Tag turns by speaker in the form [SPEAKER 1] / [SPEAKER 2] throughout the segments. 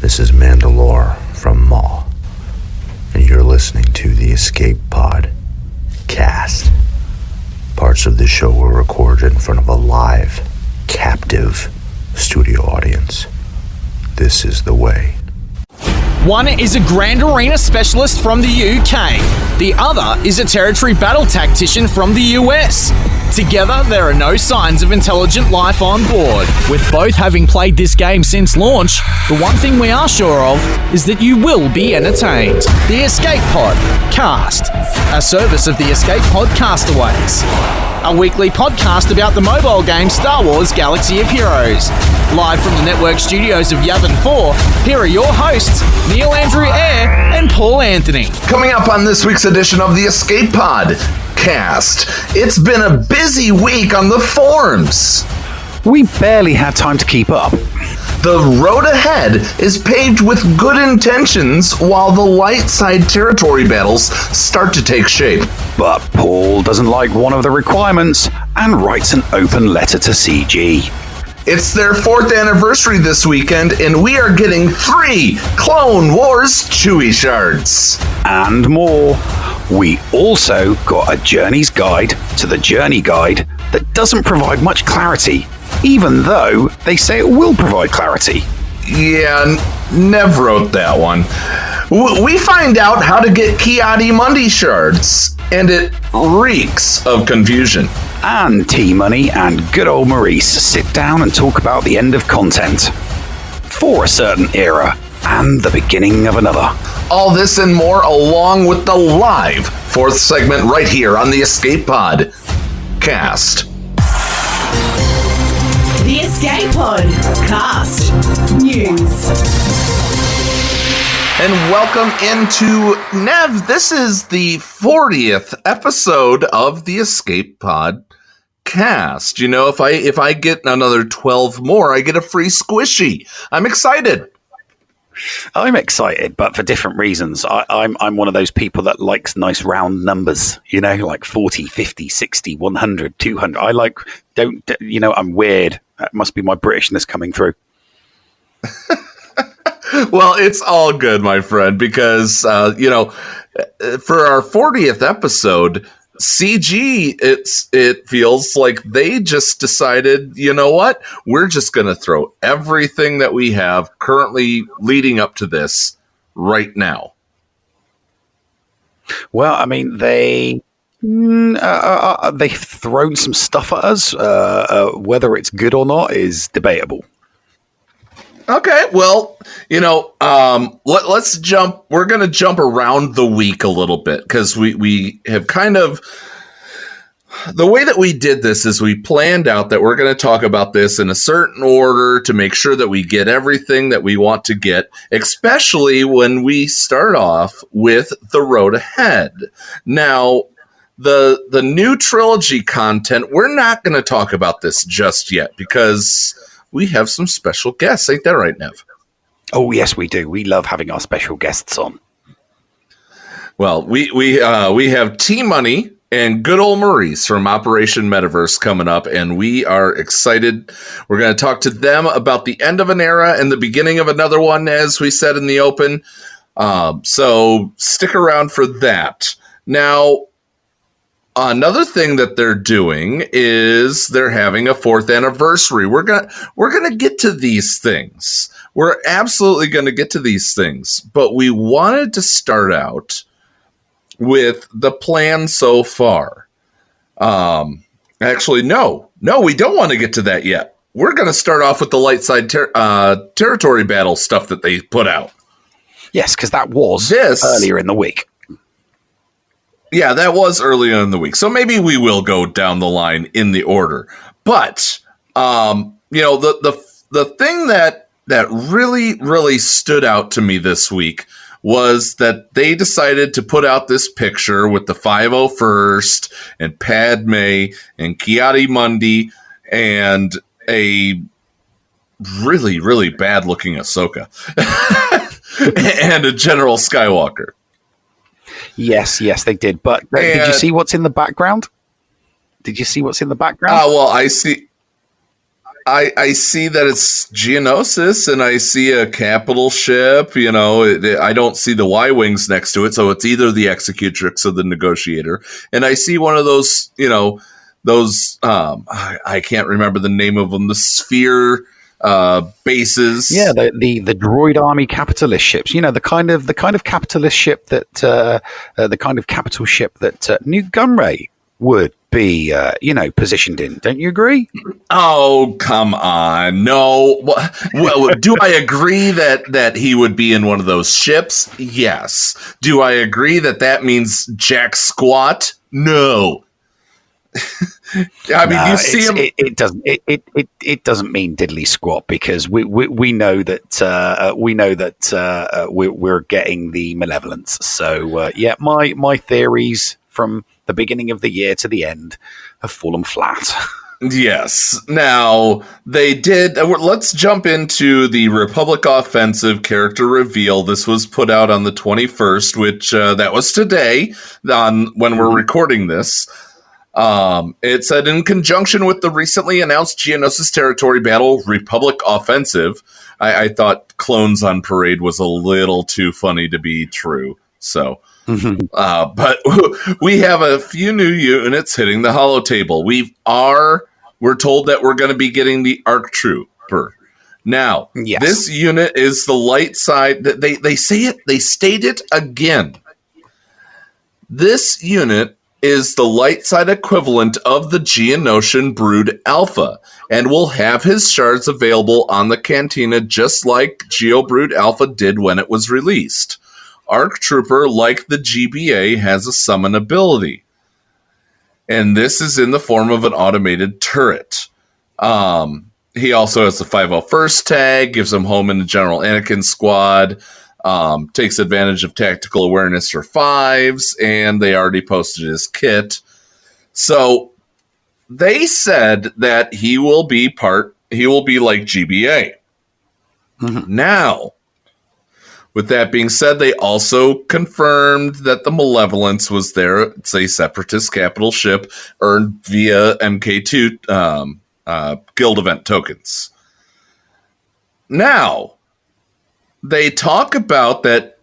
[SPEAKER 1] This is Mandalore from Maw, and you're listening to the Escape Pod cast. Parts of this show were recorded in front of a live, captive studio audience. This is the way.
[SPEAKER 2] One is a Grand Arena specialist from the UK. The other is a territory battle tactician from the US. Together, there are no signs of intelligent life on board. With both having played this game since launch, the one thing we are sure of is that you will be entertained. The Escape Pod Cast, a service of the Escape Pod Castaways. A weekly podcast about the mobile game Star Wars Galaxy of Heroes. Live from the network studios of Yavin 4, here are your hosts, Neil Andrew Eyre and Paul Anthony.
[SPEAKER 3] Coming up on this week's edition of the Escape Pod Cast, it's been a busy week on the forums.
[SPEAKER 4] We barely had time to keep up.
[SPEAKER 3] The road ahead is paved with good intentions while the light side territory battles start to take shape.
[SPEAKER 4] But Paul doesn't like one of the requirements and writes an open letter to CG.
[SPEAKER 3] It's their 4th anniversary this weekend, and we are getting 3 Clone Wars chewie shards.
[SPEAKER 4] And more. We also got a journey's guide to the journey guide that doesn't provide much clarity, even though they say it will provide clarity.
[SPEAKER 3] Yeah, Nev wrote that one. We find out how to get Ki Adi Mundi shards, and it reeks of confusion.
[SPEAKER 4] And T-Money and good old Maurice sit down and talk about the end of content for a certain era and the beginning of another.
[SPEAKER 3] All this and more along with the live 4th segment right here on the Escape Pod Cast.
[SPEAKER 5] The Escape Pod Cast News.
[SPEAKER 3] And welcome into Nev. This is the 40th episode of the Escape Pod Cast. You know, if I get another 12 more, I get a free squishy. I'm excited.
[SPEAKER 4] I'm excited, but for different reasons. I'm one of those people that likes nice round numbers, you know, like 40, 50, 60, 100, 200. I'm weird. That must be my Britishness coming through.
[SPEAKER 3] Well, it's all good, my friend, because, for our 40th episode, CG, it feels like they just decided, you know what? We're just going to throw everything that we have currently leading up to this right now. Well, I mean, they've thrown some stuff at us. Whether it's good or not is debatable. Okay, well, let's jump. We're going to jump around the week a little bit because we have kind of, the way that we did this is we planned out that we're going to talk about this in a certain order to make sure that we get everything that we want to get, especially when we start off with the road ahead. Now, the new trilogy content, we're not going to talk about this just yet because we have some special guests. Ain't that right, Nev?
[SPEAKER 4] Oh, yes, we do. We love having our special guests on.
[SPEAKER 3] Well, we have T-Money and good old Maurice from Operation Metaverse coming up, and we are excited. We're going to talk to them about the end of an era and the beginning of another one, as we said in the open. So stick around for that. Now, another thing that they're doing is they're having a 4th anniversary. We're gonna get to these things. We're absolutely going to get to these things. But we wanted to start out with the plan so far. Actually, no, we don't want to get to that yet. We're going to start off with the light side territory battle stuff that they put out.
[SPEAKER 4] Yes, because that was earlier in the week.
[SPEAKER 3] Yeah, that was earlier in the week. So maybe we will go down the line in the order. But, the thing that really, really stood out to me this week was that they decided to put out this picture with the 501st and Padme and Ki Adi Mundi and a really, really bad looking Ahsoka and a General Skywalker.
[SPEAKER 4] Yes, they did. But did you see what's in the background?
[SPEAKER 3] Well, I see. I see that it's Geonosis, and I see a capital ship. You know, I don't see the Y-wings next to it, so it's either the Executrix or the Negotiator. And I see one of those, you know, those I can't remember the name of them, the sphere bases.
[SPEAKER 4] Yeah, the droid army capitalist ships. You know, the kind of capitalist ship that the kind of capital ship that Newt Gunray would be, positioned in. Don't you agree?
[SPEAKER 3] Oh, come on. No. Well, do I agree that he would be in one of those ships? Yes. Do I agree that means jack squat? No. I mean, you see him.
[SPEAKER 4] It doesn't mean diddly squat, because we know that we're getting the malevolence. So my theories from the beginning of the year to the end have fallen flat.
[SPEAKER 3] Yes. Now, they did. Let's jump into the Republic Offensive character reveal. This was put out on the 21st, which that was today when we're recording this. It said, in conjunction with the recently announced Geonosis territory battle Republic Offensive, I thought Clones on Parade was a little too funny to be true. So, but we have a few new units hitting the holo table. We're told that we're going to be getting the Arc Trooper. Now,
[SPEAKER 4] yes.
[SPEAKER 3] This unit is the light side. They state it again. This unit is the light side equivalent of the Geonosian Brood Alpha, and will have his shards available on the Cantina just like Geo Brood Alpha did when it was released. Arc Trooper, like the GBA, has a summon ability, and this is in the form of an automated turret. He also has the 501st tag, gives him home in the General Anakin squad, takes advantage of tactical awareness for 5s, and they already posted his kit. So they said that he will be like GBA. Mm-hmm. Now, with that being said, they also confirmed that the Malevolence was there. It's a Separatist capital ship earned via MK2 guild event tokens. Now, they talk about that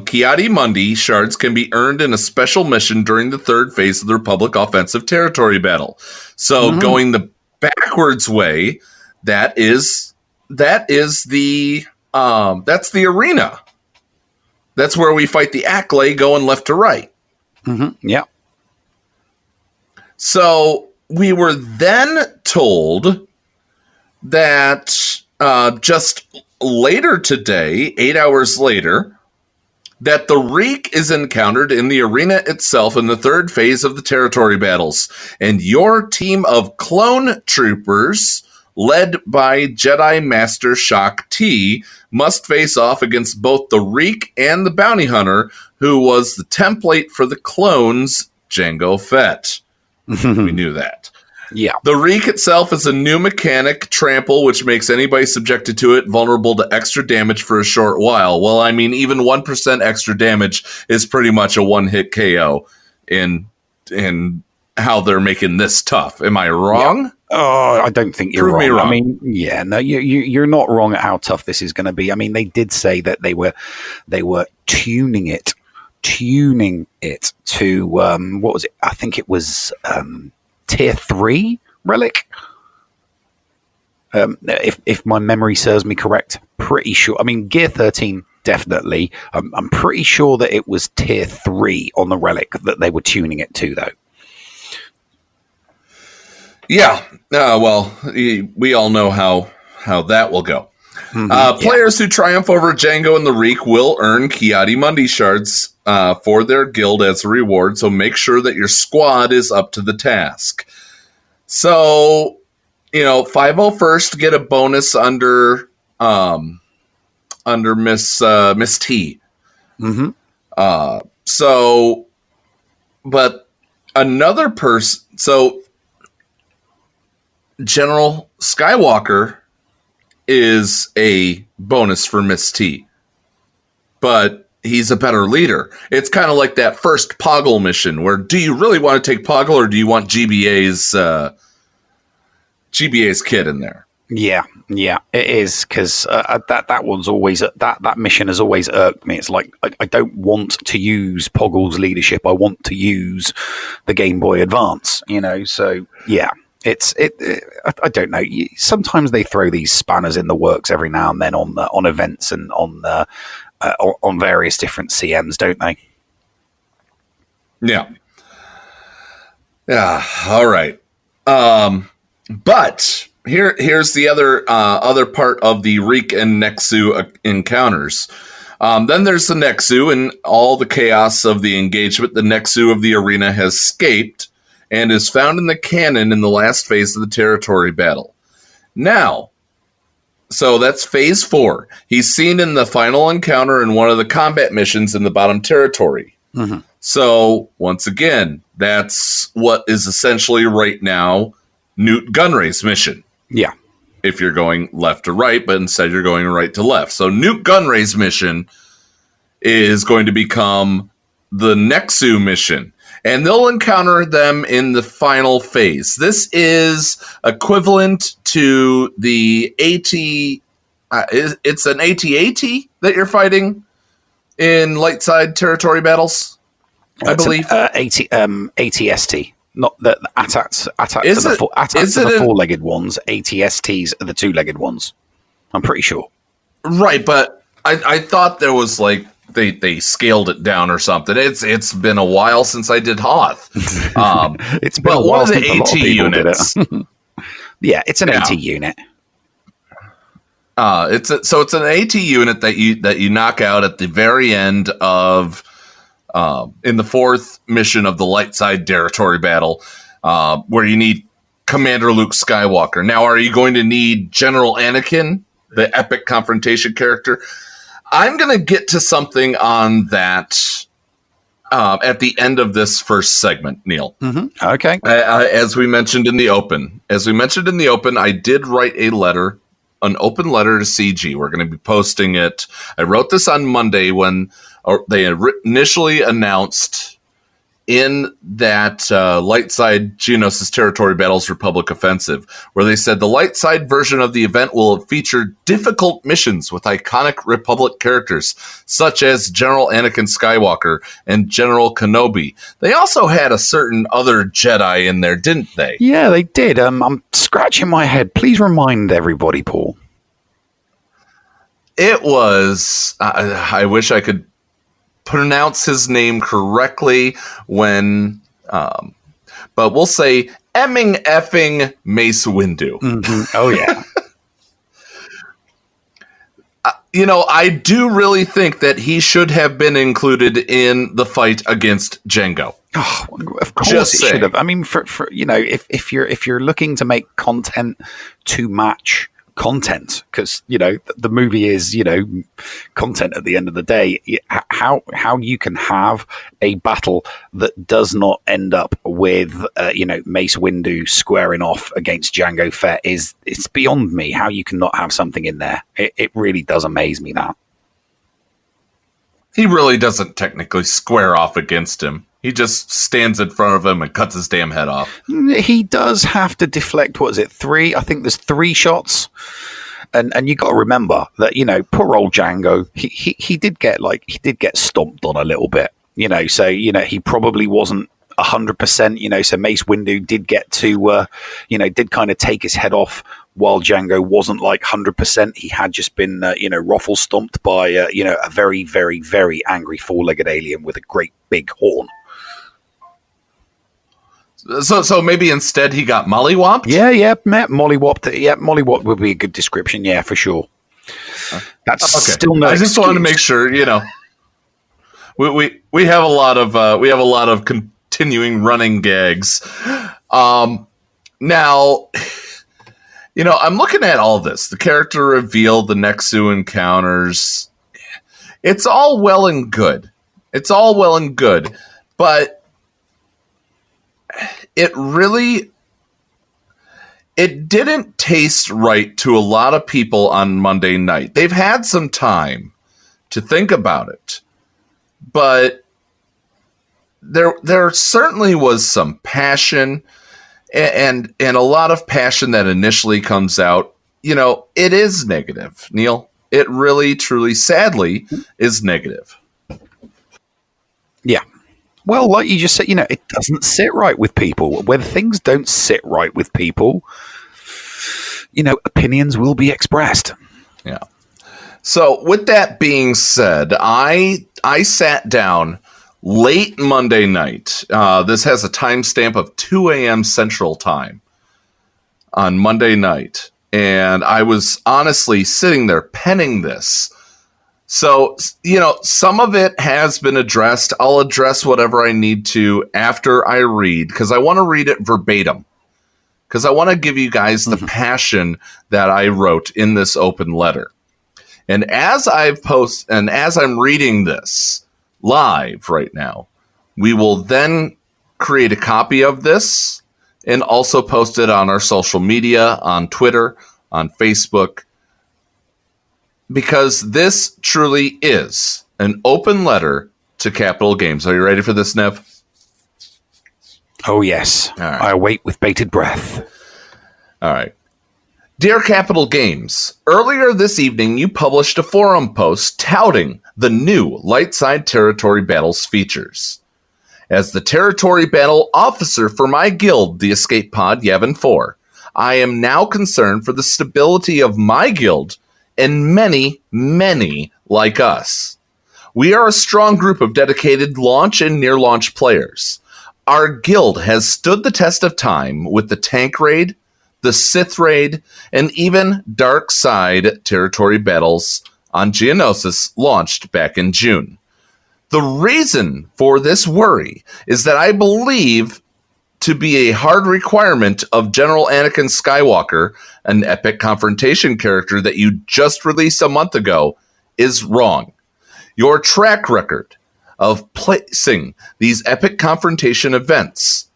[SPEAKER 3] Ki Adi Mundi shards can be earned in a special mission during the third phase of the Republic Offensive territory battle. So going the backwards way, that's the arena. That's where we fight the Acklay going left to right.
[SPEAKER 4] Mm-hmm. Yeah.
[SPEAKER 3] So we were then told that just later today, 8 hours later, that the Reek is encountered in the arena itself in the third phase of the territory battles. And your team of clone troopers, led by Jedi Master Shak T, must face off against both the Reek and the Bounty Hunter, who was the template for the clones, Jango Fett. We knew that.
[SPEAKER 4] Yeah.
[SPEAKER 3] The Reek itself is a new mechanic, Trample, which makes anybody subjected to it vulnerable to extra damage for a short while. Well, I mean, even 1% extra damage is pretty much a one-hit KO in how they're making this tough. Am I wrong?
[SPEAKER 4] Yeah. Oh, I don't think you're
[SPEAKER 3] Prove
[SPEAKER 4] wrong.
[SPEAKER 3] me wrong.
[SPEAKER 4] I mean, yeah, no, you're not wrong at how tough this is going to be. I mean, they did say that they were tuning it to what was it? I think it was tier 3 relic. If my memory serves me correct, pretty sure. I mean, Gear 13 definitely. I'm pretty sure that it was tier 3 on the relic that they were tuning it to, though.
[SPEAKER 3] Yeah. Well, we all know how that will go. Players who triumph over Jango and the Reek will earn Ki Adi Mundi shards for their guild as a reward, so make sure that your squad is up to the task. So, 501st get a bonus under Miss T. Mm-hmm. But another person, so General Skywalker is a bonus for Miss T, but he's a better leader. It's kind of like that first Poggle mission where, do you really want to take Poggle or do you want GBA's kid in there?
[SPEAKER 4] Yeah, it is, because that one's always that mission has always irked me. It's like I don't want to use Poggle's leadership. I want to use the Game Boy Advance. So yeah, I don't know. Sometimes they throw these spanners in the works every now and then on events and on various different CMs, don't they?
[SPEAKER 3] Yeah. Yeah. All right. But here's the other part of the Reek and Nexu encounters. Then there's the Nexu, and all the chaos of the engagement. The Nexu of the arena has escaped and is found in the cannon in the last phase of the territory battle. Now, so that's phase 4. He's seen in the final encounter in one of the combat missions in the bottom territory.
[SPEAKER 4] Mm-hmm.
[SPEAKER 3] So once again, that's what is essentially right now Newt Gunray's mission.
[SPEAKER 4] Yeah.
[SPEAKER 3] If you're going left to right, but instead you're going right to left. So Newt Gunray's mission is going to become the Nexu mission. And they'll encounter them in the final phase. This is equivalent to the AT. It's an AT-AT that you're fighting in light side territory battles, I believe.
[SPEAKER 4] ATST. Not the ATATs. ATATs are the four-legged ones. ATSTs are the two-legged ones. I'm pretty sure.
[SPEAKER 3] Right, but I thought there was like they scaled it down or something. It's been a while since I did Hoth.
[SPEAKER 4] It's been a while since a lot of people
[SPEAKER 3] units.
[SPEAKER 4] did it. Yeah, it's an AT unit.
[SPEAKER 3] It's an AT unit that you knock out at the very end of. In the 4th mission of the light side territory battle, where you need Commander Luke Skywalker. Now, are you going to need General Anakin, the epic confrontation character? I'm going to get to something on that at the end of this first segment, Neil.
[SPEAKER 4] Mm-hmm. Okay.
[SPEAKER 3] As we mentioned in the open, I did write an open letter to CG. We're going to be posting it. I wrote this on Monday when they initially announced in that light side Geonosis Territory Battles Republic Offensive, where they said the light side version of the event will feature difficult missions with iconic Republic characters, such as General Anakin Skywalker and General Kenobi. They also had a certain other Jedi in there, didn't they?
[SPEAKER 4] Yeah, they did. I'm scratching my head. Please remind everybody, Paul.
[SPEAKER 3] It was, I wish I could pronounce his name correctly but we'll say Emming effing Mace Windu.
[SPEAKER 4] Mm-hmm. Oh yeah.
[SPEAKER 3] I do really think that he should have been included in the fight against Jango.
[SPEAKER 4] Oh, of course it should have. I mean, for if you're looking to make content to match content, because the movie is content at the end of the day, how you can have a battle that does not end up with Mace Windu squaring off against Jango Fett it's beyond me. How you can not have something in there, it really does amaze me that
[SPEAKER 3] he really doesn't technically square off against him. He just stands in front of him and cuts his damn head off.
[SPEAKER 4] He does have to deflect, what is it, 3? I think there's 3 shots. And you got to remember that, poor old Jango, he did get stomped on a little bit, so, he probably wasn't 100%, so Mace Windu did get to, did kind of take his head off while Jango wasn't like 100%. He had just been, ruffle stomped by, a very, very, very angry 4-legged alien with a great big horn.
[SPEAKER 3] So maybe instead he got mollywopped?
[SPEAKER 4] Yeah, mollywopped. Yeah, mollywopped would be a good description. Yeah, for sure. That's okay. Still no.
[SPEAKER 3] I just wanted to make sure, we have a lot of continuing running gags. Now, I'm looking at all this, the character reveal, the Nexu encounters. It's all well and good. But it didn't taste right to a lot of people on Monday night. They've had some time to think about it, but there certainly was some passion and a lot of passion that initially comes out it is negative, Neil. It really, truly, sadly, is negative.
[SPEAKER 4] Yeah. Well, like you just said, it doesn't sit right with people. When things don't sit right with people, opinions will be expressed.
[SPEAKER 3] Yeah. So with that being said, I sat down late Monday night. This has a timestamp of 2 a.m. Central Time on Monday night. And I was honestly sitting there penning this. So, some of it has been addressed. I'll address whatever I need to after I read, because I want to read it verbatim. Because I want to give you guys the passion that I wrote in this open letter. And as I'm reading this live right now, we will then create a copy of this and also post it on our social media, on Twitter, on Facebook, because this truly is an open letter to Capital Games. Are you ready for this, Nev?
[SPEAKER 4] Oh, yes.
[SPEAKER 3] All right.
[SPEAKER 4] I await with bated breath.
[SPEAKER 3] All right. Dear Capital Games, earlier this evening you published a forum post touting the new Lightside Territory Battles features. As the Territory Battle Officer for my guild, the Escape Pod Yavin 4, I am now concerned for the stability of my guild and many, many like us. We are a strong group of dedicated launch and near-launch players. Our guild has stood the test of time with the Tank Raid, the Sith Raid, and even Dark Side Territory Battles on Geonosis launched back in June. The reason for this worry is that I believe to be a hard requirement of General Anakin Skywalker, an epic confrontation character that you just released a month ago, is wrong. Your track record of placing these epic confrontation events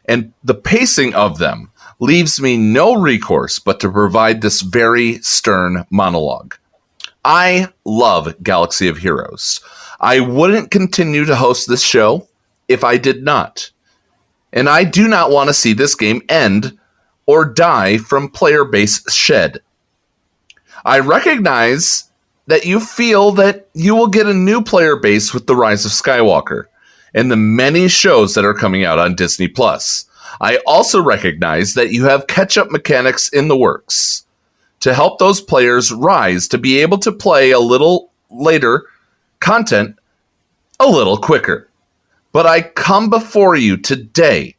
[SPEAKER 3] and the pacing of them leaves me no recourse but to provide this very stern monologue. I love Galaxy of Heroes. I wouldn't continue to host this show if I did not. And I do not want to see this game end or die from player base shed. I recognize that you feel that you will get a new player base with the Rise of Skywalker and the many shows that are coming out on Disney+. I also recognize that you have catch-up mechanics in the works to help those players rise to be able to play a little later content a little quicker. But I come before you today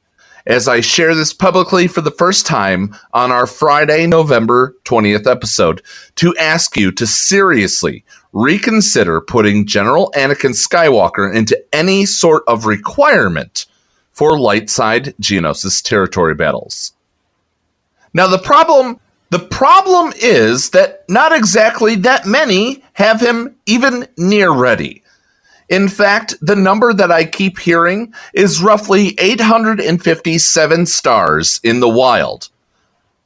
[SPEAKER 3] as I share this publicly for the first time on our Friday, November 20th episode to ask you to seriously reconsider putting General Anakin Skywalker into any sort of requirement for Lightside Geonosis territory battles. Now the problem is that not exactly that many have him even near ready. In fact, the number that I keep hearing is roughly 857 stars in the wild,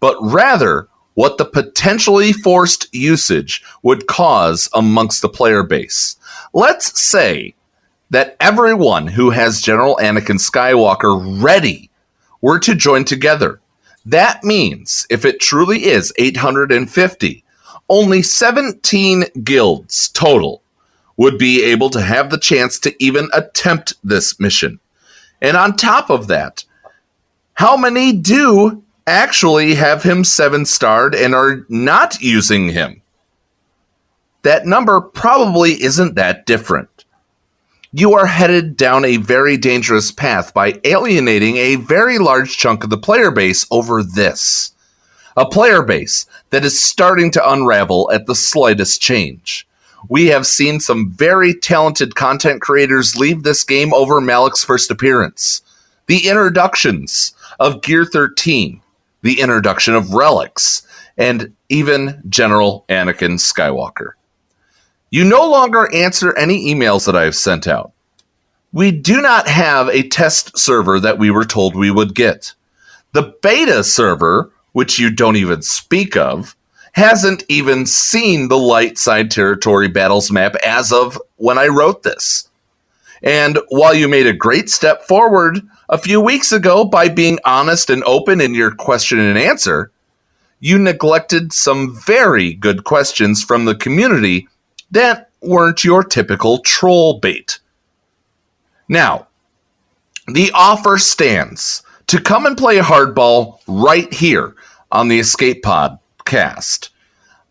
[SPEAKER 3] but rather what the potentially forced usage would cause amongst the player base. Let's say that everyone who has General Anakin Skywalker ready were to join together. That means if it truly is 850, only 17 guilds total would be able to have the chance to even attempt this mission. And on top of that, how many do actually have him 7-starred and are not using him? That number probably isn't that different. You are headed down a very dangerous path by alienating a very large chunk of the player base over this. A player base that is starting to unravel at the slightest change. We have seen some very talented content creators leave this game over Malik's first appearance. The introductions of Gear 13, the introduction of Relics, and even General Anakin Skywalker. You no longer answer any emails that I have sent out. We do not have a test server that we were told we would get. The beta server, which you don't even speak of, hasn't even seen the Lightside Territory Battles map as of when I wrote this. And while you made a great step forward a few weeks ago by being honest and open in your question and answer, you neglected some very good questions from the community that weren't your typical troll bait. Now, the offer stands to come and play hardball right here on the Escape Podcast.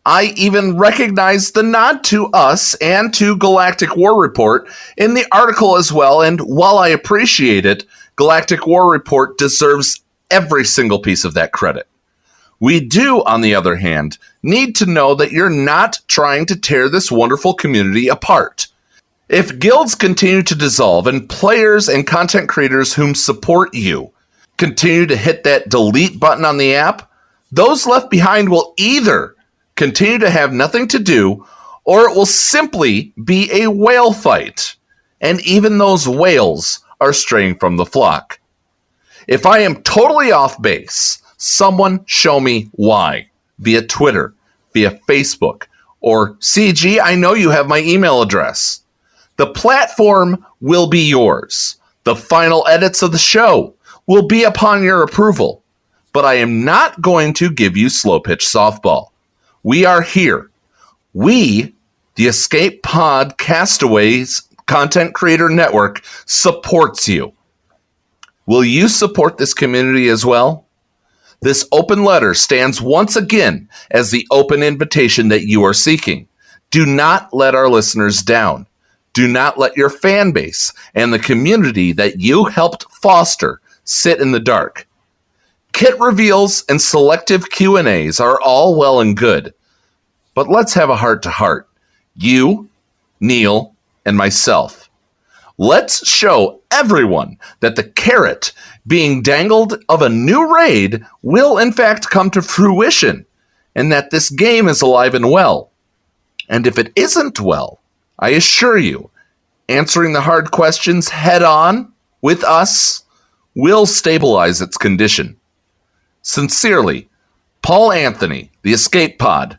[SPEAKER 3] I even recognized the nod to us and to Galactic War Report in the article as well, and while I appreciate it, Galactic War Report deserves every single piece of that credit. We do, on the other hand, need to know that you're not trying to tear this wonderful community apart. If guilds continue to dissolve and players and content creators whom support you continue to hit that delete button on the app, those left behind will either continue to have nothing to do, or it will simply be a whale fight. And even those whales are straying from the flock. If I am totally off base, someone show me why. Via Twitter, via Facebook, or CG, I know you have my email address. The platform will be yours. The final edits of the show will be upon your approval. But I am not going to give you slow pitch softball. We are here. We, the Escape Pod Castaways Content Creator Network, supports you. Will you support this community as well? This open letter stands once again as the open invitation that you are seeking. Do not let our listeners down. Do not let your fan base and the community that you helped foster sit in the dark. Kit reveals and selective Q&As are all well and good, but let's have a heart-to-heart. You, Neil, and myself. Let's show everyone that the carrot being dangled of a new raid will in fact come to fruition, and that this game is alive and well. And if it isn't well, I assure you, answering the hard questions head on with us will stabilize its condition. Sincerely, Paul Anthony, the Escape Pod,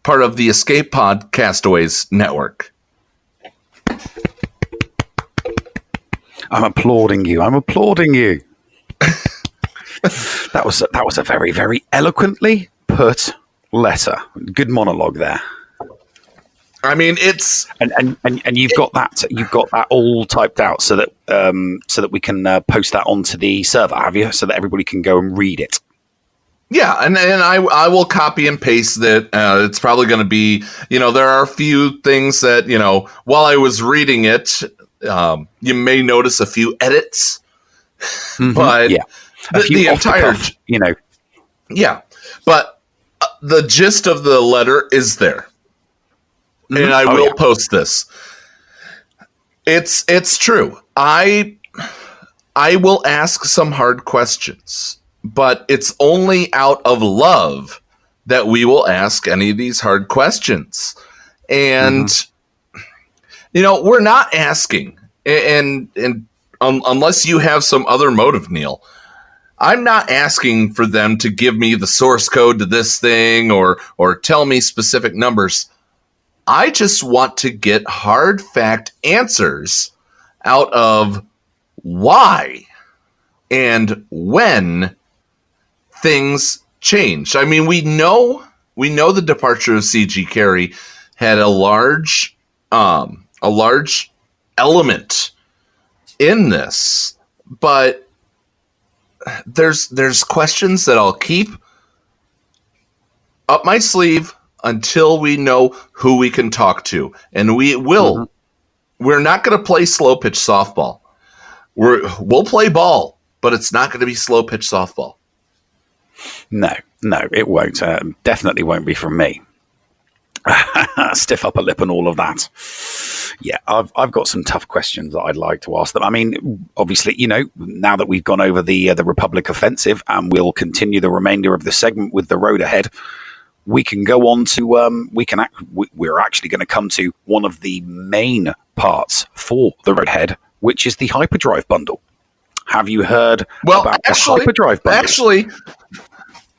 [SPEAKER 3] part of the Escape Pod Castaways Network.
[SPEAKER 4] I'm applauding you. That was a very, very eloquently put letter. Good monologue there.
[SPEAKER 3] I mean, it's
[SPEAKER 4] and you've got that all typed out so that we can post that onto the server, have you? So that everybody can go and read it.
[SPEAKER 3] Yeah, and I will copy and paste that. It's probably going to be, there are a few things that, while I was reading it, you may notice a few edits, but
[SPEAKER 4] yeah,
[SPEAKER 3] the entire, yeah, but the gist of the letter is there, and I will post this. It's true. I will ask some hard questions. But it's only out of love that we will ask any of these hard questions. And, we're not asking, and unless you have some other motive, Neil, I'm not asking for them to give me the source code to this thing or tell me specific numbers. I just want to get hard fact answers out of why and when things changed. I mean, we know the departure of CG Carey had a large element in this, but there's questions that I'll keep up my sleeve until we know who we can talk to, and we will. We're not going to play slow pitch softball. We'll play ball, but it's not going to be slow pitch softball.
[SPEAKER 4] No, it won't. Definitely won't be from me. Stiff upper lip and all of that. Yeah, I've got some tough questions that I'd like to ask them. I mean, obviously, now that we've gone over the Republic offensive and we'll continue the remainder of the segment with the road ahead, we can go on to we're actually going to come to one of the main parts for the road ahead, which is the hyperdrive bundle. Have you heard about the hyperdrive bundle?
[SPEAKER 3] Actually,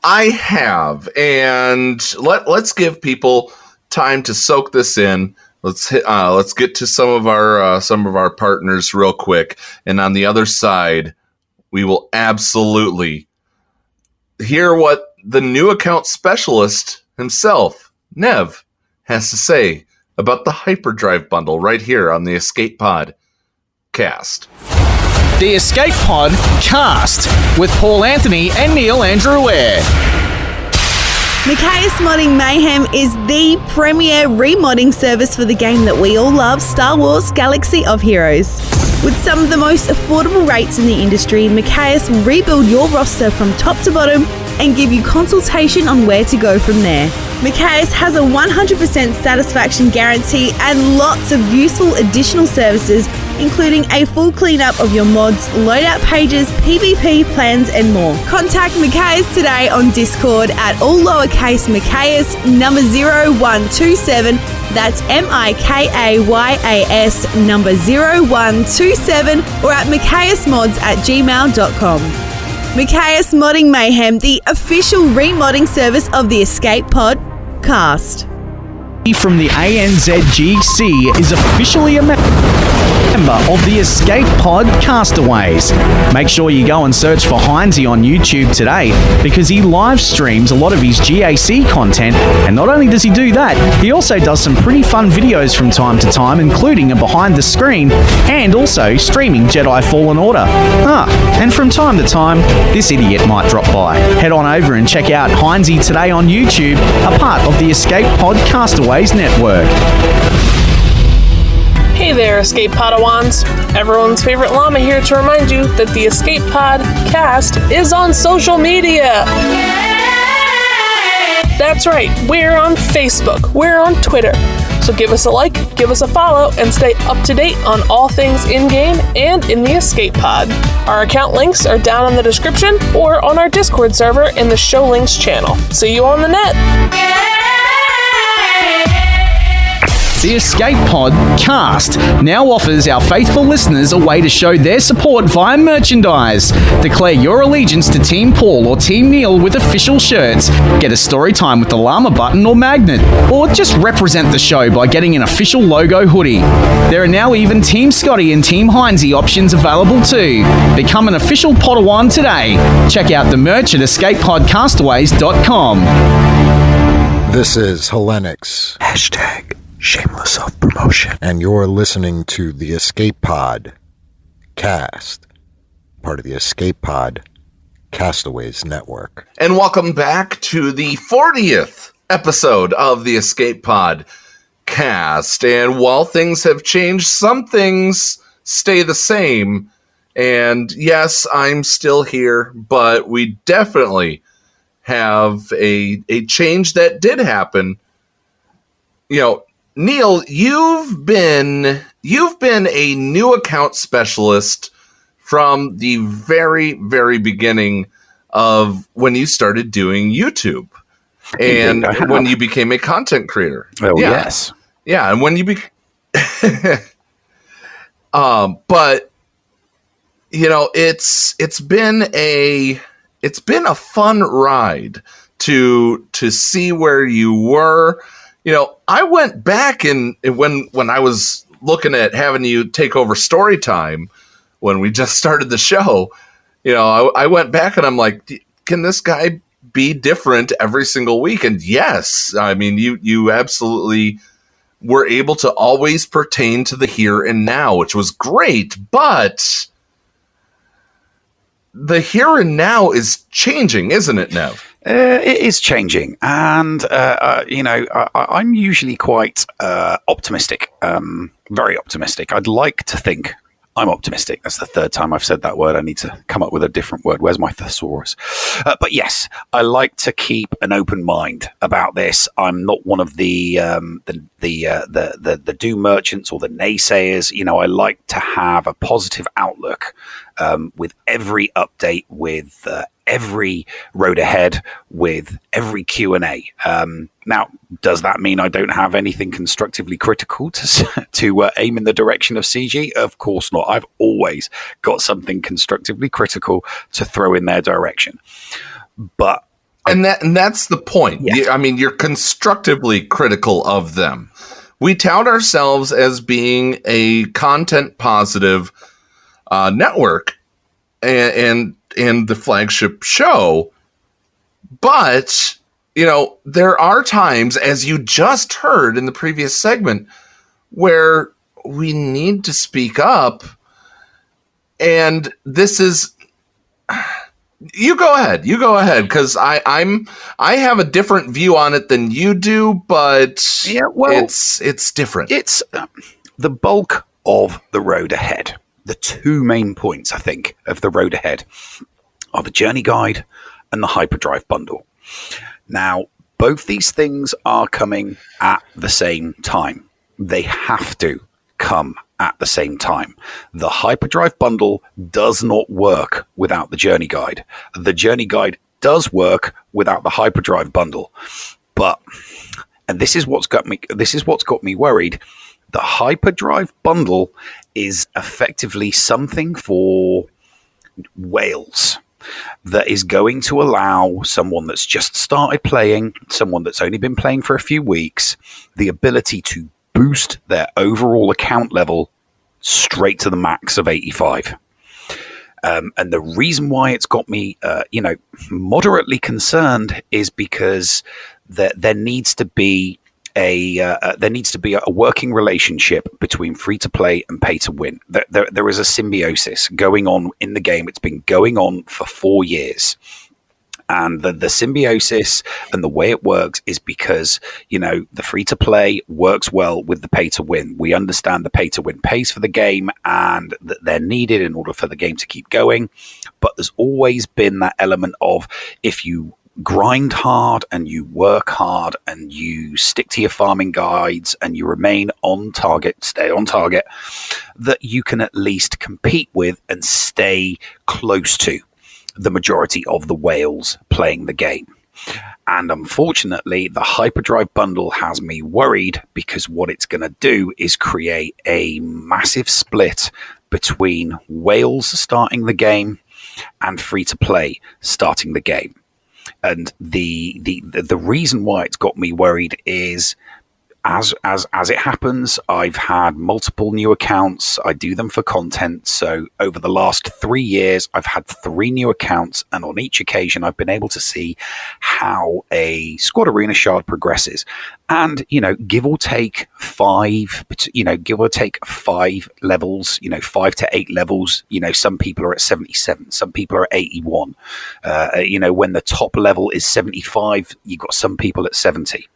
[SPEAKER 3] I have, and let's give people time to soak this in. Let's get to some of our partners real quick, and on the other side, we will absolutely hear what the new account specialist himself, Nev, has to say about the Hyperdrive bundle right here on the Escape Pod cast.
[SPEAKER 2] The Escape Pod cast with Paul Anthony and Neil Andrew Ware.
[SPEAKER 6] Macias Modding Mayhem is the premier remodding service for the game that we all love, Star Wars Galaxy of Heroes. With some of the most affordable rates in the industry, Macias will rebuild your roster from top to bottom and give you consultation on where to go from there. Macias has a 100% satisfaction guarantee and lots of useful additional services, including a full cleanup of your mods, loadout pages, PvP plans and more. Contact Macias today on Discord at all lowercase Macias number 0127. That's MIKAYAS number 0127 or at maciasmods@gmail.com. Macias Modding Mayhem, the official remodding service of the Escape Pod cast.
[SPEAKER 2] From the ANZGC is officially a member of the Escape Pod Castaways. Make sure you go and search for Heinzie on YouTube today because he live streams a lot of his GAC content, and not only does he do that, he also does some pretty fun videos from time to time, including a behind the screen and also streaming Jedi Fallen Order. And from time to time, this idiot might drop by. Head on over and check out Heinzie today on YouTube, a part of the Escape Pod Castaways network.
[SPEAKER 7] Hey there, Escape Podawans. Everyone's favorite llama here to remind you that the Escape Pod cast is on social media. That's right, we're on Facebook, we're on Twitter. So give us a like, give us a follow, and stay up to date on all things in-game and in the Escape Pod. Our account links are down in the description or on our Discord server in the Show Links channel. See you on the net.
[SPEAKER 2] The Escape Pod cast now offers our faithful listeners a way to show their support via merchandise. Declare your allegiance to Team Paul or Team Neil with official shirts. Get a story time with the llama button or magnet. Or just represent the show by getting an official logo hoodie. There are now even Team Scotty and Team Heinzie options available too. Become an official Podawan today. Check out the merch at escapepodcastaways.com.
[SPEAKER 8] This is Hellenix.
[SPEAKER 1] Shameless self-promotion.
[SPEAKER 8] And you're listening to the Escape Pod cast, part of the Escape Pod Castaways Network.
[SPEAKER 3] And welcome back to the 40th episode of the Escape Pod cast. And while things have changed, some things stay the same. And yes, I'm still here, but we definitely have a change that did happen. You know, Neil, you've been a new account specialist from the very, very beginning of when you started doing YouTube and when you became a content creator.
[SPEAKER 4] Oh, yes.
[SPEAKER 3] Yeah, and when you but you know, it's been a fun ride to see where you were. You know, I went back and when I was looking at having you take over story time when we just started the show, you know, I went back and I'm like, can this guy be different every single week? And yes, I mean, you absolutely were able to always pertain to the here and now, which was great, but the here and now is changing, isn't it, Nev?
[SPEAKER 4] It is changing, and I'm usually quite optimistic, very optimistic. I'd like to think I'm optimistic. That's the third time I've said that word. I need to come up with a different word. Where's my thesaurus? But yes, I like to keep an open mind about this. I'm not one of the doom merchants or the naysayers. You know, I like to have a positive outlook with every update, with every road ahead, with every Q&A. Now, does that mean I don't have anything constructively critical to aim in the direction of CG? Of course not. I've always got something constructively critical to throw in their direction. But
[SPEAKER 3] and that's the point.
[SPEAKER 4] Yeah.
[SPEAKER 3] I mean, you're constructively critical of them. We tout ourselves as being a content positive network and the flagship show, But, there are times, as you just heard in the previous segment, where we need to speak up. And this is... You go ahead, because I have a different view on it than you do, but it's different.
[SPEAKER 4] It's the bulk of the road ahead. The two main points, I think, of the road ahead are the journey guide and the hyperdrive bundle. Now, both these things are coming at the same time. They have to come at the same time. The hyperdrive bundle does not work without the journey guide. The journey guide does work without the hyperdrive bundle. And this is what's got me worried. The hyperdrive bundle is effectively something for whales that is going to allow someone that's just started playing, someone that's only been playing for a few weeks, the ability to boost their overall account level straight to the max of 85. And the reason why it's got me, moderately concerned is because there needs to be a working relationship between free to play and pay to win. There is a symbiosis going on in the game. It's been going on for 4 years. And the symbiosis and the way it works is because, the free-to-play works well with the pay-to-win. We understand the pay-to-win pays for the game and that they're needed in order for the game to keep going. But there's always been that element of if you grind hard and you work hard and you stick to your farming guides and you remain on target, stay on target, that you can at least compete with and stay close to the majority of the whales playing the game. And unfortunately, the hyperdrive bundle has me worried because what it's going to do is create a massive split between whales starting the game and free to play starting the game. And the reason why it's got me worried is as it happens, I've had multiple new accounts. I do them for content. So over the last 3 years, I've had 3 new accounts. And on each occasion, I've been able to see how a squad arena shard progresses. And, give or take 5 levels, 5 to 8 levels. Some people are at 77. Some people are at 81. When the top level is 75, you've got some people at 70.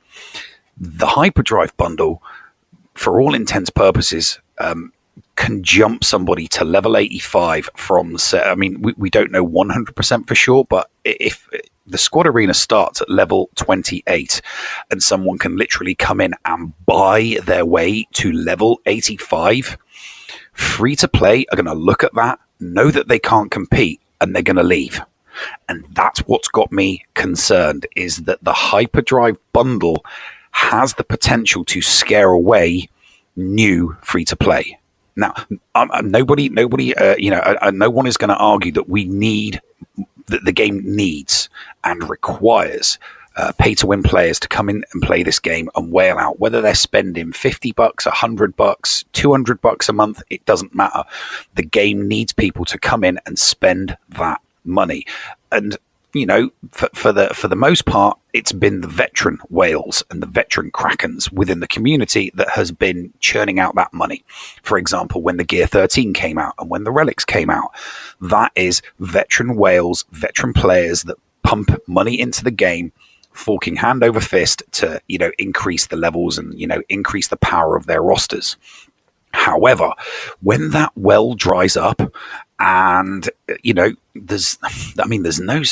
[SPEAKER 4] The hyperdrive bundle, for all intents purposes, can jump somebody to level 85 from, we don't know 100% for sure, but if the squad arena starts at level 28 and someone can literally come in and buy their way to level 85, free to play are going to look at that, know that they can't compete, and they're going to leave. And that's what's got me concerned, is that the hyperdrive bundle has the potential to scare away new free to play. Now, no one is going to argue that the game needs and requires pay to win players to come in and play this game and whale out. Whether they're spending $50, $100, $200 a month, it doesn't matter. The game needs people to come in and spend that money. And for the most part, it's been the veteran whales and the veteran krakens within the community that has been churning out that money. For example, when the Gear 13 came out and when the Relics came out, that is veteran whales, veteran players that pump money into the game, forking hand over fist to, increase the levels and, increase the power of their rosters. However, when that well dries up and,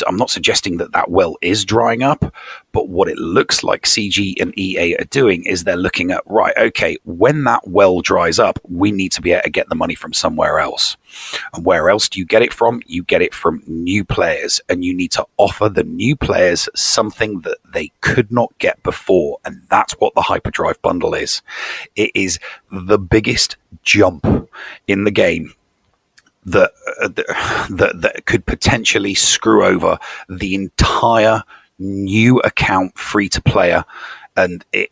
[SPEAKER 4] I'm not suggesting that well is drying up, but what it looks like CG and EA are doing is they're looking at, right, okay, when that well dries up, we need to be able to get the money from somewhere else. And where else do you get it from? You get it from new players, and you need to offer the new players something that they could not get before. And that's what the hyperdrive bundle is. It is the biggest jump in the game that could potentially screw over the entire new account free to player, and it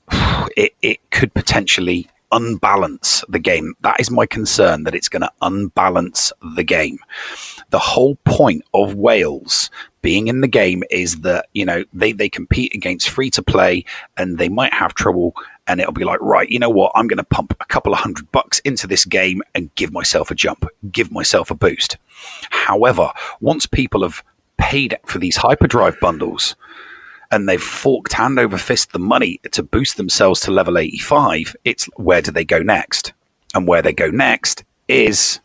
[SPEAKER 4] could potentially unbalance the game. That is my concern, that it's going to unbalance the game. The whole point of Wales being in the game is that, you know, they compete against free to play, and they might have trouble, and it'll be like, right, you know what, I'm going to pump a couple of $100 into this game and give myself a jump, give myself a boost. However, once people have paid for these hyperdrive bundles and they've forked hand over fist the money to boost themselves to level 85, it's where do they go next? And where they go next is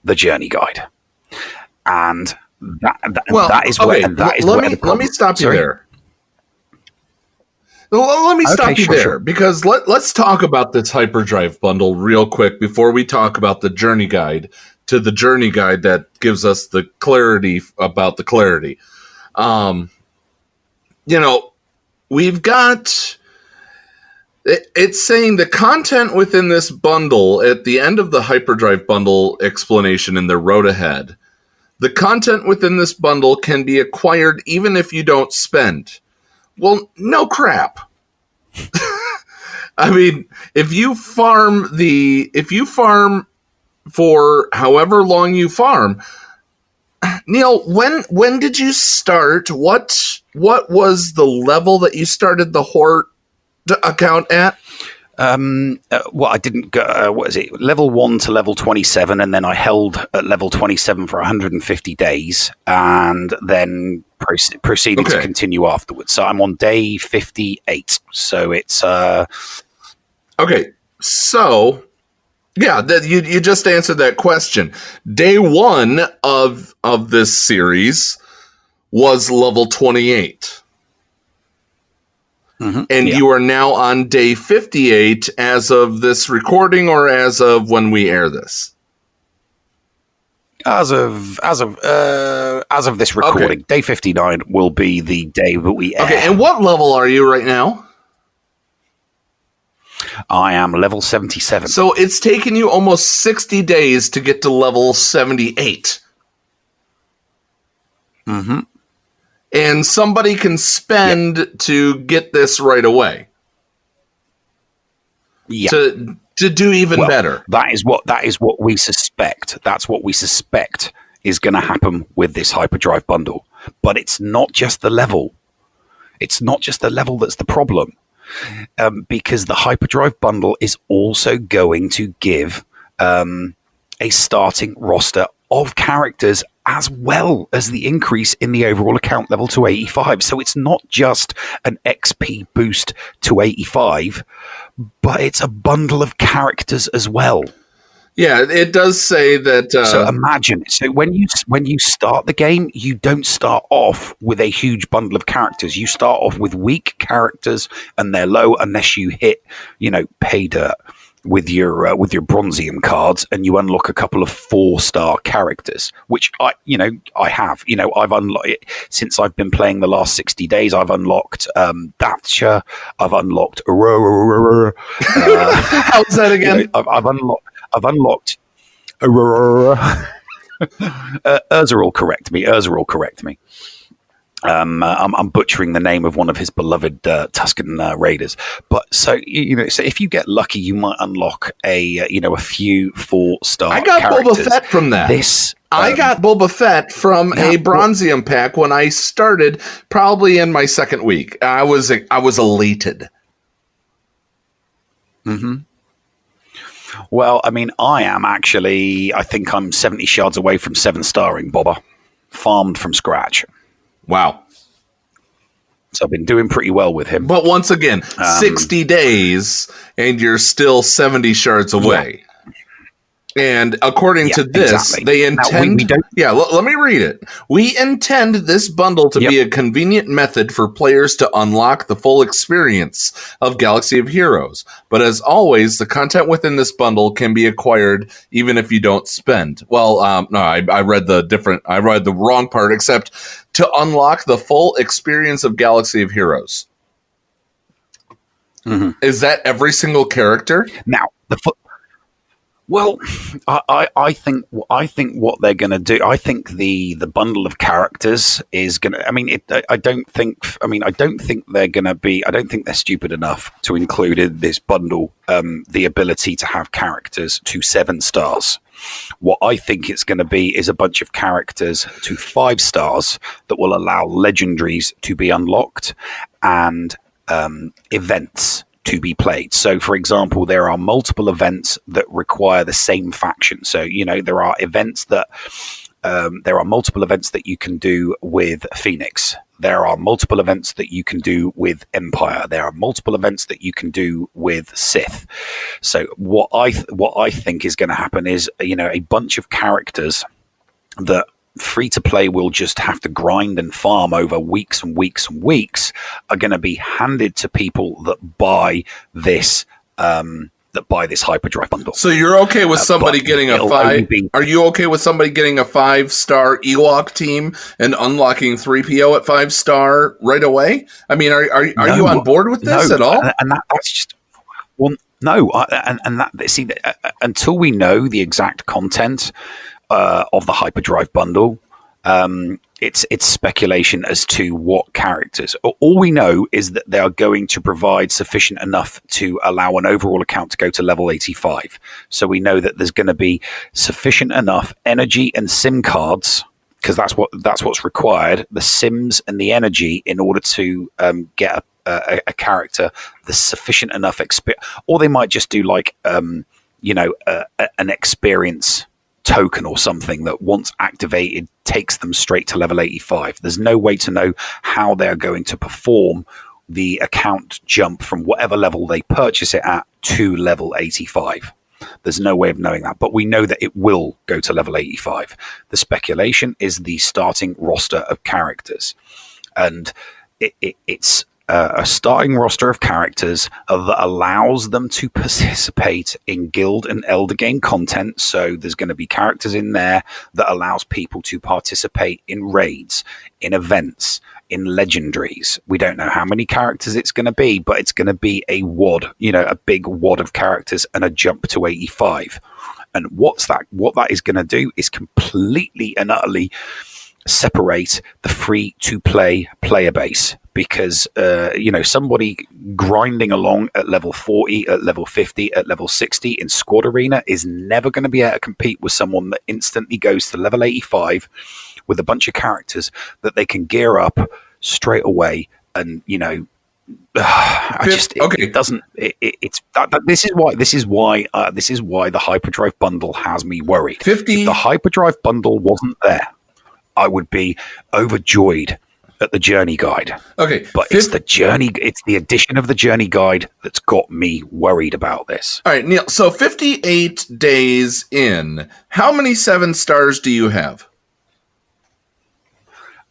[SPEAKER 4] the journey guide. And that is where
[SPEAKER 3] let me stop you there. Let me stop you there, because let's talk about this hyperdrive bundle real quick before we talk about the journey guide, to the journey guide that gives us the clarity about the clarity. You know, we've got, it's saying the content within this bundle at the end of the hyperdrive bundle explanation in the road ahead. The content within this bundle can be acquired even if you don't spend. Well, no crap. I mean, if you farm for however long you farm, Neil, when did you start? What was the level that you started the Horde account at?
[SPEAKER 4] Well, I didn't go, what is it? Level 1 to level 27, and then I held at level 27 for 150 days, and then proceeded to continue afterwards. So I'm on day 58. So it's
[SPEAKER 3] okay. So yeah, you just answered that question. Day 1 of this series was level 28. Mm-hmm. And you are now on day 58 as of this recording, or as of when we air this?
[SPEAKER 4] As of this recording, Day 59 will be the day that we air.
[SPEAKER 3] Okay, and what level are you right now?
[SPEAKER 4] I am level 77.
[SPEAKER 3] So it's taken you almost 60 days to get to level 78.
[SPEAKER 4] Mm-hmm.
[SPEAKER 3] And somebody can spend to get this right away.
[SPEAKER 4] Yeah.
[SPEAKER 3] To do even better.
[SPEAKER 4] That is what we suspect. That's what we suspect is going to happen with this hyperdrive bundle. But it's not just the level. It's not just the level that's the problem. Because the hyperdrive bundle is also going to give a starting roster of characters, as well as the increase in the overall account level to 85. So it's not just an XP boost to 85, but it's a bundle of characters as well.
[SPEAKER 3] Yeah, it does say that.
[SPEAKER 4] So imagine, so when you start the game, you don't start off with a huge bundle of characters. You start off with weak characters, and they're low unless you hit, pay dirt with your bronzium cards, and you unlock a couple of 4-star characters, which I have. I've unlocked it since I've been playing the last 60 days. I've unlocked Dathcha. I've unlocked.
[SPEAKER 3] How's that again?
[SPEAKER 4] I've unlocked. Urza will correct me. I'm butchering the name of one of his beloved Tuscan raiders, but so if you get lucky, you might unlock a few 4-star.
[SPEAKER 3] I got
[SPEAKER 4] characters.
[SPEAKER 3] Boba Fett from that. I got Boba Fett from a bronzium pack when I started, probably in my second week. I was elated.
[SPEAKER 4] Mm-hmm. Well, I mean, I think I'm 70 shards away from 7-starring Boba, farmed from scratch.
[SPEAKER 3] Wow.
[SPEAKER 4] So I've been doing pretty well with him.
[SPEAKER 3] But once again, 60 days, and you're still 70 shards away. Yeah. And according to this, they intend... let me read it. We intend this bundle to be a convenient method for players to unlock the full experience of Galaxy of Heroes. But as always, the content within this bundle can be acquired even if you don't spend. Well, no, I read the wrong part, except to unlock the full experience of Galaxy of Heroes. Mm-hmm. Is that every single character?
[SPEAKER 4] Now, Well, I think what they're going to do. I think the bundle of characters is going to. I mean, I don't think. I mean, I don't think they're going to be. I don't think they're stupid enough to include in this bundle the ability to have characters to 7 stars. What I think it's going to be is a bunch of characters to 5 stars that will allow legendaries to be unlocked and events to be played. So, for example, there are multiple events that require the same faction. So, there are events that there are multiple events that you can do with Phoenix. There are multiple events that you can do with Empire. There are multiple events that you can do with Sith. So, what I think is going to happen is, a bunch of characters that free to play will just have to grind and farm over weeks and weeks and weeks are going to be handed to people that buy this hyperdrive bundle.
[SPEAKER 3] So you're okay with somebody getting a 5? Are you okay with somebody getting a 5-star Ewok team and unlocking 3PO at 5-star right away? I mean, are you on board with this at all?
[SPEAKER 4] And that's just no. Until we know the exact content of the hyperdrive bundle, it's speculation as to what characters. All we know is that they are going to provide sufficient enough to allow an overall account to go to level 85. So we know that there's going to be sufficient enough energy and sim cards, because that's what's required, the sims and the energy, in order to get a character that's sufficient enough experience. Or they might just do like an experience token or something that once activated takes them straight to level 85. There's no way to know how they're going to perform the account jump from whatever level they purchase it at to level 85. There's no way of knowing that, but we know that it will go to level 85. The speculation is the starting roster of characters, and it's a starting roster of characters that allows them to participate in guild and elder game content. So there's going to be characters in there that allows people to participate in raids, in events, in legendaries. We don't know how many characters it's going to be, but it's going to be a wad, a big wad of characters and a jump to 85. And what that is going to do is completely and utterly separate the free-to-play player base, because somebody grinding along at level 40, at level 50, at level 60 in Squad Arena is never going to be able to compete with someone that instantly goes to level 85 with a bunch of characters that they can gear up straight away. And it doesn't. This is why the hyperdrive bundle has me worried. If the hyperdrive bundle wasn't there, I would be overjoyed at the journey guide.
[SPEAKER 3] Okay.
[SPEAKER 4] But it's the addition of the journey guide that's got me worried about this.
[SPEAKER 3] All right, Neil. So 58 days in, how many 7 stars do you have?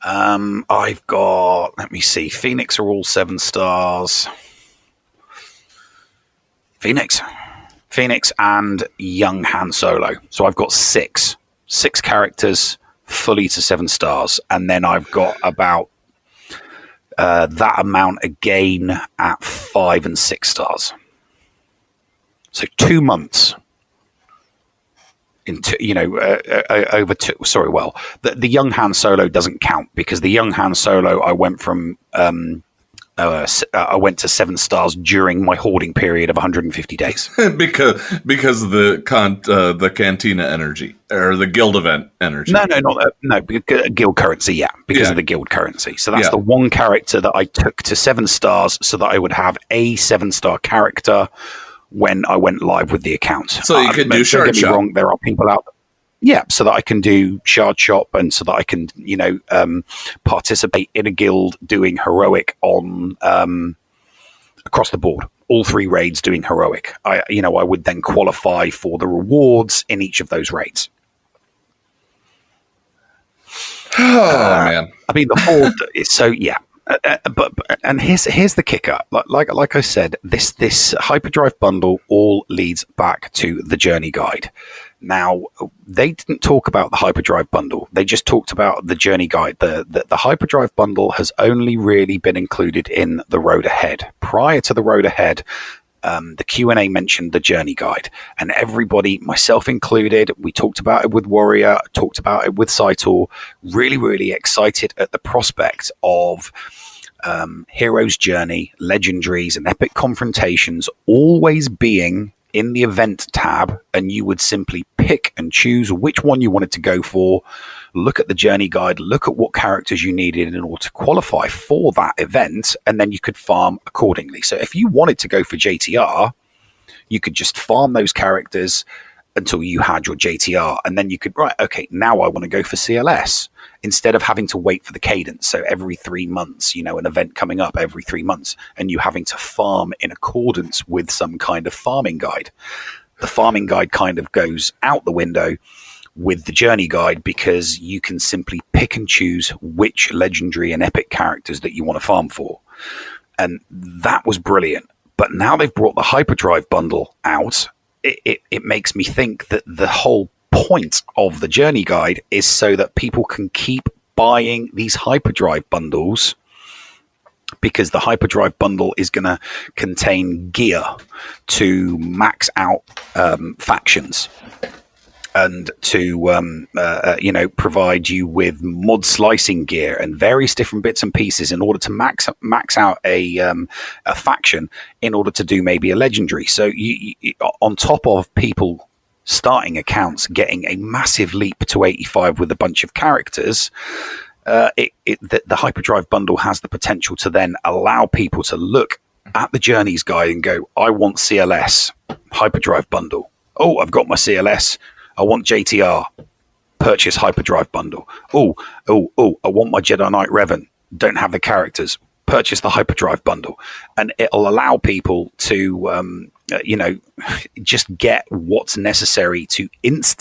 [SPEAKER 4] I've got, let me see, Phoenix are all 7 stars. Phoenix and young Han Solo. So I've got 6 characters fully to 7 stars, and then I've got about that amount again at 5 and 6 stars. So 2 months into over two. Sorry, well, the young Han Solo doesn't count, because the young Han Solo I went from I went to 7 stars during my hoarding period of 150 days.
[SPEAKER 3] because of the Cantina energy, or the guild event energy.
[SPEAKER 4] No, guild currency, because of the guild currency. So that's the one character that I took to 7 stars so that I would have a 7-star character when I went live with the account.
[SPEAKER 3] So you could do shard shop. Don't get me wrong,
[SPEAKER 4] there are people out there. Yeah, so that I can do shard shop, and so that I can, participate in a guild doing heroic on across the board. All 3 raids doing heroic. I would then qualify for the rewards in each of those raids.
[SPEAKER 3] Oh man!
[SPEAKER 4] I mean, the horde is so but here's the kicker. Like I said, this hyperdrive bundle all leads back to the journey guide. Now, they didn't talk about the hyperdrive bundle. They just talked about the journey guide. The hyperdrive bundle has only really been included in the road ahead. Prior to the road ahead, the Q&A mentioned the journey guide, and everybody, myself included, we talked about it with Warrior, talked about it with Saito, really, really excited at the prospect of Hero's Journey, Legendaries, and Epic Confrontations always being in the event tab, and you would simply pick and choose which one you wanted to go for, look at the journey guide, look at what characters you needed in order to qualify for that event, and then you could farm accordingly. So if you wanted to go for JTR, you could just farm those characters until you had your JTR, and then you could, right, okay, now I want to go for CLS, instead of having to wait for the cadence. So every 3 months, an event coming up every 3 months, and you having to farm in accordance with some kind of farming guide. The farming guide kind of goes out the window with the journey guide, because you can simply pick and choose which legendary and epic characters that you want to farm for. And that was brilliant. But now they've brought the Hyperdrive bundle out. It makes me think that the whole point of the journey guide is so that people can keep buying these Hyperdrive bundles, because the Hyperdrive bundle is going to contain gear to max out factions, and to provide you with mod slicing gear and various different bits and pieces in order to max out a faction in order to do maybe a legendary. So you on top of people starting accounts getting a massive leap to 85 with a bunch of characters, the Hyperdrive bundle has the potential to then allow people to look at the journeys guide and go, I want CLS, Hyperdrive bundle. Oh, I've got my CLS. I want JTR, purchase Hyperdrive bundle. Oh, I want my Jedi Knight Revan, don't have the characters, purchase the Hyperdrive bundle. And it'll allow people to, just get what's necessary to it's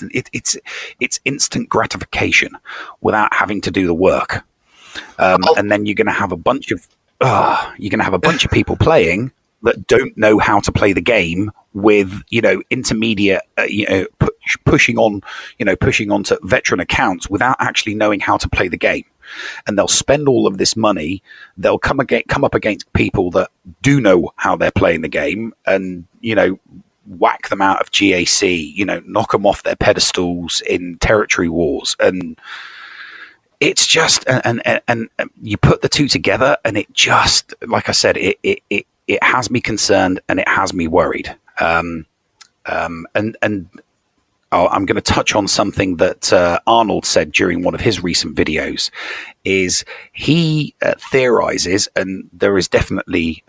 [SPEAKER 4] instant gratification without having to do the work. And then you're going to have a bunch of people playing that don't know how to play the game with, intermediate, pushing onto veteran accounts without actually knowing how to play the game. And they'll spend all of this money. They'll come up against people that do know how they're playing the game, and, whack them out of GAC, knock them off their pedestals in territory wars. And it's just, and you put the two together, and it just, like I said, it has me concerned and it has me worried. I'm going to touch on something that Arnold said during one of his recent videos. Is he theorizes, and there is definitely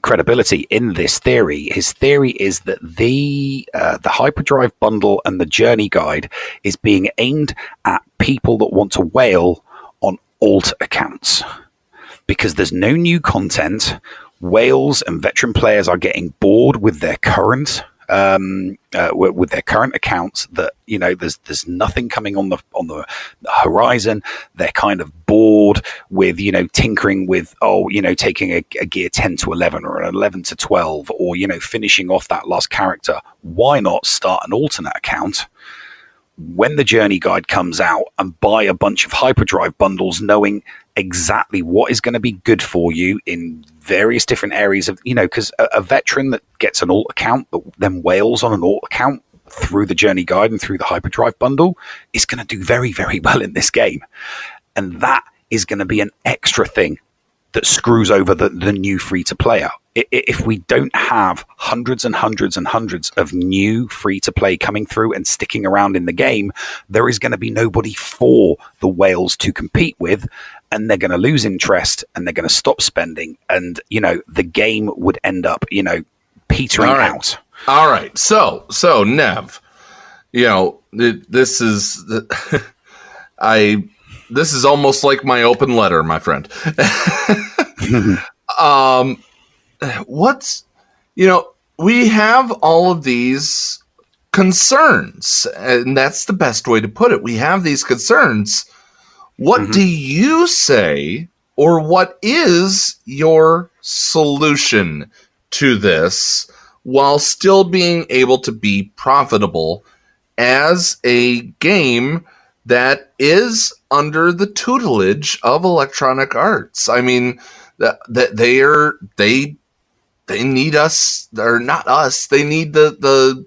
[SPEAKER 4] credibility in this theory. His theory is that the Hyperdrive bundle and the journey guide is being aimed at people that want to whale on alt accounts, because there's no new content. Whales and veteran players are getting bored with their current accounts. That there's nothing coming on the horizon. They're kind of bored with tinkering with taking a gear 10 to 11 or an 11 to 12, or finishing off that last character. Why not start an alternate account when the journey guide comes out and buy a bunch of Hyperdrive bundles, knowing exactly what is going to be good for you in various different areas of, because a veteran that gets an alt account that then whales on an alt account through the journey guide and through the Hyperdrive bundle is going to do very, very well in this game. And that is going to be an extra thing that screws over the new free-to-player. If we don't have hundreds and hundreds and hundreds of new free-to-play coming through and sticking around in the game, there is going to be nobody for the whales to compete with, and they're going to lose interest, and they're going to stop spending, and, the game would end up, petering out.
[SPEAKER 3] All right. So Nev, this is... This is almost like my open letter, my friend. We have all of these concerns, and that's the best way to put it. We have these concerns. What do you say, or what is your solution to this while still being able to be profitable as a game that is under the tutelage of Electronic Arts? I mean, that they need us, or not us. They need the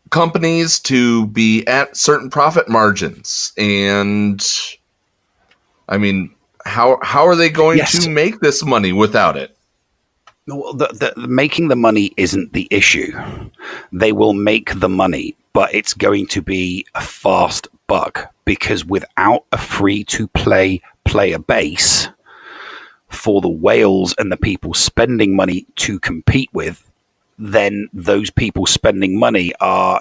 [SPEAKER 3] companies to be at certain profit margins, and I mean, how are they going to make this money without it?
[SPEAKER 4] Well, the making the money isn't the issue. They will make the money, but it's going to be a fast buck, because without a free-to-play player base for the whales and the people spending money to compete with, then those people spending money are,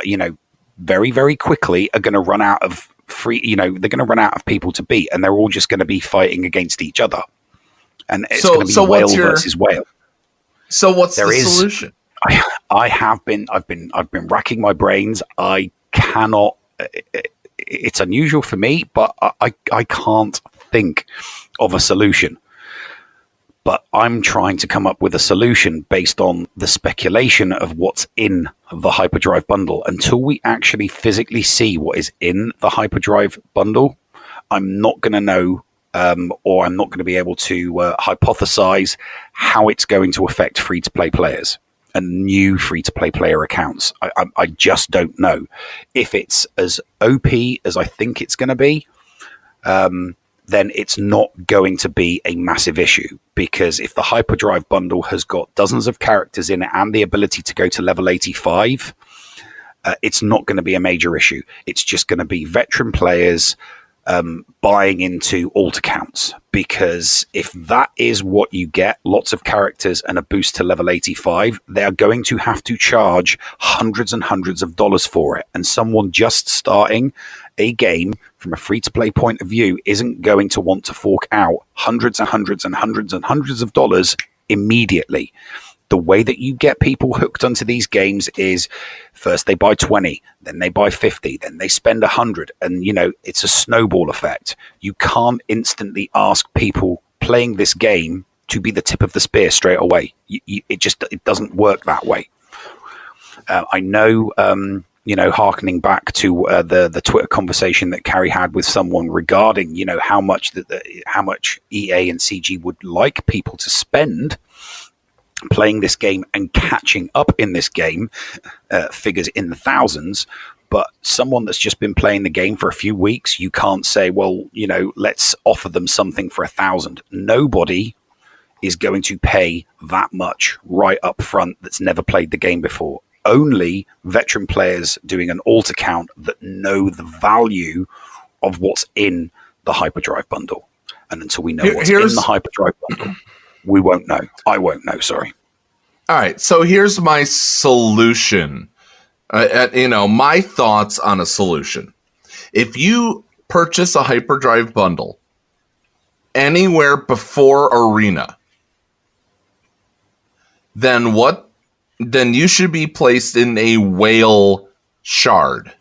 [SPEAKER 4] very, very quickly are going to run out of they're going to run out of people to beat, and they're all just going to be fighting against each other. And it's going to be whale versus whale.
[SPEAKER 3] So what's the solution?
[SPEAKER 4] I've been racking my brains. I cannot. It's unusual for me, but I can't think of a solution. But I'm trying to come up with a solution based on the speculation of what's in the hyperdrive bundle. Until we actually physically see what is in the hyperdrive bundle, I'm not going to know, or I'm not going to be able to hypothesize how it's going to affect free-to-play players and new free-to-play player accounts. I just don't know. If it's as OP as I think it's going to be, then it's not going to be a massive issue, because if the hyperdrive bundle has got dozens of characters in it and the ability to go to level 85, it's not going to be a major issue. It's just going to be veteran players buying into alt accounts, because if that is what you get, lots of characters and a boost to level 85, they are going to have to charge hundreds and hundreds of dollars for it. And someone just starting a game from a free-to-play point of view isn't going to want to fork out hundreds and hundreds and hundreds and hundreds of dollars immediately. The way that you get people hooked onto these games is first they buy 20, then they buy 50, then they spend 100. And, it's a snowball effect. You can't instantly ask people playing this game to be the tip of the spear straight away. It doesn't work that way. I know, hearkening back to the Twitter conversation that Carrie had with someone regarding, how much EA and CG would like people to spend playing this game and catching up in this game, figures in the thousands. But someone that's just been playing the game for a few weeks, you can't say, well, let's offer them something for $1,000. Nobody is going to pay that much right up front that's never played the game before. Only veteran players doing an alt account that know the value of what's in the hyperdrive bundle. And until we know what's in the hyperdrive bundle, we won't know. I won't know, sorry.
[SPEAKER 3] All right, so here's my solution. My thoughts on a solution. If you purchase a hyperdrive bundle anywhere before Arena, then you should be placed in a whale shard.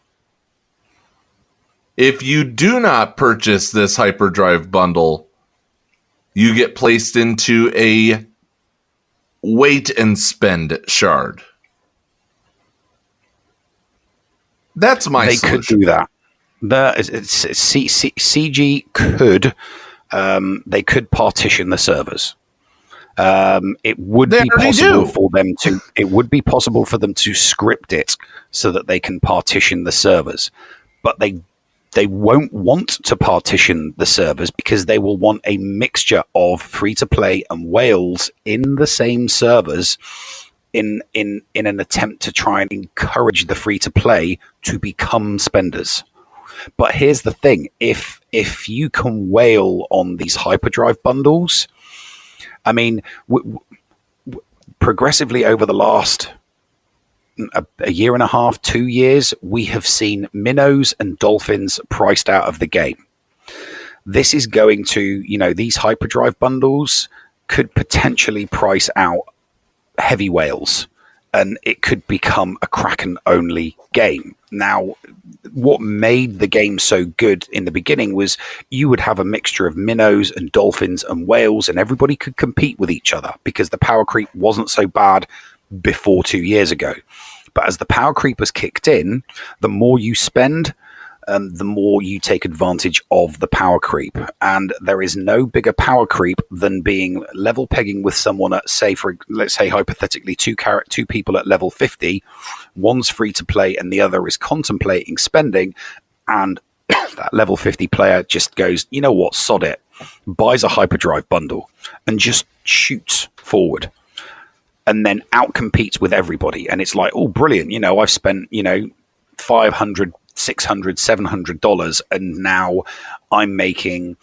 [SPEAKER 3] If you do not purchase this hyperdrive bundle, you get placed into a wait and spend shard. That's my solution.
[SPEAKER 4] They could do that. CG could. They could partition the servers. It would be possible for them to. It would be possible for them to script it so that they can partition the servers, but they won't want to partition the servers because they will want a mixture of free to play and whales in the same servers, in an attempt to try and encourage the free to play to become spenders. But here's the thing: if you can whale on these hyperdrive bundles, I mean, progressively over the last a year and a half, 2 years, we have seen minnows and dolphins priced out of the game. This is going to, these hyperdrive bundles could potentially price out heavy whales, and it could become a Kraken-only game. Now, what made the game so good in the beginning was you would have a mixture of minnows and dolphins and whales, and everybody could compete with each other because the power creep wasn't so bad before 2 years ago. But as the power creep has kicked in, the more you spend, the more you take advantage of the power creep. And there is no bigger power creep than being level pegging with someone at, let's say hypothetically, two people at level 50. One's free to play and the other is contemplating spending, and that level 50 player just goes, you know what, sod it, buys a hyperdrive bundle and just shoots forward and then outcompetes with everybody. And it's like, oh, brilliant, I've spent, $500, $600, $700, and now I'm making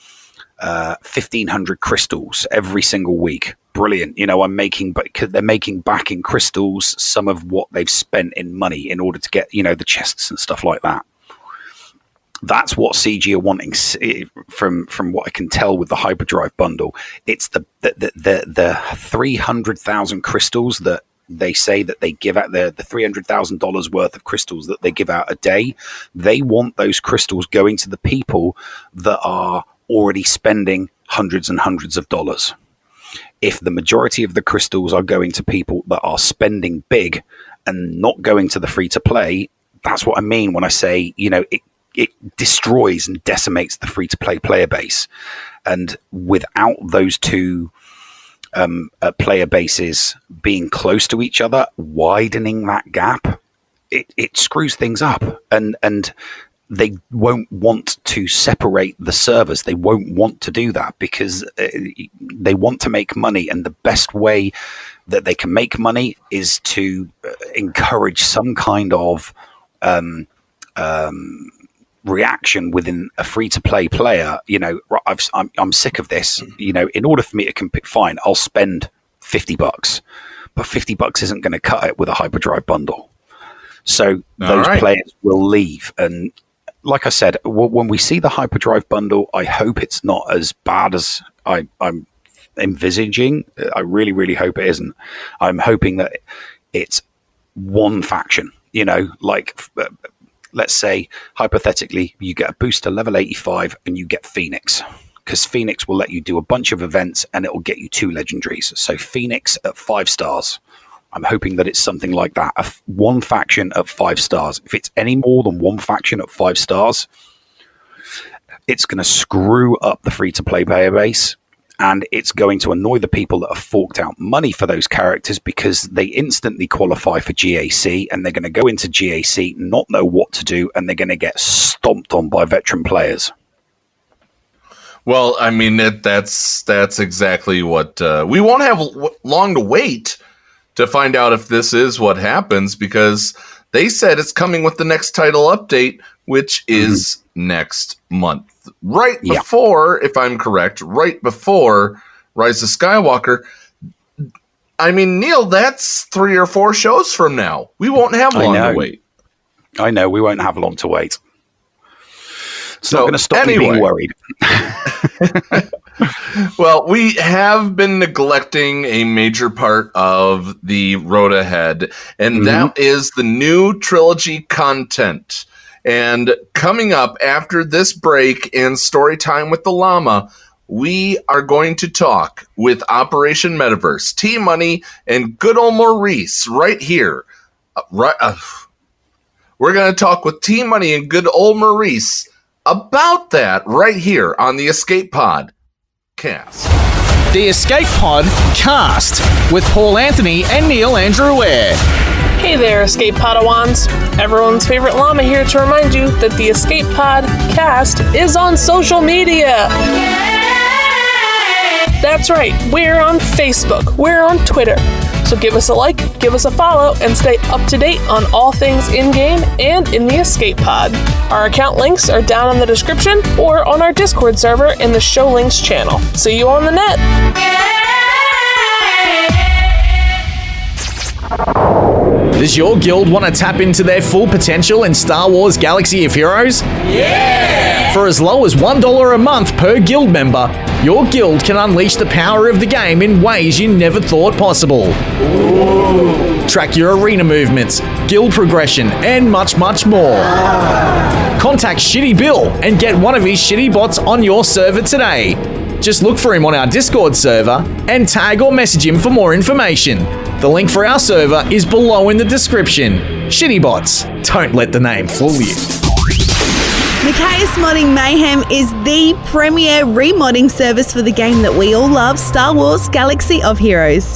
[SPEAKER 4] 1,500 crystals every single week. Brilliant. I'm making, but they're making back in crystals some of what they've spent in money in order to get, the chests and stuff like that. That's what CG are wanting from what I can tell with the hyperdrive bundle. It's the 300,000 crystals that they say that they give out, the $300,000 worth of crystals that they give out a day. They want those crystals going to the people that are already spending hundreds and hundreds of dollars. If the majority of the crystals are going to people that are spending big and not going to the free to play, that's what I mean when I say, it destroys and decimates the free to play player base. And without those two player bases being close to each other, widening that gap, it screws things up. And they won't want to separate the servers. They won't want to do that because they want to make money. And the best way that they can make money is to encourage some kind of reaction within a free-to-play player. I'm sick of this. In order for me to compete, fine, I'll spend $50, but $50 isn't going to cut it with a hyperdrive bundle. So those players will leave. And like I said, when we see the hyperdrive bundle, I hope it's not as bad as I'm envisaging. I really, really hope it isn't. I'm hoping that it's one faction, let's say, hypothetically, you get a boost to level 85 and you get Phoenix, because Phoenix will let you do a bunch of events and it will get you 2 legendaries. So Phoenix at 5 stars. I'm hoping that it's something like that. One faction at 5 stars. If it's any more than one faction at 5 stars, it's going to screw up the free-to-play player base. And it's going to annoy the people that have forked out money for those characters because they instantly qualify for GAC and they're going to go into GAC, not know what to do, and they're going to get stomped on by veteran players.
[SPEAKER 3] Well, I mean, that's exactly what we won't have long to wait to find out if this is what happens, because they said it's coming with the next title update, which is next month. Right before, if I'm correct, right before Rise of Skywalker. I mean, Neil, that's 3 or 4 shows from now. We won't have long to wait.
[SPEAKER 4] I know, we won't have long to wait. It's not going to stop me being worried.
[SPEAKER 3] Well, we have been neglecting a major part of the road ahead, and that is the new trilogy content. And coming up after this break in Story Time with the Llama, we are going to talk with Operation Metaverse, T-Money, and good old Maurice right here. We're going to talk with T-Money and good old Maurice about that right here on the Escape Pod Cast.
[SPEAKER 2] The Escape Pod Cast with Paul Anthony and Neil Andrew Ware.
[SPEAKER 7] Hey there, Escape Podawans. Everyone's favorite llama here to remind you that the Escape Pod Cast is on social media. That's right, we're on Facebook, we're on Twitter. So give us a like, give us a follow, and stay up to date on all things in-game and in the Escape Pod. Our account links are down in the description or on our Discord server in the Show Links channel. See you on the net!
[SPEAKER 2] Does your guild want to tap into their full potential in Star Wars Galaxy of Heroes? Yeah! For as low as $1 a month per guild member, your guild can unleash the power of the game in ways you never thought possible. Ooh. Track your arena movements, guild progression, and much, much more. Contact Shitty Bill and get one of his shitty bots on your server today. Just look for him on our Discord server and tag or message him for more information. The link for our server is below in the description. Shitty bots, don't let the name fool you.
[SPEAKER 6] Macias Modding Mayhem is the premier remodding service for the game that we all love, Star Wars Galaxy of Heroes.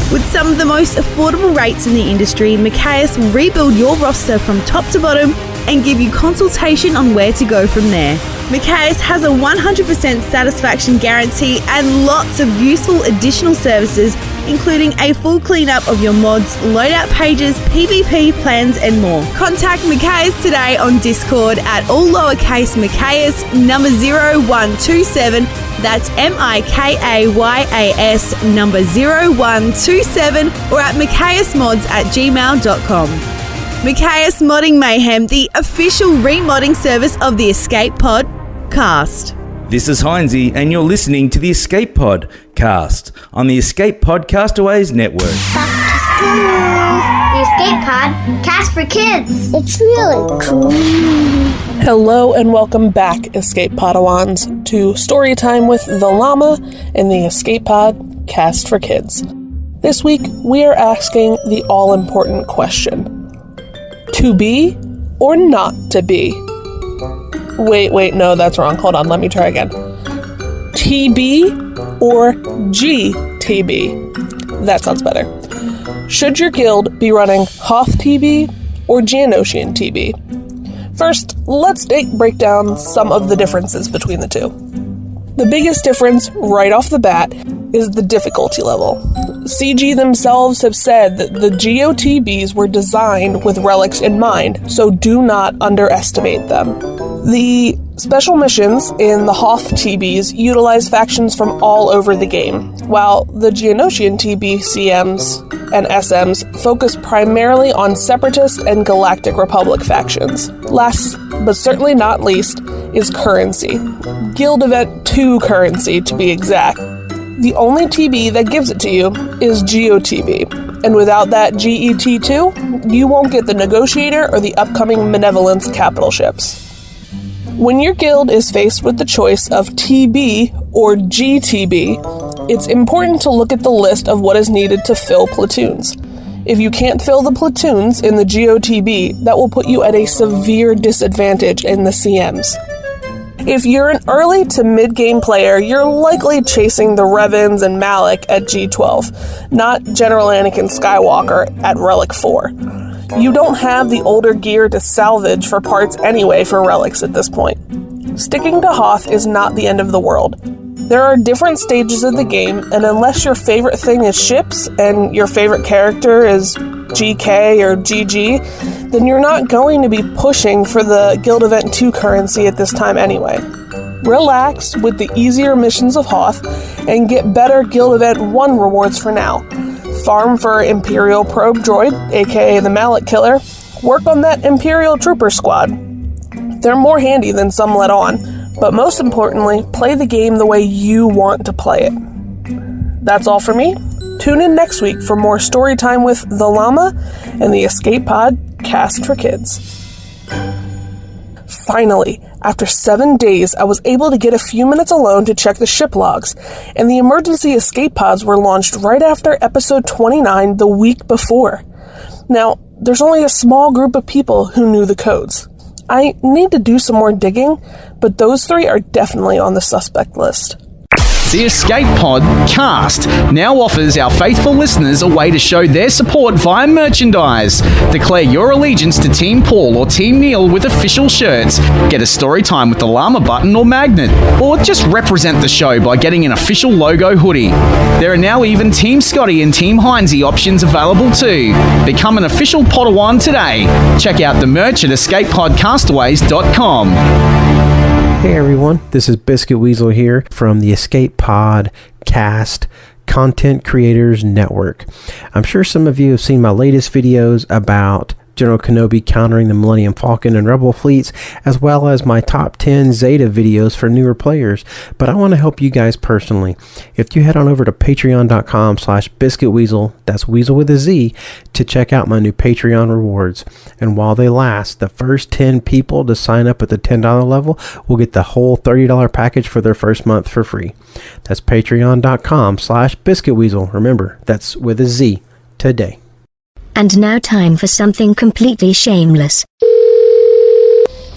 [SPEAKER 6] With some of the most affordable rates in the industry, Macias will rebuild your roster from top to bottom and give you consultation on where to go from there. Macias has a 100% satisfaction guarantee and lots of useful additional services, including a full cleanup of your mods, loadout pages, PvP plans and more. Contact Macias today on Discord at all lowercase Macias number 0127. That's MIKAYAS number 0127 or at maciasmods@gmail.com. Macias Modding Mayhem, the official remodding service of the Escape Pod cast.
[SPEAKER 9] This is Heinzie, and you're listening to the Escape Pod cast on the Escape Podcastaways Network.
[SPEAKER 10] Back to school. The Escape Pod cast for kids. It's really cool.
[SPEAKER 7] Hello and welcome back, Escape Podawans, to Storytime with the Llama and the Escape Pod cast for kids. This week, we are asking the all-important question. To be or not to be? Wait, no, that's wrong. Hold on, let me try again. TB or GTB? That sounds better. Should your guild be running Hoth TB or Geonosian TB? First, let's break down some of the differences between the two. The biggest difference right off the bat is the difficulty level. CG themselves have said that the GOTBs were designed with relics in mind, so do not underestimate them. The special missions in the Hoth TBs utilize factions from all over the game, while the Geonosian TB CMs and SMs focus primarily on Separatist and Galactic Republic factions. Last, but certainly not least, is currency. Guild Event 2 currency, to be exact. The only TB that gives it to you is GOTB, and without that GET2, you won't get the Negotiator or the upcoming Benevolence capital ships. When your guild is faced with the choice of TB or GTB, it's important to look at the list of what is needed to fill platoons. If you can't fill the platoons in the GOTB, that will put you at a severe disadvantage in the CMs. If you're an early to mid-game player, you're likely chasing the Revans and Malak at G12, not General Anakin Skywalker at Relic 4. You don't have the older gear to salvage for parts anyway for relics at this point. Sticking to Hoth is not the end of the world. There are different stages of the game, and unless your favorite thing is ships and your favorite character is GK or GG, then you're not going to be pushing for the Guild Event 2 currency at this time anyway. Relax with the easier missions of Hoth and get better Guild Event 1 rewards for now. Farm for Imperial Probe Droid, aka the Malak Killer. Work on that Imperial Trooper Squad. They're more handy than some let on, but most importantly, play the game the way you want to play it. That's all for me. Tune in next week for more story time with the Llama and the Escape Pod cast for kids. Finally, after 7 days, I was able to get a few minutes alone to check the ship logs, and the emergency escape pods were launched right after episode 29 the week before. Now, there's only a small group of people who knew the codes. I need to do some more digging, but those 3 are definitely on the suspect list.
[SPEAKER 2] The Escape Pod cast now offers our faithful listeners a way to show their support via merchandise. Declare your allegiance to Team Paul or Team Neil with official shirts. Get a Storytime with the Llama button or magnet. Or just represent the show by getting an official logo hoodie. There are now even Team Scotty and Team Heinzie options available too. Become an official Padawan today. Check out the merch at escapepodcastaways.com.
[SPEAKER 11] Hey everyone, this is Biscuit Weasel here from the Escape Pod Cast Content Creators Network. I'm sure some of you have seen my latest videos about General Kenobi countering the Millennium Falcon and Rebel fleets, as well as my top 10 Zeta videos for newer players. But I want to help you guys personally. If you head on over to patreon.com/biscuitweasel, that's Weasel with a Z, to check out my new Patreon rewards. And while they last, the first 10 people to sign up at the $10 level will get the whole $30 package for their first month for free. That's patreon.com/biscuitweasel. Remember, that's with a Z, today.
[SPEAKER 12] And now time for something completely shameless.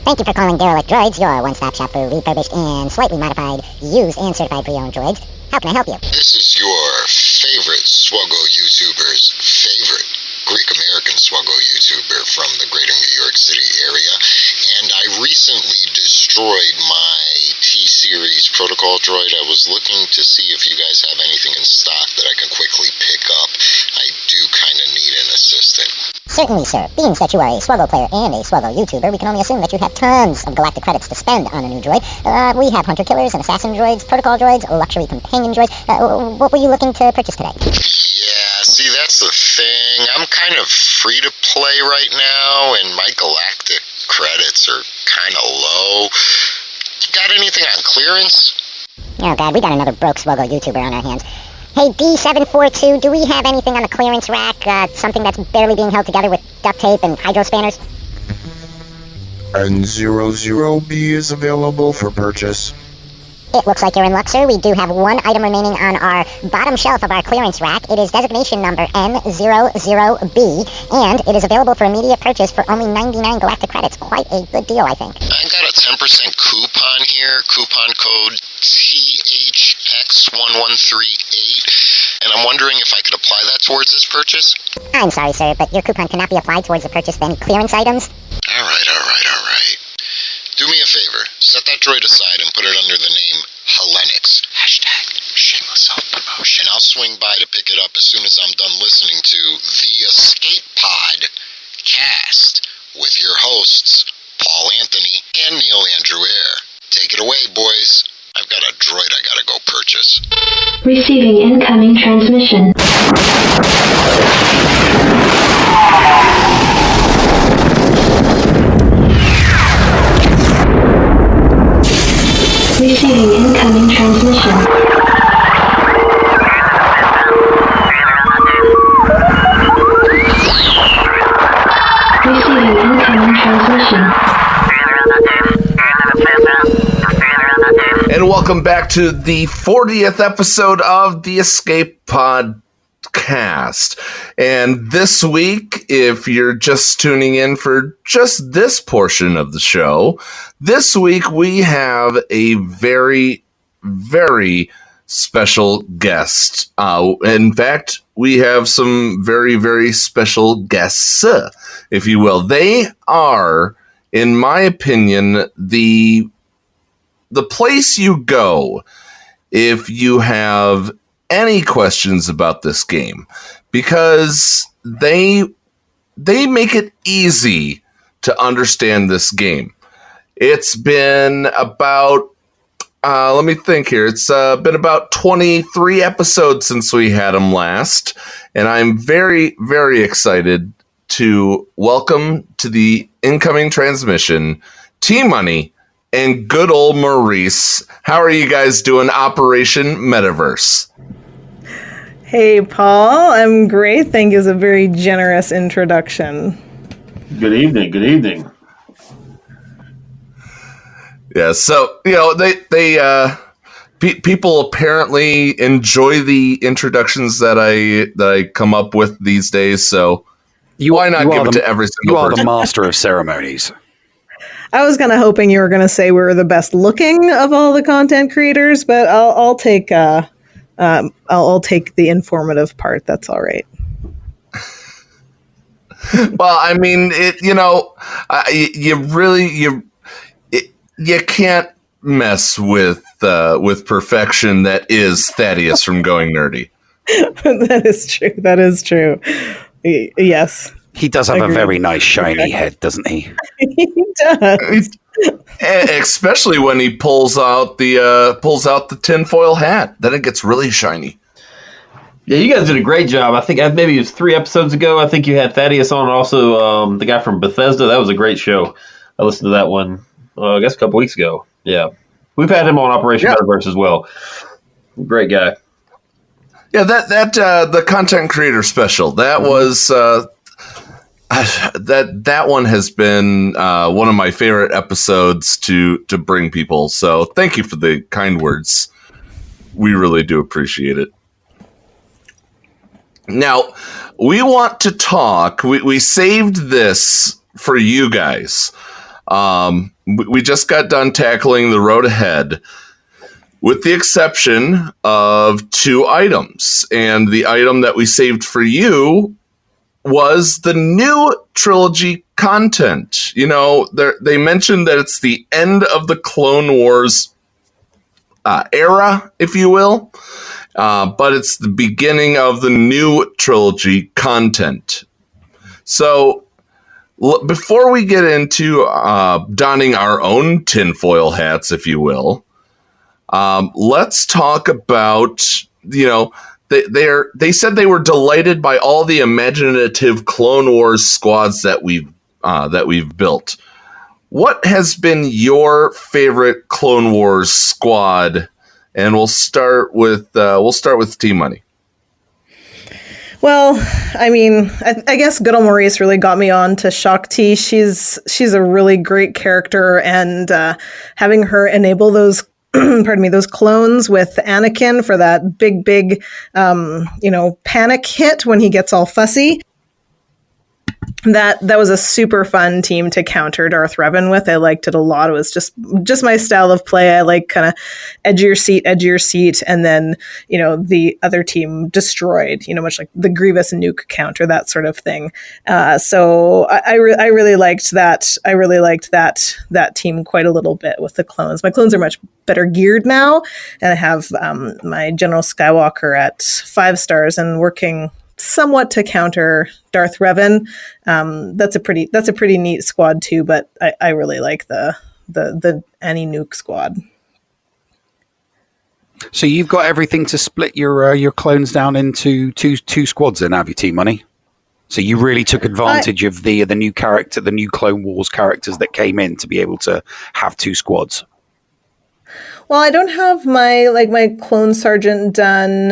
[SPEAKER 10] Thank you for calling Derelict Droids, your one-stop shop for refurbished and slightly modified, used and certified pre-owned droids. How can I help you?
[SPEAKER 8] This is your favorite Swuggle YouTuber's favorite Greek-American Swuggle YouTuber from the greater New York City area, and I recently destroyed my T-Series protocol droid. I was looking to see if you guys have anything in stock that I can quickly pick up. I do kind of need an assistant.
[SPEAKER 10] Certainly, sir. Being that you are a Swuggle player and a Swuggle YouTuber, we can only assume that you have tons of galactic credits to spend on a new droid. We have hunter killers and assassin droids, protocol droids, luxury companion droids. What were you looking to purchase today?
[SPEAKER 8] Yeah, see, that's the thing. I'm kind of free to play right now, and my galactic credits are kind of low. You got anything on clearance?
[SPEAKER 10] Oh, God, we got another broke Swuggle YouTuber on our hands. Hey, D742, do we have anything on the clearance rack? Something that's barely being held together with duct tape and hydro spanners?
[SPEAKER 8] N00B is available for purchase.
[SPEAKER 10] It looks like you're in luck, sir. We do have one item remaining on our bottom shelf of our clearance rack. It is designation number N00B, and it is available for immediate purchase for only 99 galactic credits. Quite a good deal, I think.
[SPEAKER 8] I got a 10% coupon here, coupon code THX1138, and I'm wondering if I could apply that towards this purchase?
[SPEAKER 10] I'm sorry, sir, but your coupon cannot be applied towards the purchase of any clearance items.
[SPEAKER 8] All right. Do me a favor. Set that droid aside and put it under the name Hellenix. #shameless self-promotion. I'll swing by to pick it up as soon as I'm done listening to the Escape Pod cast with your hosts, Paul Anthony and Neil Andrew Eyre. Take it away, boys. I've got a droid I gotta go purchase.
[SPEAKER 12] Receiving incoming transmission. Receiving incoming transmission. Receiving incoming transmission.
[SPEAKER 3] And welcome back to the 40th episode of the Escape Podcast. And this week, if you're just tuning in for just this portion of the show, this week we have a very, very special guest. In fact, we have some very, very special guests, if you will. They are, in my opinion, the place you go if you have any questions about this game, because they make it easy to understand this game. It's been about let me think here. It's been about 23 episodes since we had them last, and I'm very, very excited to welcome to the incoming transmission T-Money and good old Maurice. How are you guys doing, Operation Metaverse?
[SPEAKER 13] Hey, Paul. I'm great. Thank you. It's a very generous introduction.
[SPEAKER 14] Good evening.
[SPEAKER 3] Yeah, so, people apparently enjoy the introductions that I come up with these days, so why not give it to every single person?
[SPEAKER 4] You are the master of ceremonies.
[SPEAKER 13] I was kind of hoping you were going to say we were the best looking of all the content creators, but I'll take the informative part. That's all right.
[SPEAKER 3] Well, I mean, you can't mess with perfection. That is Thaddeus from Going Nerdy.
[SPEAKER 13] That is true. Yes.
[SPEAKER 4] He does have a very nice shiny head, doesn't he?
[SPEAKER 13] He does.
[SPEAKER 3] Especially when he pulls out the tinfoil hat. Then it gets really shiny.
[SPEAKER 14] Yeah, you guys did a great job. I think maybe it was 3 episodes ago. I think you had Thaddeus on, and also the guy from Bethesda. That was a great show. I listened to that one, I guess a couple weeks ago. Yeah. We've had him on Operation Metaverse as well. Great guy.
[SPEAKER 3] Yeah, that the content creator special, that was that one has been one of my favorite episodes to bring people. So thank you for the kind words. We really do appreciate it. Now, we want to talk. We saved this for you guys. we just got done tackling the road ahead, with the exception of 2 items. And the item that we saved for you was the new trilogy content. You know, they mentioned that it's the end of the Clone Wars era, if you will, but it's the beginning of the new trilogy content. So before we get into donning our own tinfoil hats, if you will, let's talk about, you know, they said they were delighted by all the imaginative Clone Wars squads that we've built. What has been your favorite Clone Wars squad? And we'll start with T Money.
[SPEAKER 13] Well, I mean, I guess good old Maurice really got me on to Shaak Ti. She's a really great character, and having her enable those those clones with Anakin for that big panic hit when he gets all fussy. That was a super fun team to counter Darth Revan with. I liked it a lot. It was just my style of play. I like kind of edge of your seat, and then, you know, the other team destroyed, you know, much like the Grievous nuke counter, that sort of thing. So I really liked that. I really liked that team quite a little bit with the clones. My clones are much better geared now, and I have my General Skywalker at 5 stars and working somewhat to counter Darth Revan. That's a pretty neat squad too, but I really like the Annie Nuke squad.
[SPEAKER 4] So you've got everything to split your clones down into two squads then, have you, T Money? So you really took advantage of the new character, the new Clone Wars characters that came in to be able to have 2 squads.
[SPEAKER 13] Well, I don't have my clone sergeant done,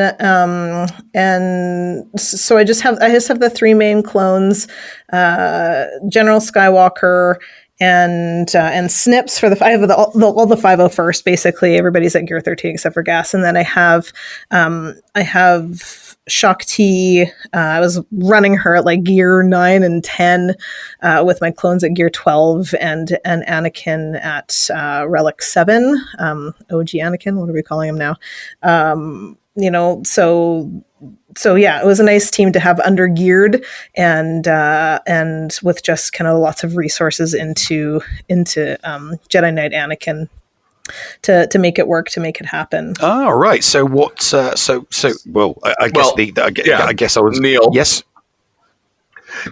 [SPEAKER 13] and so I just have the 3 main clones, General Skywalker and Snips for I have all the 501st basically. Everybody's at gear 13 except for Gas, and then I have Shaak Ti. I was running her at like gear 9 and 10, with my clones at gear 12 and Anakin at relic 7. OG Anakin, what are we calling him now? You know, so yeah, it was a nice team to have under geared and with just kind of lots of resources into Jedi Knight Anakin to make it work, to make it happen.
[SPEAKER 4] Oh, right. So what? Well, I guess I was
[SPEAKER 3] Neil.
[SPEAKER 4] Yes.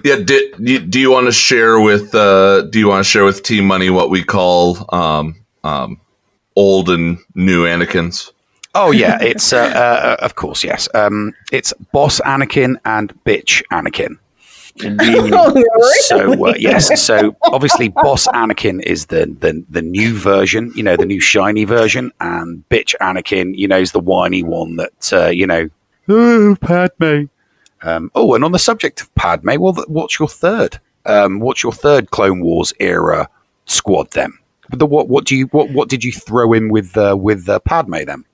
[SPEAKER 3] Yeah. Do you want to share with T Money what we call old and new Anakins?
[SPEAKER 4] Oh yeah, it's of course, yes. It's Boss Anakin and Bitch Anakin. Yes. So obviously, Boss Anakin is the new version, you know, the new shiny version, and Bitch Anakin, you know, is the whiny one that you know, oh, Padme. And on the subject of Padme, well, what's your third? What's your third Clone Wars era squad then? What did you throw in with Padme then?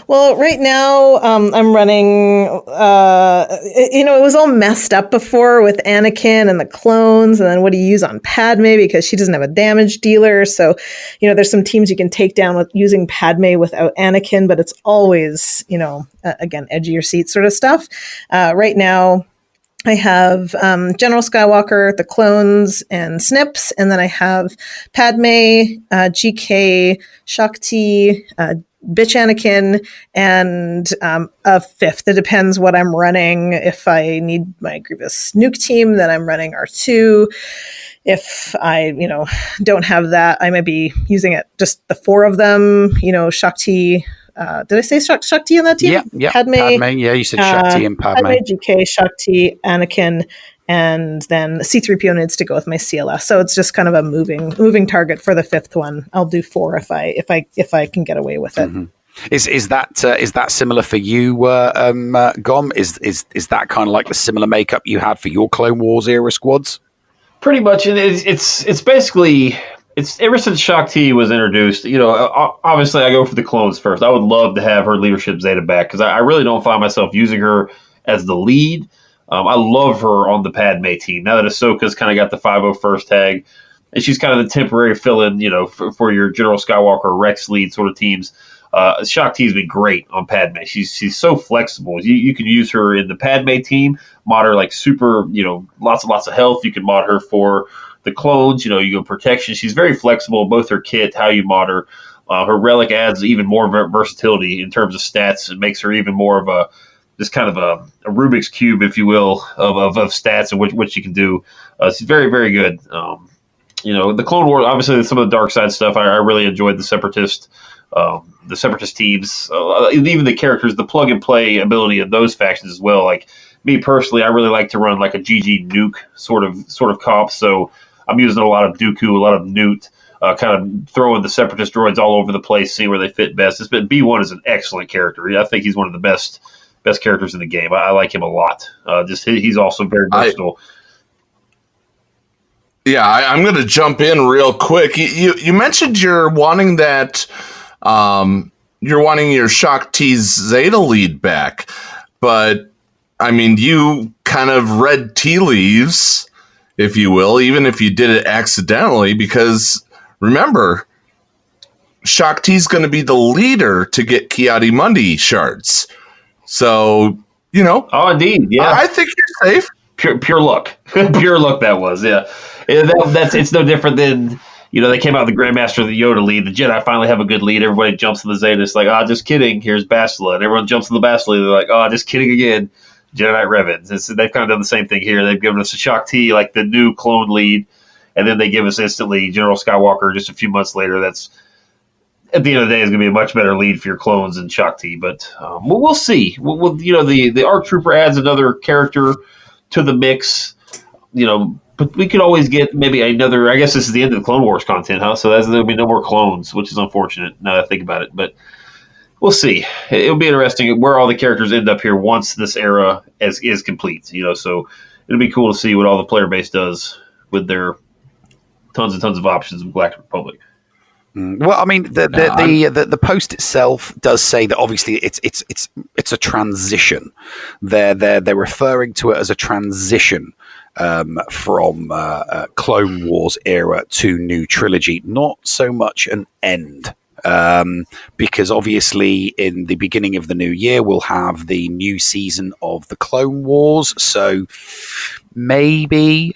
[SPEAKER 13] Well, right now I'm running, it was all messed up before with Anakin and the clones, and then what do you use on Padme because she doesn't have a damage dealer. So, you know, there's some teams you can take down with using Padme without Anakin, but it's always, you know, again, edge of your seat sort of stuff. Right now, I have General Skywalker, the clones, and Snips, and then I have Padme, GK, Shaak Ti, Bitch Anakin, and a 5th. It depends what I'm running. If I need my Grievous nuke team, then I'm running R2. If I, you know, don't have that, I might be using it just the 4 of them. You know, Shaak Ti. Did I say Shaak Ti on that team?
[SPEAKER 4] Yeah.
[SPEAKER 13] Padme.
[SPEAKER 4] Yeah, you said Shaak Ti and Padme.
[SPEAKER 13] GK, Shaak Ti, Anakin, and then C-3PO needs to go with my CLS. So it's just kind of a moving target for the 5th one. I'll do 4 if I can get away with it.
[SPEAKER 4] Mm-hmm. Is that similar for you, Gom? Is that kind of like the similar makeup you had for your Clone Wars era squads?
[SPEAKER 14] Pretty much, and it's basically. It's ever since Shaak Ti was introduced, you know, obviously I go for the clones first. I would love to have her leadership Zeta back because I really don't find myself using her as the lead. I love her on the Padme team. Now that Ahsoka's kind of got the 501st tag, and she's kind of the temporary fill-in, for your General Skywalker or Rex lead sort of teams. Shaak Ti's been great on Padme. She's so flexible. You can use her in the Padme team, mod her like super, lots of health. You can mod her for the clones. You go protection. She's very flexible. Both her kit, how you mod her. Her relic adds even more versatility in terms of stats. It makes her even more of a Rubik's cube, if you will, of stats and what she can do. She's very, very good. The Clone Wars, obviously, some of the dark side stuff. I really enjoyed the Separatist teams, even the characters, the plug and play ability of those factions as well. Like me personally, I really like to run like a GG Nuke sort of comp. So I'm using a lot of Dooku, a lot of Newt. Kind of throwing the Separatist droids all over the place, seeing where they fit best. B1 is an excellent character. I think he's one of the best characters in the game. I like him a lot. He's also very versatile.
[SPEAKER 3] I'm going to jump in real quick. You mentioned you're wanting that. You're wanting your Shaak Ti's Zeta lead back, but I mean, you kind of read tea leaves, if you will, even if you did it accidentally, because. Remember, Shaak Ti's going to be the leader to get Ki Adi Mundi shards. So,
[SPEAKER 14] Oh, indeed. Yeah.
[SPEAKER 3] I think you're safe.
[SPEAKER 14] Pure luck. Pure luck that was, yeah. It's no different than, they came out with the Grandmaster of the Yoda lead. The Jedi finally have a good lead. Everybody jumps in the Zeta. It's like, just kidding. Here's Bastila. And everyone jumps in the Bastila. They're like, just kidding again. Jedi Knight Revan. They've kind of done the same thing here. They've given us a Shaak Ti, like the new clone lead. And then they give us instantly General Skywalker just a few months later. That's, at the end of the day, is going to be a much better lead for your clones than Shaak Ti. But we'll see. The ARC Trooper adds another character to the mix. But we could always get maybe another. I guess this is the end of the Clone Wars content, huh? So there'll be no more clones, which is unfortunate now that I think about it. But we'll see. It'll be interesting where all the characters end up here once this era is complete. So it'll be cool to see what all the player base does with their tons and tons of options in Galactic Republic.
[SPEAKER 4] Well, I mean, the post itself does say that obviously it's a transition. They're referring to it as a transition from Clone Wars era to new trilogy, not so much an end. Because obviously in the beginning of the new year we'll have the new season of the Clone Wars, so maybe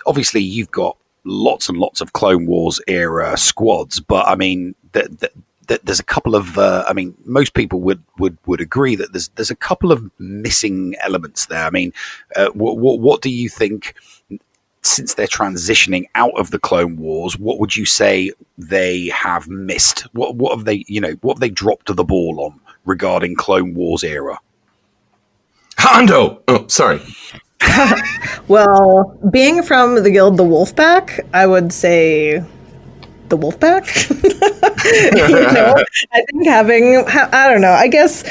[SPEAKER 4] obviously you've got lots and lots of Clone Wars era squads, but I mean there's a couple of most people would agree that there's a couple of missing elements there. I mean, what do you think? Since they're transitioning out of the Clone Wars, what would you say they have missed? What have they, what have they dropped the ball on regarding Clone Wars era?
[SPEAKER 3] Hondo! Oh, sorry.
[SPEAKER 13] Well, being from the guild, the Wolfpack, I would say the Wolfpack. I think I don't know. I guess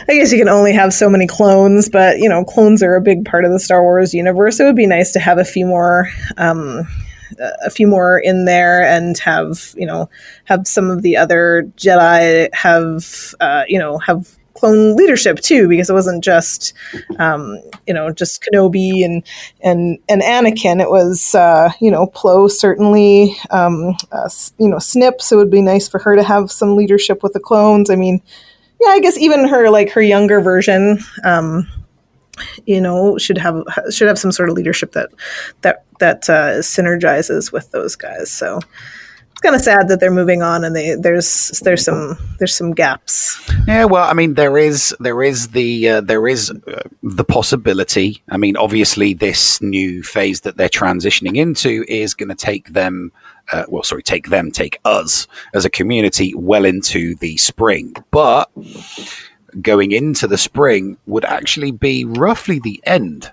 [SPEAKER 13] you can only have so many clones, but clones are a big part of the Star Wars universe. It would be nice to have a few more in there, and have some of the other Jedi have clone leadership too, because it wasn't just just Kenobi and Anakin. It was Plo certainly, Snip. So it would be nice for her to have some leadership with the clones. I mean, yeah, I guess even her younger version, should have some sort of leadership that synergizes with those guys. So it's kind of sad that they're moving on, and there's some gaps.
[SPEAKER 4] Yeah, well, I mean, there is the possibility. I mean, obviously, this new phase that they're transitioning into is going to take us as a community well into the spring. But going into the spring would actually be roughly the end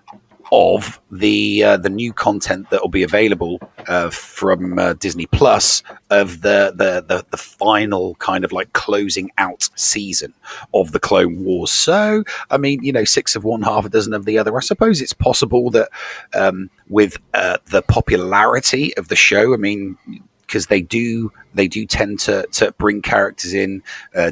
[SPEAKER 4] of the new content that will be available from Disney Plus of the final kind of like closing out season of the Clone Wars. So, I mean, 6 of one, half a dozen of the other. I suppose it's possible that with the popularity of the show, I mean, because they do tend to bring characters in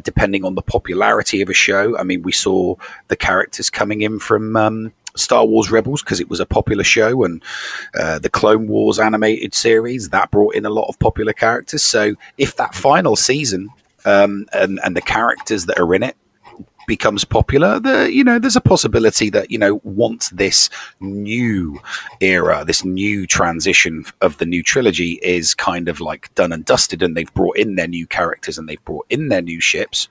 [SPEAKER 4] depending on the popularity of a show. I mean, we saw the characters coming in from Star Wars Rebels because it was a popular show, and the Clone Wars animated series that brought in a lot of popular characters. So if that final season and the characters that are in it becomes popular, there's a possibility that, once this new era, this new transition of the new trilogy is kind of like done and dusted, and they've brought in their new characters and they've brought in their new ships,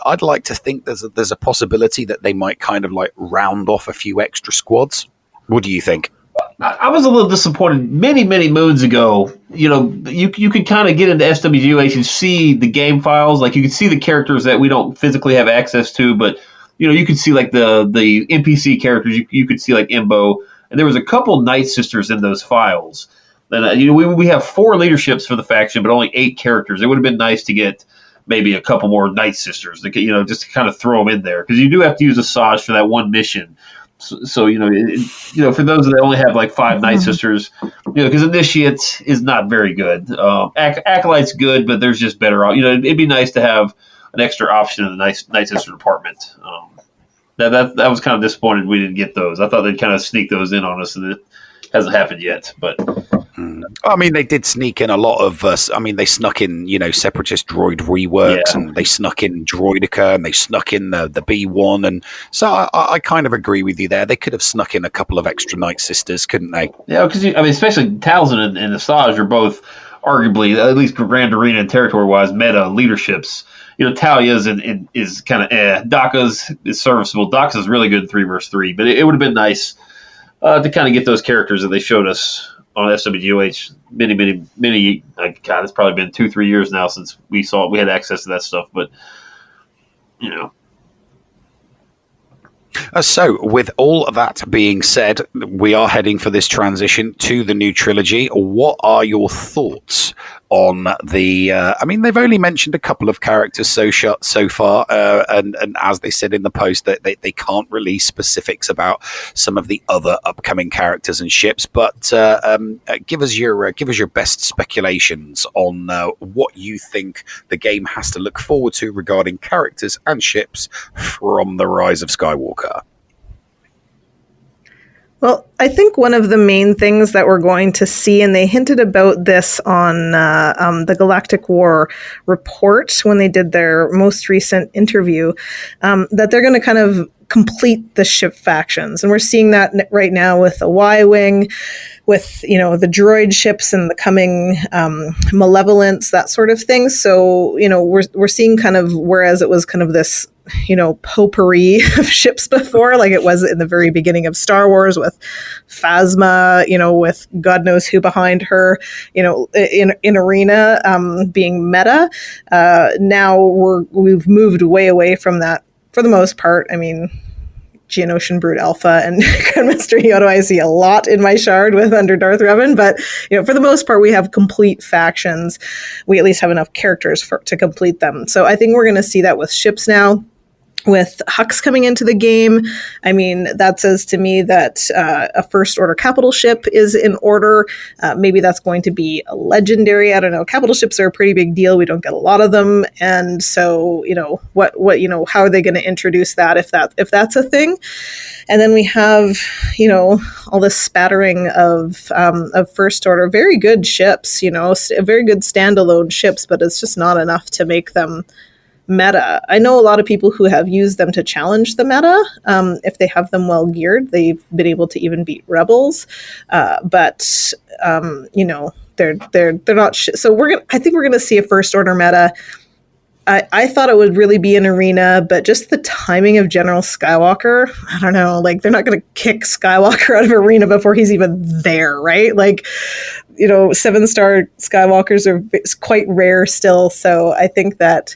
[SPEAKER 4] I'd like to think there's a possibility that they might kind of like round off a few extra squads. What do you think?
[SPEAKER 14] I was a little disappointed many moons ago. You could kind of get into SWGH and see the game files. Like, you could see the characters that we don't physically have access to, but you could see like the NPC characters. You could see like Imbo, and there was a couple Night Sisters in those files. And we have 4 leaderships for the faction, but only 8 characters. It would have been nice to get maybe a couple more Night Sisters, just to kind of throw them in there, because you do have to use Asajj for that one mission. So for those that only have like 5 Night Sisters, because Initiate is not very good. Acolyte's good, but there's just better. It'd be nice to have an extra option in the Night Sister department. That was kind of disappointed we didn't get those. I thought they'd kind of sneak those in on us, and it hasn't happened yet. But
[SPEAKER 4] I mean, they did sneak in a lot of they snuck in, Separatist droid reworks, and they snuck in Droidica, and they snuck in the B1. And so I kind of agree with you there. They could have snuck in a couple of extra Night Sisters, couldn't they?
[SPEAKER 14] Yeah, because, especially Talzin and Asajj are both arguably, at least Grand Arena and territory-wise, meta leaderships. Talia's is kind of Daka's is serviceable. Daka's really good in 3 versus 3, but it would have been nice to kind of get those characters that they showed us on SWGOH many. God, it's probably been 2-3 years now since we had access to that stuff. But
[SPEAKER 4] so, with all of that being said, we are heading for this transition to the new trilogy. What are your thoughts on the? They've only mentioned a couple of characters so far, and as they said in the post, that they can't release specifics about some of the other upcoming characters and ships. But give us your best speculations on what you think the game has to look forward to regarding characters and ships from the Rise of Skywalker.
[SPEAKER 13] Well, I think one of the main things that we're going to see, and they hinted about this on the Galactic War report when they did their most recent interview, that they're going to kind of complete the ship factions. And we're seeing that right now with the Y-Wing, with, the droid ships and the coming malevolence, that sort of thing. So, we're seeing kind of, whereas it was kind of this, potpourri of ships before, like it was in the very beginning of Star Wars with Phasma, with God knows who behind her, in Arena being meta. Now we've moved way away from that for the most part. Geonosian Brood Alpha and Grandmaster Yoda I see a lot in my shard with under Darth Revan, but for the most part we have complete factions. We at least have enough characters to complete them. So I think we're going to see that with ships now. With Hux coming into the game, that says to me that a First Order capital ship is in order. Maybe that's going to be a legendary. I don't know. Capital ships are a pretty big deal. We don't get a lot of them, and so how are they going to introduce that if that's a thing? And then we have all this spattering of First Order, very good ships, very good standalone ships, but it's just not enough to make them meta. I know a lot of people who have used them to challenge the meta. If they have them well geared, they've been able to even beat rebels. But they're not. So I think we're gonna see a First Order meta. I thought it would really be an Arena, but just the timing of General Skywalker, I don't know. Like, they're not going to kick Skywalker out of Arena before he's even there, right? 7-star Skywalkers are quite rare still. So I think that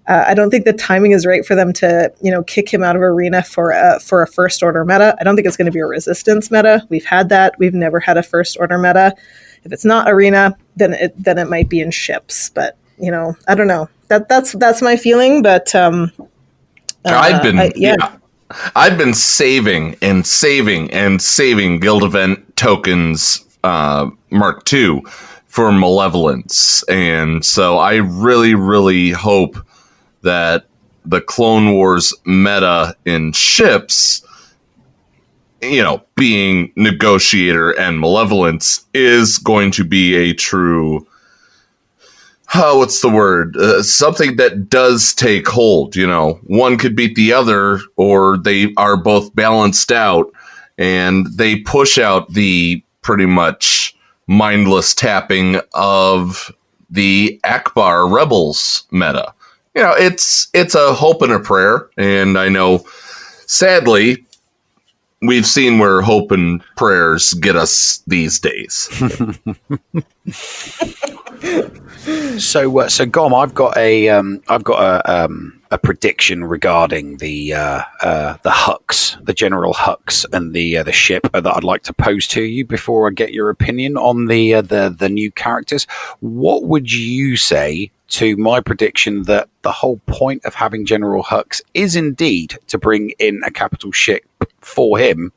[SPEAKER 13] I don't think the timing is right for them to, kick him out of Arena for a First Order meta. I don't think it's going to be a Resistance meta. We've had that. We've never had a First Order meta. If it's not Arena, then it might be in ships. But I don't know. That's my feeling. But
[SPEAKER 3] I've been saving guild event tokens Mark II for Malevolence, and so I really, really hope that the Clone Wars meta in ships being negotiator and malevolence is going to be a true, what's the word? Something that does take hold. One could beat the other, or they are both balanced out, and they push out the pretty much mindless tapping of the Akbar Rebels meta. It's a hope and a prayer, and I know, sadly, we've seen where hope and prayers get us these days.
[SPEAKER 4] So Gom, I've got a prediction regarding the Hux, the General Hux, and the ship that I'd like to pose to you before I get your opinion on the new characters. What would you say to my prediction that the whole point of having General Hux is indeed to bring in a capital ship for him,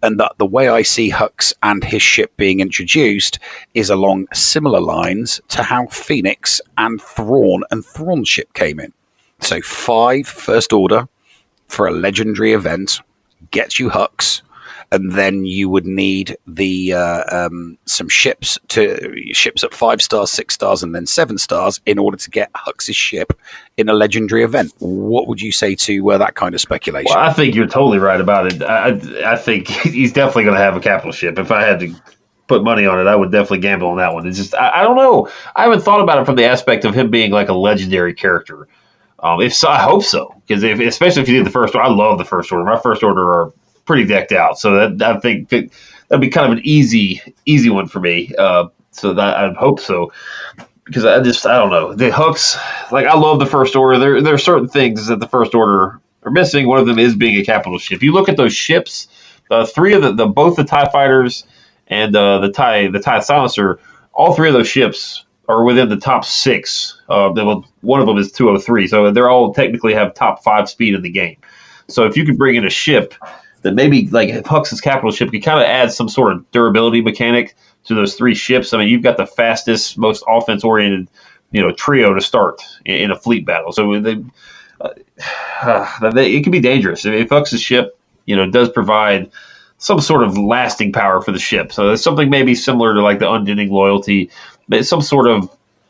[SPEAKER 4] and that the way I see Hux and his ship being introduced is along similar lines to how Phoenix and Thrawn's ship came in. So 5 First Order for a legendary event gets you Hux, and then you would need the some ships at 5 stars, 6 stars, and then 7 stars in order to get Hux's ship in a legendary event. What would you say to that kind of speculation?
[SPEAKER 14] Well, I think you're totally right about it. I think he's definitely going to have a capital ship. If I had to put money on it, I would definitely gamble on that one. It's just I don't know. I haven't thought about it from the aspect of him being like a legendary character. If so, I hope so, because especially if you did the First Order, I love the First Order. My First Order are pretty decked out, so I think that'd be kind of an easy one for me. So that I hope so, because I don't know, the Hux. Like, I love the First Order. There are certain things that the First Order are missing. One of them is being a capital ship. You look at those ships, 3 of both the TIE fighters and the TIE silencer. All 3 of those ships are within the top 6. One of them is 203, so they're all technically have top 5 speed in the game. So if you could bring in a ship that maybe, like, if Hux's capital ship could kind of add some sort of durability mechanic to those 3 ships. I mean, you've got the fastest, most offense-oriented, trio to start in a fleet battle. So it can be dangerous if Hux's ship, does provide some sort of lasting power for the ship. So it's something maybe similar to like the unending loyalty, some sort of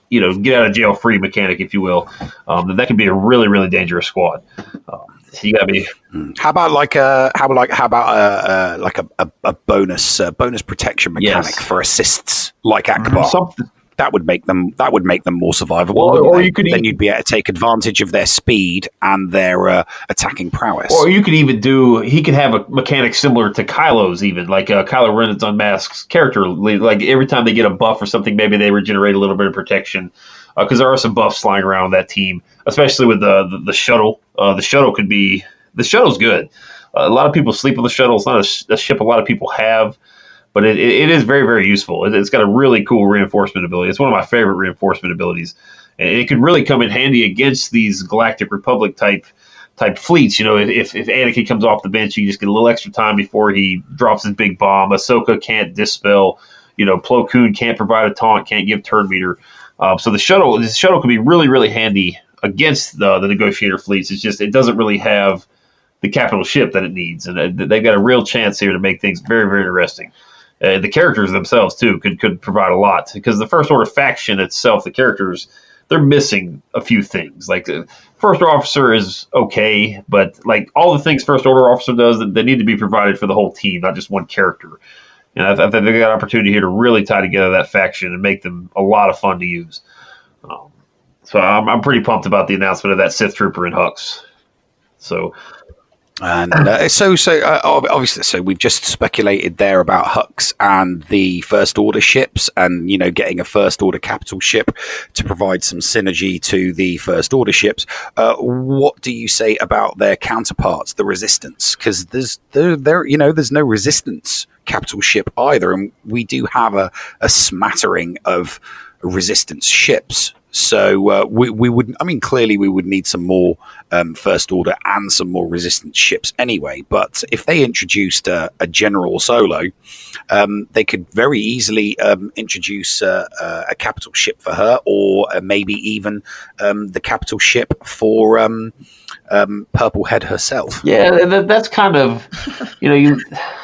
[SPEAKER 14] get out of jail free mechanic, if you will. That could be a really, really dangerous squad. You gotta be.
[SPEAKER 4] How about a bonus protection mechanic for assists like Akbar? That would make them more survivable. Or you'd be able to take advantage of their speed and their attacking prowess.
[SPEAKER 14] Or you could even he could have a mechanic similar to Kylo's, even like Kylo Ren's Unmasked character. Like every time they get a buff or something, maybe they regenerate a little bit of protection. Because there are some buffs flying around that team, especially with the shuttle. The shuttle's good. A lot of people sleep on the shuttle. It's not a ship a lot of people have. But it is very, very useful. It's got a really cool reinforcement ability. It's one of my favorite reinforcement abilities. And it could really come in handy against these Galactic Republic type fleets. If Anakin comes off the bench, you just get a little extra time before he drops his big bomb. Ahsoka can't dispel. Plo Koon can't provide a taunt, can't give turn meter. So the shuttle could be really, really handy against the negotiator fleets. It's just it doesn't really have the capital ship that it needs. And they've got a real chance here to make things very, very interesting. The characters themselves, too, could provide a lot. Because the First Order faction itself, the characters, they're missing a few things. Like, the First Order officer is okay, but like all the things First Order officer does, they need to be provided for the whole team, not just one character. And I think they got an opportunity here to really tie together that faction and make them a lot of fun to use. So I'm pretty pumped about the announcement of that Sith Trooper in Hux. So...
[SPEAKER 4] And obviously, so we've just speculated there about Hux and the First Order ships, and getting a First Order capital ship to provide some synergy to the First Order ships. What do you say about their counterparts, the Resistance? Because there's no Resistance capital ship either, and we do have a smattering of Resistance ships. So we would, clearly we would need some more First Order and some more Resistance ships anyway. But if they introduced a General Solo, they could very easily introduce a capital ship for her, or maybe even the capital ship for Purple Head herself.
[SPEAKER 14] Yeah, that's kind of,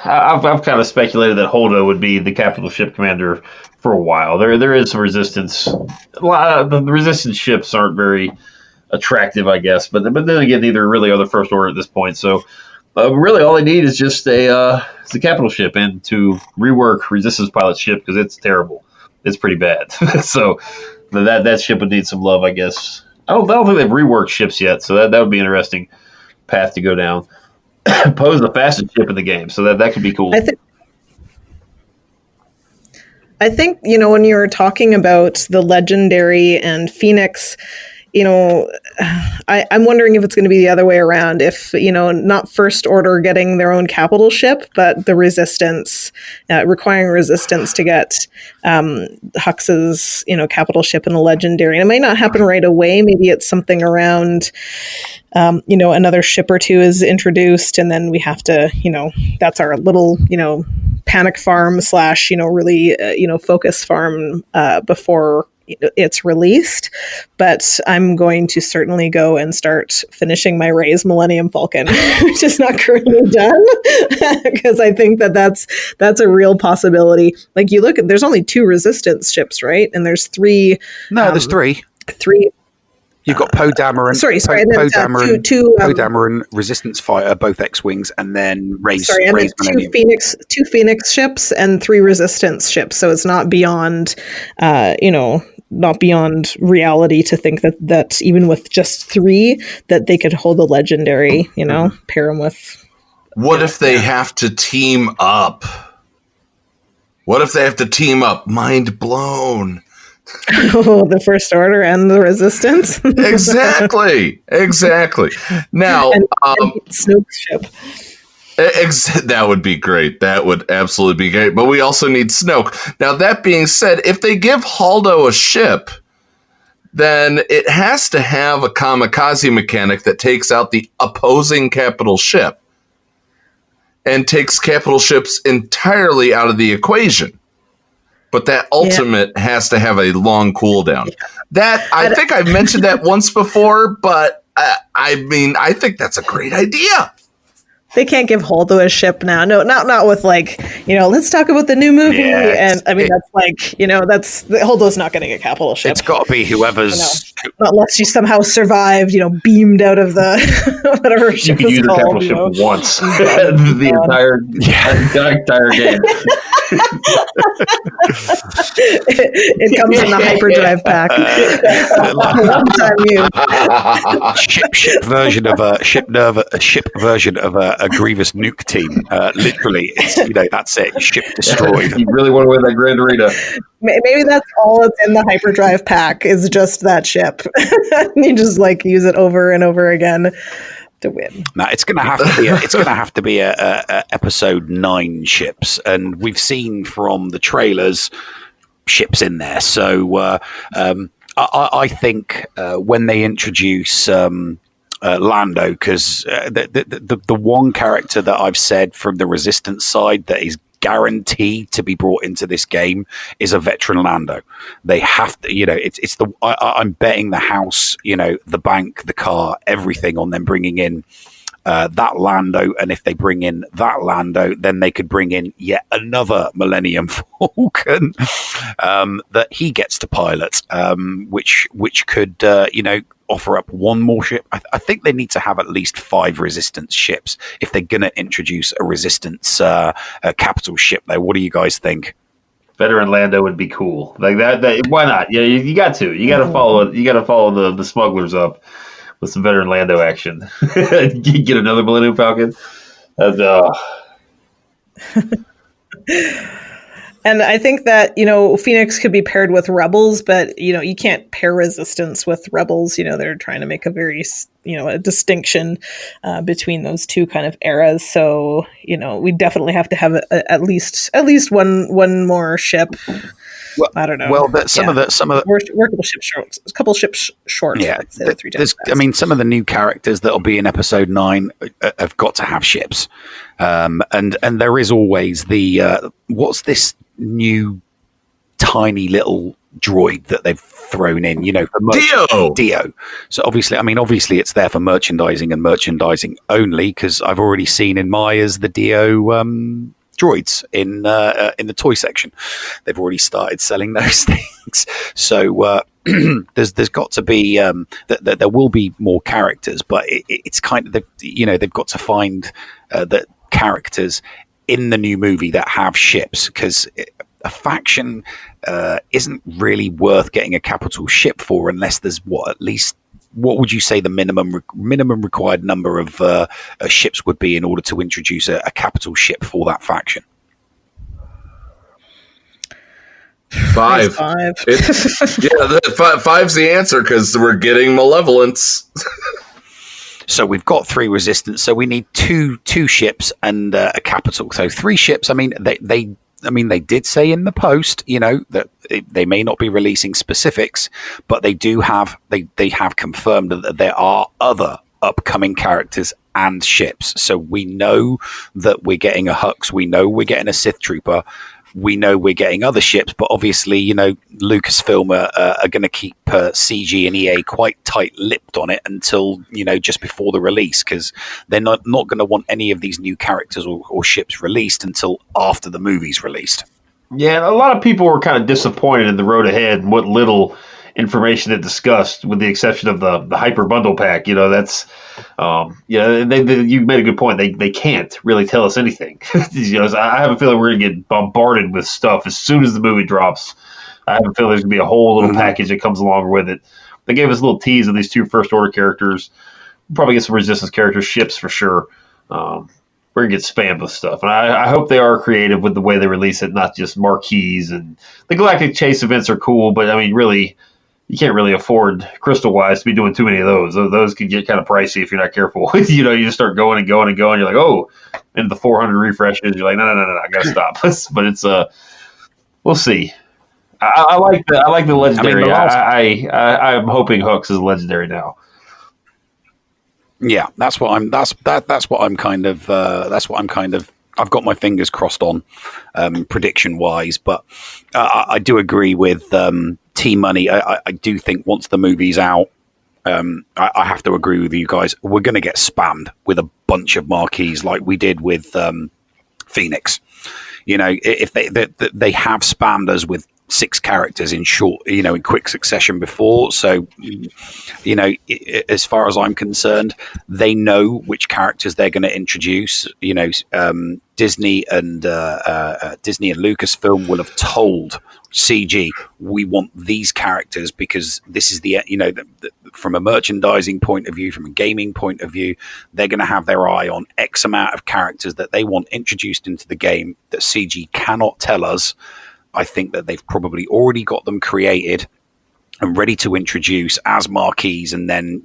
[SPEAKER 14] I've kind of speculated that Holdo would be the capital ship commander for a while. There is some resistance. A lot of the resistance ships aren't very attractive, I guess, but then again, neither really are the First Order at this point. So really, all they need is just the capital ship and to rework Resistance pilot ship because it's terrible. It's pretty bad. So that ship would need some love, I guess. I don't think they've reworked ships yet, so that would be an interesting path to go down. Poe's the fastest ship in the game, so that could be cool.
[SPEAKER 13] I think when you were talking about the Legendary and Phoenix, I'm wondering if it's going to be the other way around. If, not First Order getting their own capital ship, but the Resistance, requiring Resistance to get Hux's, capital ship and a Legendary. And it might not happen right away. Maybe it's something around, another ship or two is introduced, and then we have to, that's our little, panic farm / really, focus farm before it's released. But I'm going to certainly go and start finishing my Ray's Millennium Falcon, which is not currently done, because I think that's a real possibility. Like, you look at, there's only 2 Resistance ships, right? And there's 3.
[SPEAKER 4] No, there's 3.
[SPEAKER 13] 3.
[SPEAKER 4] You've got Poe Dameron, Poe Dameron, Resistance Fighter, both X-Wings, and then Ray's Millennium.
[SPEAKER 13] 2 Phoenix ships and 3 Resistance ships. So it's not beyond, not beyond reality to think that even with just 3, that they could hold a Legendary, pair them with.
[SPEAKER 3] What if they have to team up? What if they have to team up? Mind blown.
[SPEAKER 13] Oh, the First Order and the Resistance.
[SPEAKER 3] Exactly. Now,
[SPEAKER 13] and Snoke's ship.
[SPEAKER 3] That would be great. That would absolutely be great. But we also need Snoke. Now, that being said, if they give Holdo a ship, then it has to have a kamikaze mechanic that takes out the opposing capital ship and takes capital ships entirely out of the equation. But that ultimate has to have a long cooldown. I think I've mentioned that once before, but I think that's a great idea.
[SPEAKER 13] They can't give Holdo a ship now. No, not with let's talk about the new movie.
[SPEAKER 4] Yeah,
[SPEAKER 13] and I mean, that's Holdo's not getting a capital ship.
[SPEAKER 4] It's got to be whoever's.
[SPEAKER 13] Unless she somehow survived, beamed out of the whatever ship
[SPEAKER 14] you
[SPEAKER 13] is
[SPEAKER 14] can use
[SPEAKER 13] called.
[SPEAKER 14] the capital ship once. the entire game.
[SPEAKER 13] It comes in the hyperdrive pack.
[SPEAKER 4] Ship version of a Grievous nuke team. Literally, it's that's it. Ship destroyed.
[SPEAKER 14] You really want to win that Grand Arena?
[SPEAKER 13] Maybe that's all that's in the hyperdrive pack is just that ship. You just use it over and over again to win.
[SPEAKER 4] Now it's going to have to be a episode 9 ships, and we've seen from the trailers ships in there. So I think when they introduce Lando, because the one character that I've said from the Resistance side that is guaranteed to be brought into this game is a veteran Lando. They have to, it's the I'm betting the house, the bank, the car, everything on them bringing in that Lando. And if they bring in that Lando, then they could bring in yet another Millennium Falcon that he gets to pilot, which could offer up one more ship. I think they need to have at least 5 Resistance ships if they're going to introduce a Resistance capital ship there. What do you guys think?
[SPEAKER 14] Veteran Lando would be cool. Like that why not? Yeah, you got to. You got to follow. You got to follow the smugglers up with some veteran Lando action. Get another Millennium Falcon.
[SPEAKER 13] And I think that, Phoenix could be paired with Rebels, but, you can't pair Resistance with Rebels. They're trying to make a very, a distinction between those two kind of eras. So, we definitely have to have at least one more ship. Well, I don't know.
[SPEAKER 4] Well, some of the
[SPEAKER 13] workable ships short, a couple ships short.
[SPEAKER 4] Yeah, some of the new characters that'll be in episode 9 have got to have ships, and there is always the what's this new tiny little droid that they've thrown in, for
[SPEAKER 3] Dio.
[SPEAKER 4] So obviously it's there for merchandising and merchandising only, because I've already seen in Myers the Dio droids in the toy section. They've already started selling those things. So there's got to be there will be more characters, but it's kind of they've got to find the characters in the new movie that have ships, because a faction isn't really worth getting a capital ship for unless there's at least what would you say the minimum required number of ships would be in order to introduce a capital ship for that faction?
[SPEAKER 3] 5. Five's the answer, because we're getting malevolence.
[SPEAKER 4] So we've got 3 resistance, so we need two ships and a capital. So 3 ships. They did say in the post, that they may not be releasing specifics, but they have confirmed that there are other upcoming characters and ships. So we know that we're getting a Hux, we know we're getting a Sith Trooper, we know we're getting other ships, but obviously, Lucasfilm are going to keep CG and EA quite tight-lipped on it until, just before the release, because they're not going to want any of these new characters or ships released until after the movie's released.
[SPEAKER 14] Yeah, a lot of people were kind of disappointed in the road ahead and what little information it discussed, with the exception of the hyper bundle pack. That's you made a good point. They can't really tell us anything. I have a feeling we're gonna get bombarded with stuff as soon as the movie drops. I have a feeling there's gonna be a whole little package that comes along with it. They gave us a little tease of these 2 first order characters. We'll probably get some resistance characters, ships for sure. We're gonna get spammed with stuff, and I hope they are creative with the way they release it, not just marquees. And the Galactic Chase events are cool, but really, you can't really afford crystal-wise to be doing too many of those. Those can get kind of pricey if you're not careful. You just start going and going and going. You're like, oh, and the 400 refreshes. You're like, no, I gotta stop. But it's we'll see. I like the legendary. I'm hoping Hux is legendary now.
[SPEAKER 4] Yeah, that's what I'm kind of. I've got my fingers crossed on prediction wise, but I do agree with T-Money. I do think once the movie's out, I have to agree with you guys. We're going to get spammed with a bunch of marquees like we did with Phoenix. If they have spammed us with 6 characters in quick succession before. So, as far as I'm concerned, they know which characters they're going to introduce. Disney and Lucasfilm will have told CG, we want these characters because this is from a merchandising point of view, from a gaming point of view, they're going to have their eye on X amount of characters that they want introduced into the game that CG cannot tell us. I think that they've probably already got them created and ready to introduce as marquees. And then,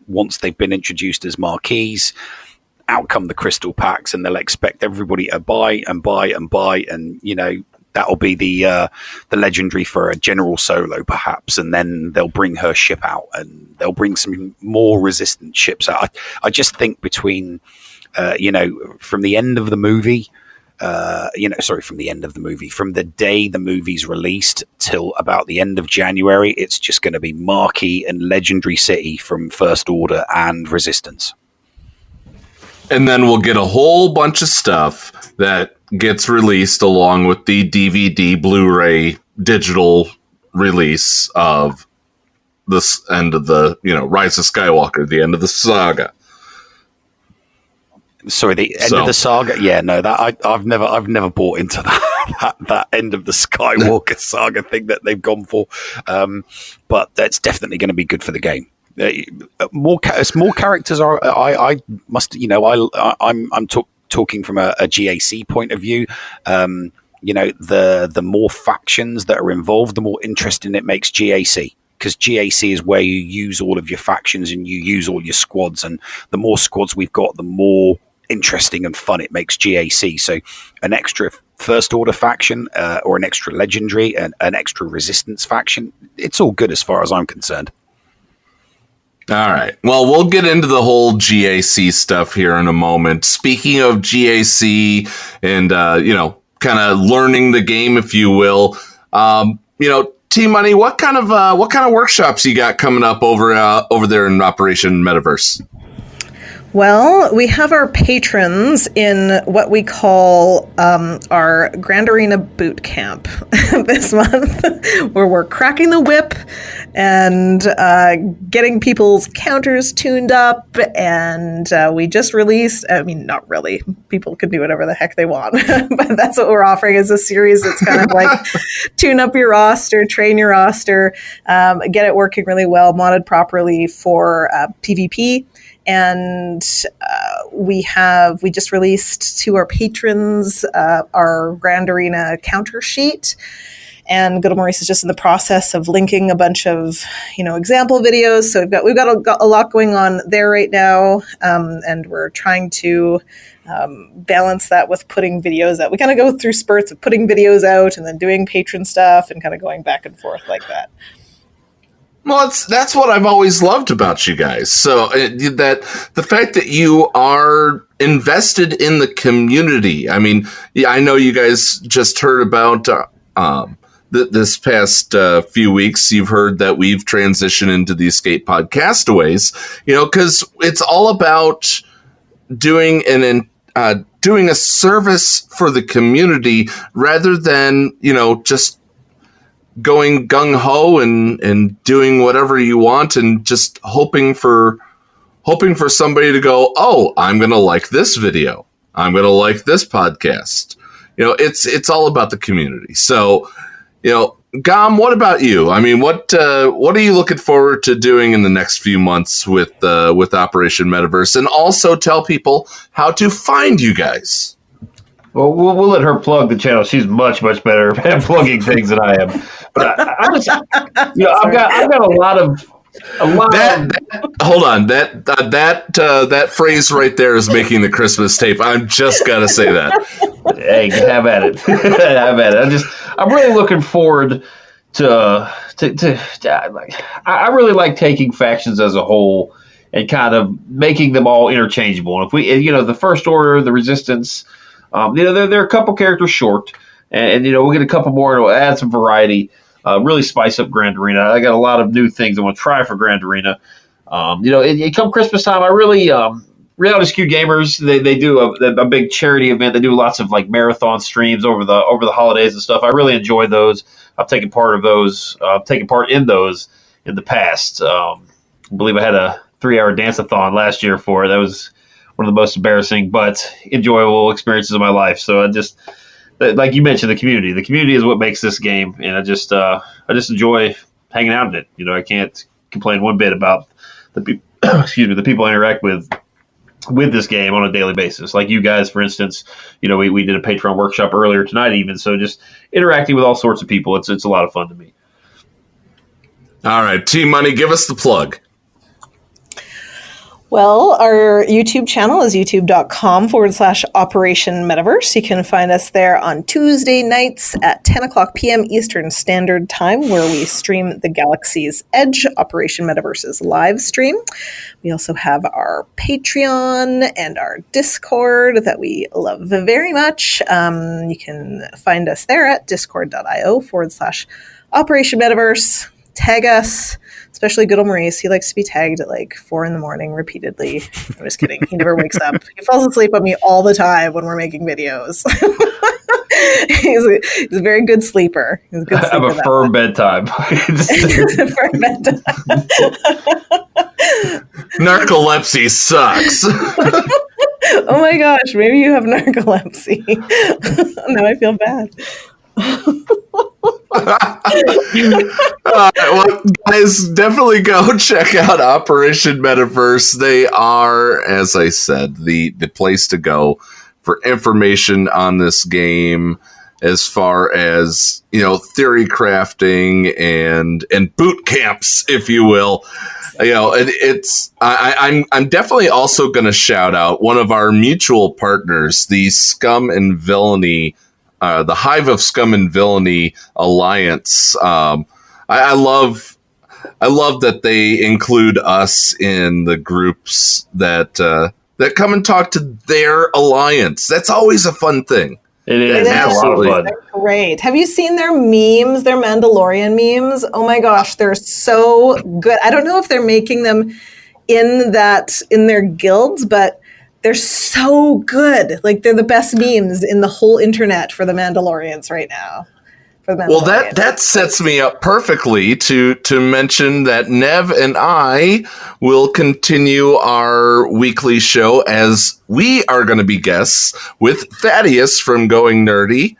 [SPEAKER 4] once they've been introduced as marquees, out come the crystal packs, and they'll expect everybody to buy and buy and buy. And, that'll be the legendary for a General Solo, perhaps. And then they'll bring her ship out, and they'll bring some more resistant ships out. I just think between, from the end of the movie, from the day the movie's released till about the end of January, it's just going to be Marquee and Legendary City from First Order and Resistance.
[SPEAKER 3] And then we'll get a whole bunch of stuff that gets released along with the DVD, Blu-ray, digital release of this end of the, Rise of Skywalker, the end of the saga.
[SPEAKER 4] Sorry, the end of the saga. Yeah, no, that I've never bought into that end of the Skywalker saga thing that they've gone for. But that's definitely going to be good for the game. More characters are. I must. I'm talking from a GAC point of view. The more factions that are involved, the more interesting it makes GAC. Because GAC is where you use all of your factions and you use all your squads, and the more squads we've got, the more interesting and fun it makes GAC. So an extra First Order faction or an extra Legendary and an extra Resistance faction, it's all good as far as I'm concerned.
[SPEAKER 3] All right. Well, we'll get into the whole GAC stuff here in a moment. Speaking of GAC and, kind of learning the game, if you will, T-Money, what kind of workshops you got coming up over there in Operation Metaverse?
[SPEAKER 13] Well, we have our patrons in what we call our Grand Arena Boot Camp this month, where we're cracking the whip and getting people's counters tuned up. And we just released, I mean, not really, people can do whatever the heck they want, but that's what we're offering is a series that's kind of like tune up your roster, train your roster, get it working really well, modded properly for PvP. And we just released to our patrons our Grand Arena counter sheet. And Good Old Maurice is just in the process of linking a bunch of, example videos. So we've got a lot going on there right now, and we're trying to balance that with putting videos out. We kind of go through spurts of putting videos out and then doing patron stuff and kind of going back and forth like that.
[SPEAKER 3] Well, that's what I've always loved about you guys. So that the fact that you are invested in the community. I mean, yeah, I know you guys just heard about this past few weeks. You've heard that we've transitioned into the Escape Pod Castaways. Because it's all about doing a service for the community rather than just going gung-ho and doing whatever you want and just hoping for somebody to go, oh, I'm going to like this video. I'm going to like this podcast. It's all about the community. So, Gom, what about you? I mean, what are you looking forward to doing in the next few months with Operation Metaverse? And also tell people how to find you guys.
[SPEAKER 14] Well, we'll let her plug the channel. She's much, much better at plugging things than I am. But I've got a lot of.
[SPEAKER 3] Hold on. That phrase right there is making the Christmas tape. I'm just gotta say that.
[SPEAKER 14] Hey, have at it. Have at it. I'm really looking forward to I really like taking factions as a whole and kind of making them all interchangeable. And if we, the First Order, the Resistance. They're a couple characters short, and we'll get a couple more and we'll add some variety, really spice up Grand Arena. I got a lot of new things I want to try for Grand Arena. Come Christmas time, I really, Reality Skew Gamers, they do a big charity event. They do lots of like marathon streams over the holidays and stuff. I really enjoy those. I've taken part in those in the past. I believe I had a 3-hour dance-a-thon last year for it. That was one of the most embarrassing but enjoyable experiences of my life. So I just, like you mentioned, the community. The community is what makes this game, and I just enjoy hanging out in it. I can't complain one bit about the people I interact with this game on a daily basis. Like you guys, for instance, we did a Patreon workshop earlier tonight, even. So just interacting with all sorts of people, it's a lot of fun to me.
[SPEAKER 3] All right, T-Money, give us the plug.
[SPEAKER 13] Well, our YouTube channel is youtube.com/Operation Metaverse. You can find us there on Tuesday nights at 10 o'clock p.m. Eastern Standard Time, where we stream the Galaxy's Edge, Operation Metaverse's live stream. We also have our Patreon and our Discord that we love very much. You can find us there at discord.io/Operation Metaverse. Tag us. Especially Good Old Maurice. He likes to be tagged at like 4 a.m. repeatedly. I'm just kidding. He never wakes up. He falls asleep on me all the time when we're making videos. He's a very good sleeper. He's a good sleeper.
[SPEAKER 14] I have a firm bedtime.
[SPEAKER 13] It's a firm bedtime.
[SPEAKER 3] Narcolepsy sucks.
[SPEAKER 13] Oh my gosh, maybe you have narcolepsy. Now I feel bad.
[SPEAKER 3] Well, guys, definitely go check out Operation Metaverse. They are, as I said, the place to go for information on this game, as far as theory crafting and boot camps, if you will. I'm definitely also going to shout out one of our mutual partners, the Scum and Villainy. The Hive of Scum and Villainy Alliance. I love that they include us in the groups that come and talk to their alliance. That's always a fun thing.
[SPEAKER 14] It is.
[SPEAKER 13] It
[SPEAKER 14] It's
[SPEAKER 13] is.
[SPEAKER 14] a lot of fun.
[SPEAKER 13] They're great. Have you seen their memes, their Mandalorian memes? Oh my gosh, they're so good. I don't know if they're making them in their guilds, but they're so good. Like they're the best memes in the whole internet for the Mandalorians right now.
[SPEAKER 3] Well, that sets me up perfectly to mention that Nev and I will continue our weekly show as we are going to be guests with Thaddeus from Going Nerdy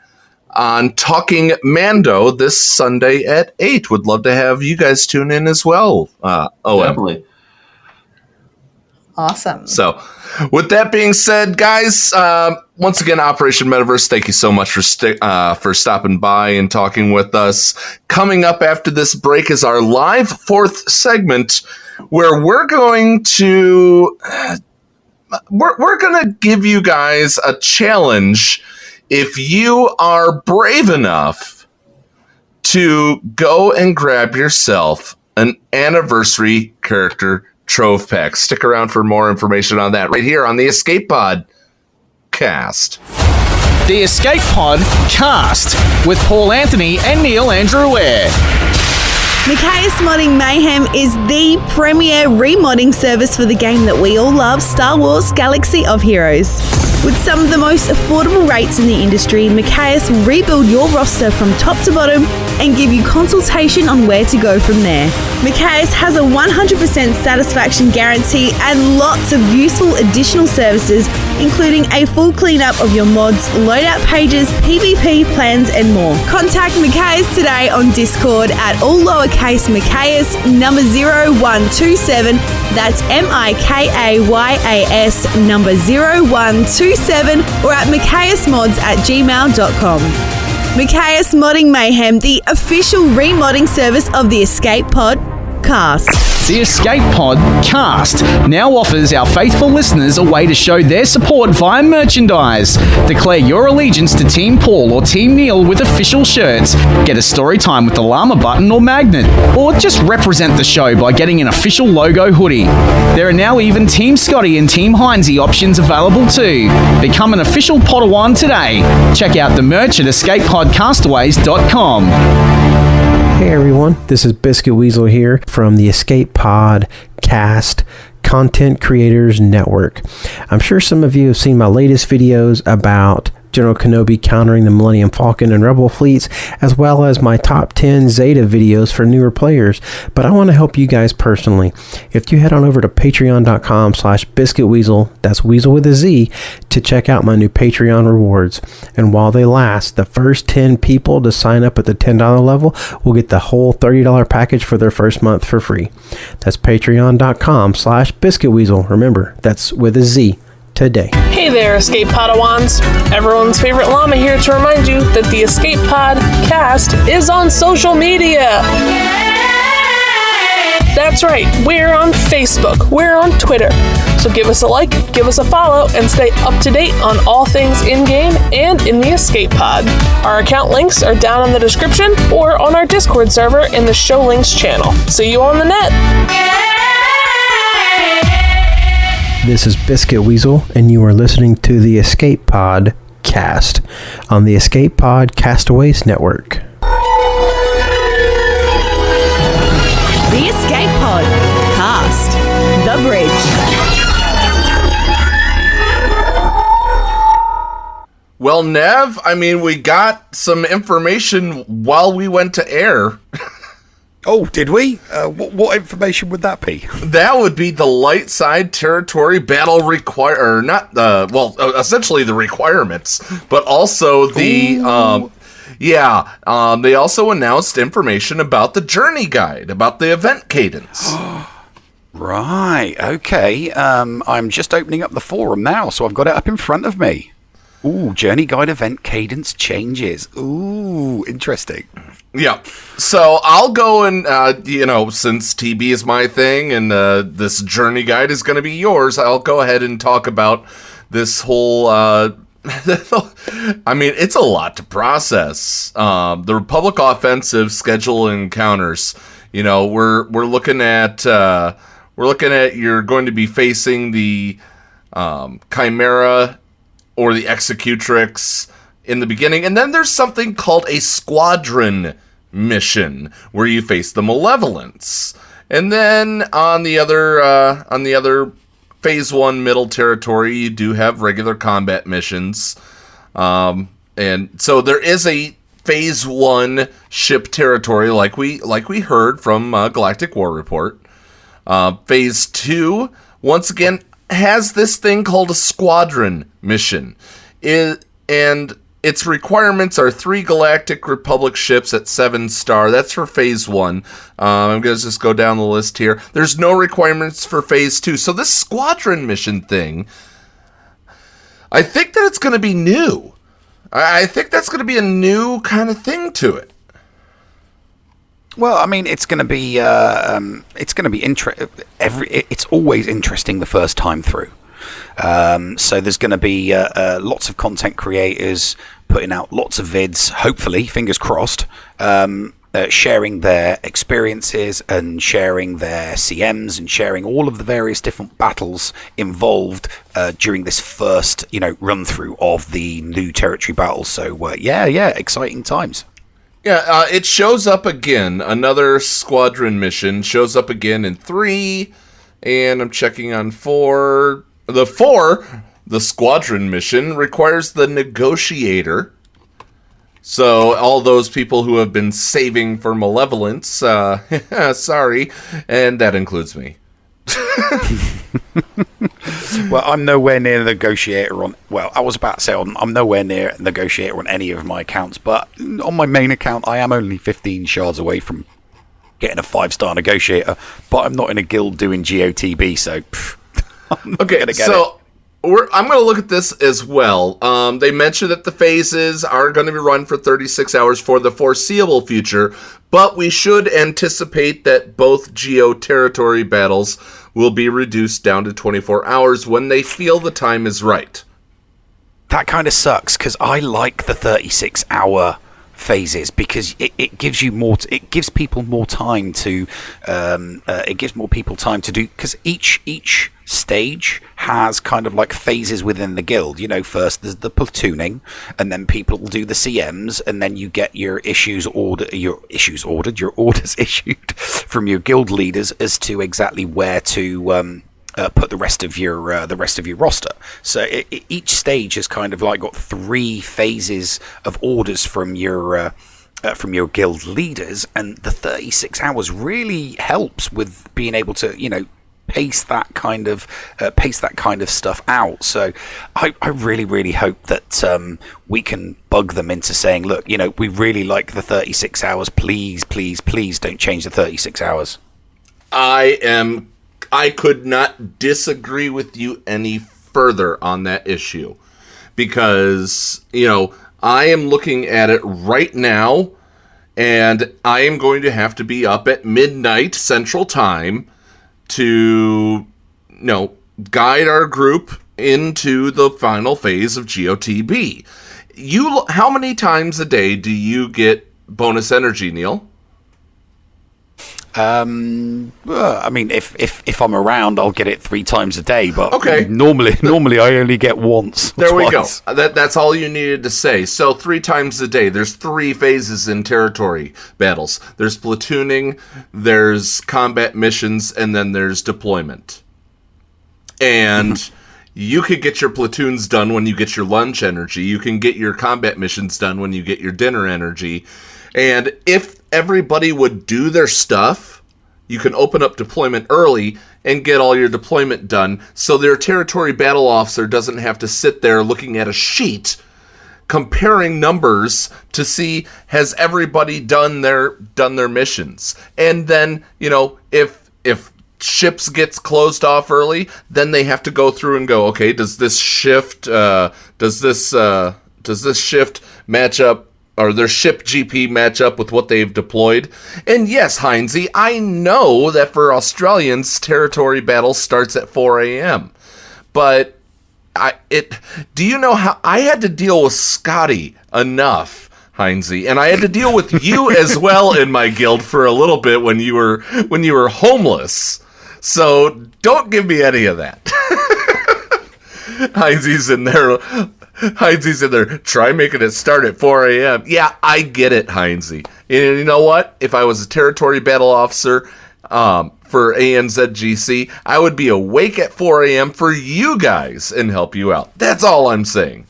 [SPEAKER 3] on Talking Mando this Sunday at 8. Would love to have you guys tune in as well.
[SPEAKER 14] Definitely.
[SPEAKER 13] Awesome.
[SPEAKER 3] So, with that being said, guys, once again, Operation Metaverse, thank you so much for stopping by and talking with us. Coming up after this break is our live fourth segment, where we're going to give you guys a challenge. If you are brave enough to go and grab yourself an anniversary character Trove pack. Stick around for more information on that right here on the Escape Pod Cast.
[SPEAKER 2] The Escape Pod Cast with Paul Anthony and Neil Andrew Ware.
[SPEAKER 6] Macias Modding Mayhem is the premier remodding service for the game that we all love, Star Wars Galaxy of Heroes. With some of the most affordable rates in the industry, Macias will rebuild your roster from top to bottom and give you consultation on where to go from there. Macias has a 100% satisfaction guarantee and lots of useful additional services, including a full cleanup of your mods, loadout pages, PvP plans, and more. Contact Macias today on Discord at all lowercase Macias number 0127. That's MIKAYAS number 0127, or at maciasmods@gmail.com. Macias Modding Mayhem, the official remodding service of the Escape Pod Cast.
[SPEAKER 2] The Escape Pod Cast now offers our faithful listeners a way to show their support via merchandise. Declare your allegiance to Team Paul or Team Neil with official shirts. Get a story time with the llama button or magnet. Or just represent the show by getting an official logo hoodie. There are now even Team Scotty and Team Heinze options available too. Become an official Padawan today. Check out the merch at escapepodcastaways.com.
[SPEAKER 11] Hey everyone, this is Biscuit Weasel here from the Escape Pod Cast Content Creators Network. I'm sure some of you have seen my latest videos about General Kenobi countering the Millennium Falcon and Rebel fleets, as well as my top 10 Zeta videos for newer players. But I want to help you guys personally. If you head on over to patreon.com/biscuitweasel, that's Weasel with a Z, to check out my new Patreon rewards. And while they last, the first 10 people to sign up at the $10 level will get the whole $30 package for their first month for free. That's patreon.com/biscuitweasel. Remember, that's with a Z. Today.
[SPEAKER 7] Hey there, Escape Padawans. Everyone's favorite llama here to remind you that the Escape Pod Cast is on social media. That's right, we're on Facebook, we're on Twitter. So give us a like, give us a follow, and stay up to date on all things in-game and in the Escape Pod. Our account links are down in the description or on our Discord server in the Show Links channel. See you on the net.
[SPEAKER 11] This is Biscuit Weasel, and you are listening to the Escape Pod Cast on the Escape Pod Castaways Network.
[SPEAKER 6] The Escape Pod Cast. The Bridge.
[SPEAKER 3] Well, Nev, I mean, we got some information while we went to air.
[SPEAKER 4] Oh, did we? What information would that be?
[SPEAKER 3] That would be the light side territory battle essentially the requirements, but also the, they also announced information about the journey guide, about the event cadence.
[SPEAKER 4] Right, okay. I'm just opening up the forum now, so I've got it up in front of me. Ooh, journey guide event cadence changes. Ooh, interesting.
[SPEAKER 3] Yeah, so I'll go and, since TB is my thing and this journey guide is going to be yours, I'll go ahead and talk about this whole, I mean, it's a lot to process. The Republic offensive schedule encounters, we're looking at you're going to be facing the Chimera or the Executrix in the beginning. And then there's something called a squadron mission, where you face the Malevolence. And then on the other Phase 1 middle territory, you do have regular combat missions. And so there is a Phase 1 ship territory, like we heard from Galactic War Report. Phase 2, once again, has this thing called a squadron mission. And its requirements are 3 Galactic Republic ships at 7-star. That's for Phase 1. I'm going to just go down the list here. There's no requirements for Phase 2. So this squadron mission thing, I think that it's going to be new. I think that's going to be a new kind of thing to it.
[SPEAKER 4] Well, I mean, it's going to be it's always interesting the first time through. So there's going to be lots of content creators putting out lots of vids, hopefully, fingers crossed, sharing their experiences and sharing their CMs and sharing all of the various different battles involved during this first, run through of the new territory battles. So exciting times.
[SPEAKER 3] Yeah, it shows up again. Another squadron mission shows up again in 3, and I'm checking on 4. The squadron mission requires the negotiator. So all those people who have been saving for Malevolence, sorry, and that includes me.
[SPEAKER 4] Well, I'm nowhere near the negotiator on... Well, I was about to say I'm nowhere near a negotiator on any of my accounts, but on my main account, I am only 15 shards away from getting a 5-star negotiator, but I'm not in a guild doing GOTB, so... I'm not gonna get it.
[SPEAKER 3] I'm going to look at this as well. They mentioned that the phases are going to be run for 36 hours for the foreseeable future, but we should anticipate that both Geo territory battles will be reduced down to 24 hours when they feel the time is right.
[SPEAKER 4] That kind of sucks, because I like the 36-hour phases, because it gives you more. It gives people more time to. It gives more people time to do, because each stage has kind of like phases within the guild. First there's the platooning, and then people will do the CMs, and then you get your orders issued from your guild leaders as to exactly where to put the rest of your roster. So each stage has kind of like got 3 phases of orders from your guild leaders, and the 36 hours really helps with being able to pace that kind of stuff out. So I really, really hope that we can bug them into saying, look, we really like the 36 hours. Please, please, please don't change the 36 hours.
[SPEAKER 3] I could not disagree with you any further on that issue, because, I am looking at it right now, and I am going to have to be up at midnight Central Time to, guide our group into the final phase of GOTB. How many times a day do you get bonus energy, Neil?
[SPEAKER 4] I mean, if I'm around, I'll get it 3 times a day. But
[SPEAKER 3] okay.
[SPEAKER 4] normally I only get once.
[SPEAKER 3] There twice. We go. That's all you needed to say. So 3 times a day. There's 3 phases in territory battles. There's platooning, there's combat missions, and then there's deployment. And you could get your platoons done when you get your lunch energy. You can get your combat missions done when you get your dinner energy. And if everybody would do their stuff, you can open up deployment early and get all your deployment done, so their territory battle officer doesn't have to sit there looking at a sheet comparing numbers to see has everybody done their missions. And then, if ships gets closed off early, then they have to go through and go, okay, does this shift match up, or their ship GP match up with what they've deployed? And yes, Heinze, I know that for Australians, territory battle starts at 4 a.m. But do you know how I had to deal with Scotty enough, Heinze, and I had to deal with you as well in my guild for a little bit when you were homeless. So don't give me any of that. Heinze's in there Heinzie's in there. Try making it start at 4 a.m. Yeah, I get it, Heinzie. And you know what? If I was a territory battle officer for ANZGC, I would be awake at 4 a.m. for you guys and help you out. That's all I'm saying.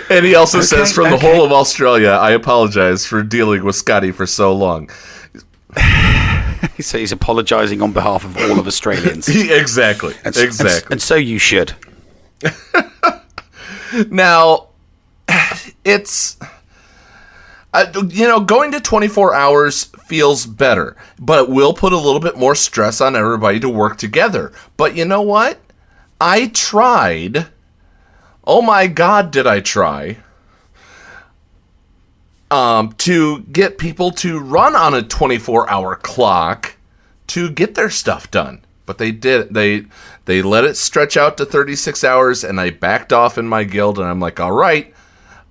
[SPEAKER 3] And he also says, from the whole of Australia, I apologize for dealing with Scotty for so long.
[SPEAKER 4] So he's apologising on behalf of all of Australians.
[SPEAKER 3] Exactly.
[SPEAKER 4] And so you should.
[SPEAKER 3] Now, it's... going to 24 hours feels better, but it will put a little bit more stress on everybody to work together. But you know what? I tried... Oh my God, did I try to get people to run on a 24-hour clock to get their stuff done. But they did. They let it stretch out to 36 hours, and I backed off in my guild, and I'm like, all right,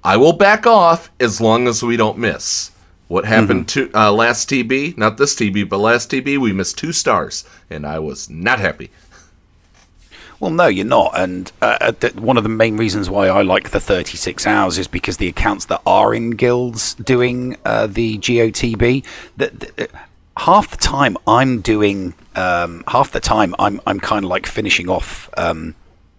[SPEAKER 3] I will back off as long as we don't miss. What happened to last TB? Not this TB, but last TB, we missed 2 stars, and I was not happy.
[SPEAKER 4] Well, no, you're not. And one of the main reasons why I like the 36 hours is because the accounts that are in guilds doing the GOTB, half the time I'm doing, I'm kind of like finishing off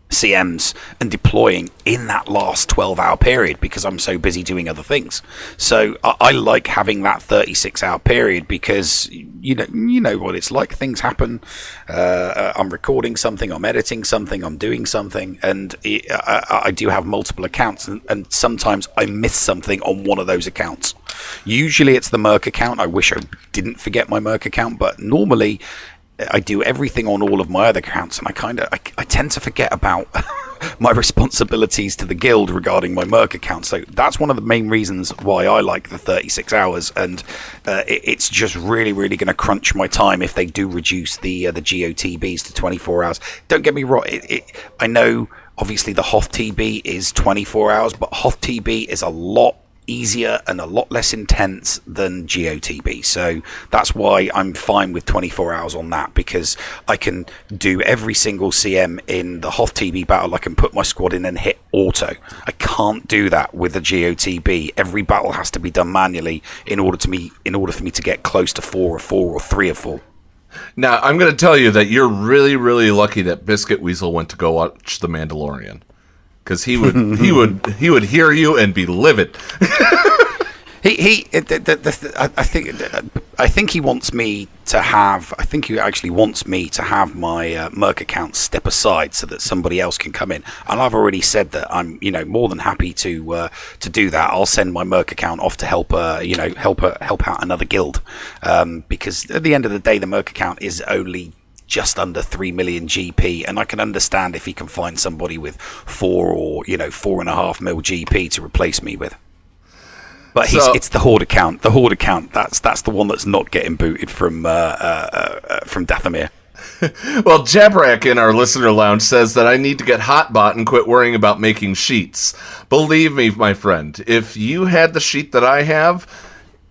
[SPEAKER 4] CMs and deploying in that last 12-hour period because I'm so busy doing other things. So I like having that 36-hour period because you know what it's like. Things happen. I'm recording something, I'm editing something, I'm doing something, and I do have multiple accounts, and sometimes I miss something on one of those accounts. Usually it's the Merc account. I wish I didn't forget my Merc account, but normally I do everything on all of my other accounts, and I tend to forget about my responsibilities to the guild regarding my Merc account. So that's one of the main reasons why I like the 36 hours, and it's just really, really going to crunch my time if they do reduce the GOTBs to 24 hours. Don't get me wrong. I know, obviously, the Hoth TB is 24 hours, but Hoth TB is a lot easier and a lot less intense than GOTB, so that's why I'm fine with 24 hours on that, because I can do every single CM in the Hoth TB battle. I can put my squad in and hit auto. I can't do that with the GOTB. Every battle has to be done manually in order for me to get close to 4 or 3 or 4.
[SPEAKER 3] Now I'm going to tell you that you're really, really lucky that Biscuit Weasel went to go watch The Mandalorian. Because he would hear you and be livid.
[SPEAKER 4] I think he wants me to have. I think he actually wants me to have my Merc account step aside so that somebody else can come in. And I've already said that I'm, more than happy to do that. I'll send my Merc account off to help out another guild, because at the end of the day, the Merc account is only just under 3 million GP, and I can understand if he can find somebody with 4 or 4.5 mil GP to replace me with. But it's the Horde account. The Horde account. That's the one that's not getting booted from Dathomir.
[SPEAKER 3] Well, Jabrak in our listener lounge says that I need to get Hotbot and quit worrying about making sheets. Believe me, my friend, if you had the sheet that I have,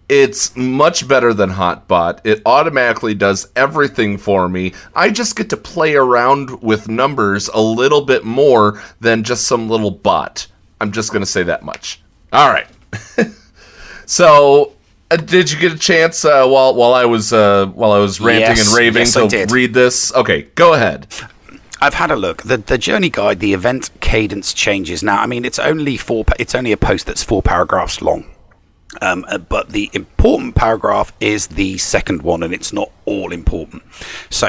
[SPEAKER 3] it's much better than Hotbot. It automatically does everything for me. I just get to play around with numbers a little bit more than just some little bot. I'm just going to say that much. All right. So, did you get a chance while I was ranting and raving to read this? Okay, go ahead.
[SPEAKER 4] I've had a look. The journey guide, the event cadence changes. Now, I mean, it's only a post that's 4 paragraphs long. But the important paragraph is the second one, and it's not all important. So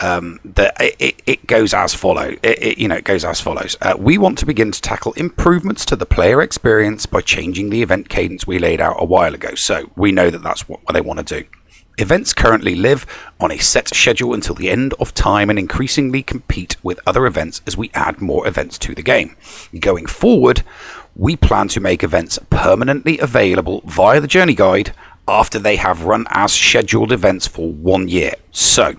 [SPEAKER 4] it goes as follows. It goes as follows. We want to begin to tackle improvements to the player experience by changing the event cadence we laid out a while ago. So we know that that's what they want to do. Events currently live on a set schedule until the end of time and increasingly compete with other events as we add more events to the game. Going forward, we plan to make events permanently available via the journey guide after they have run as scheduled events for 1 year. So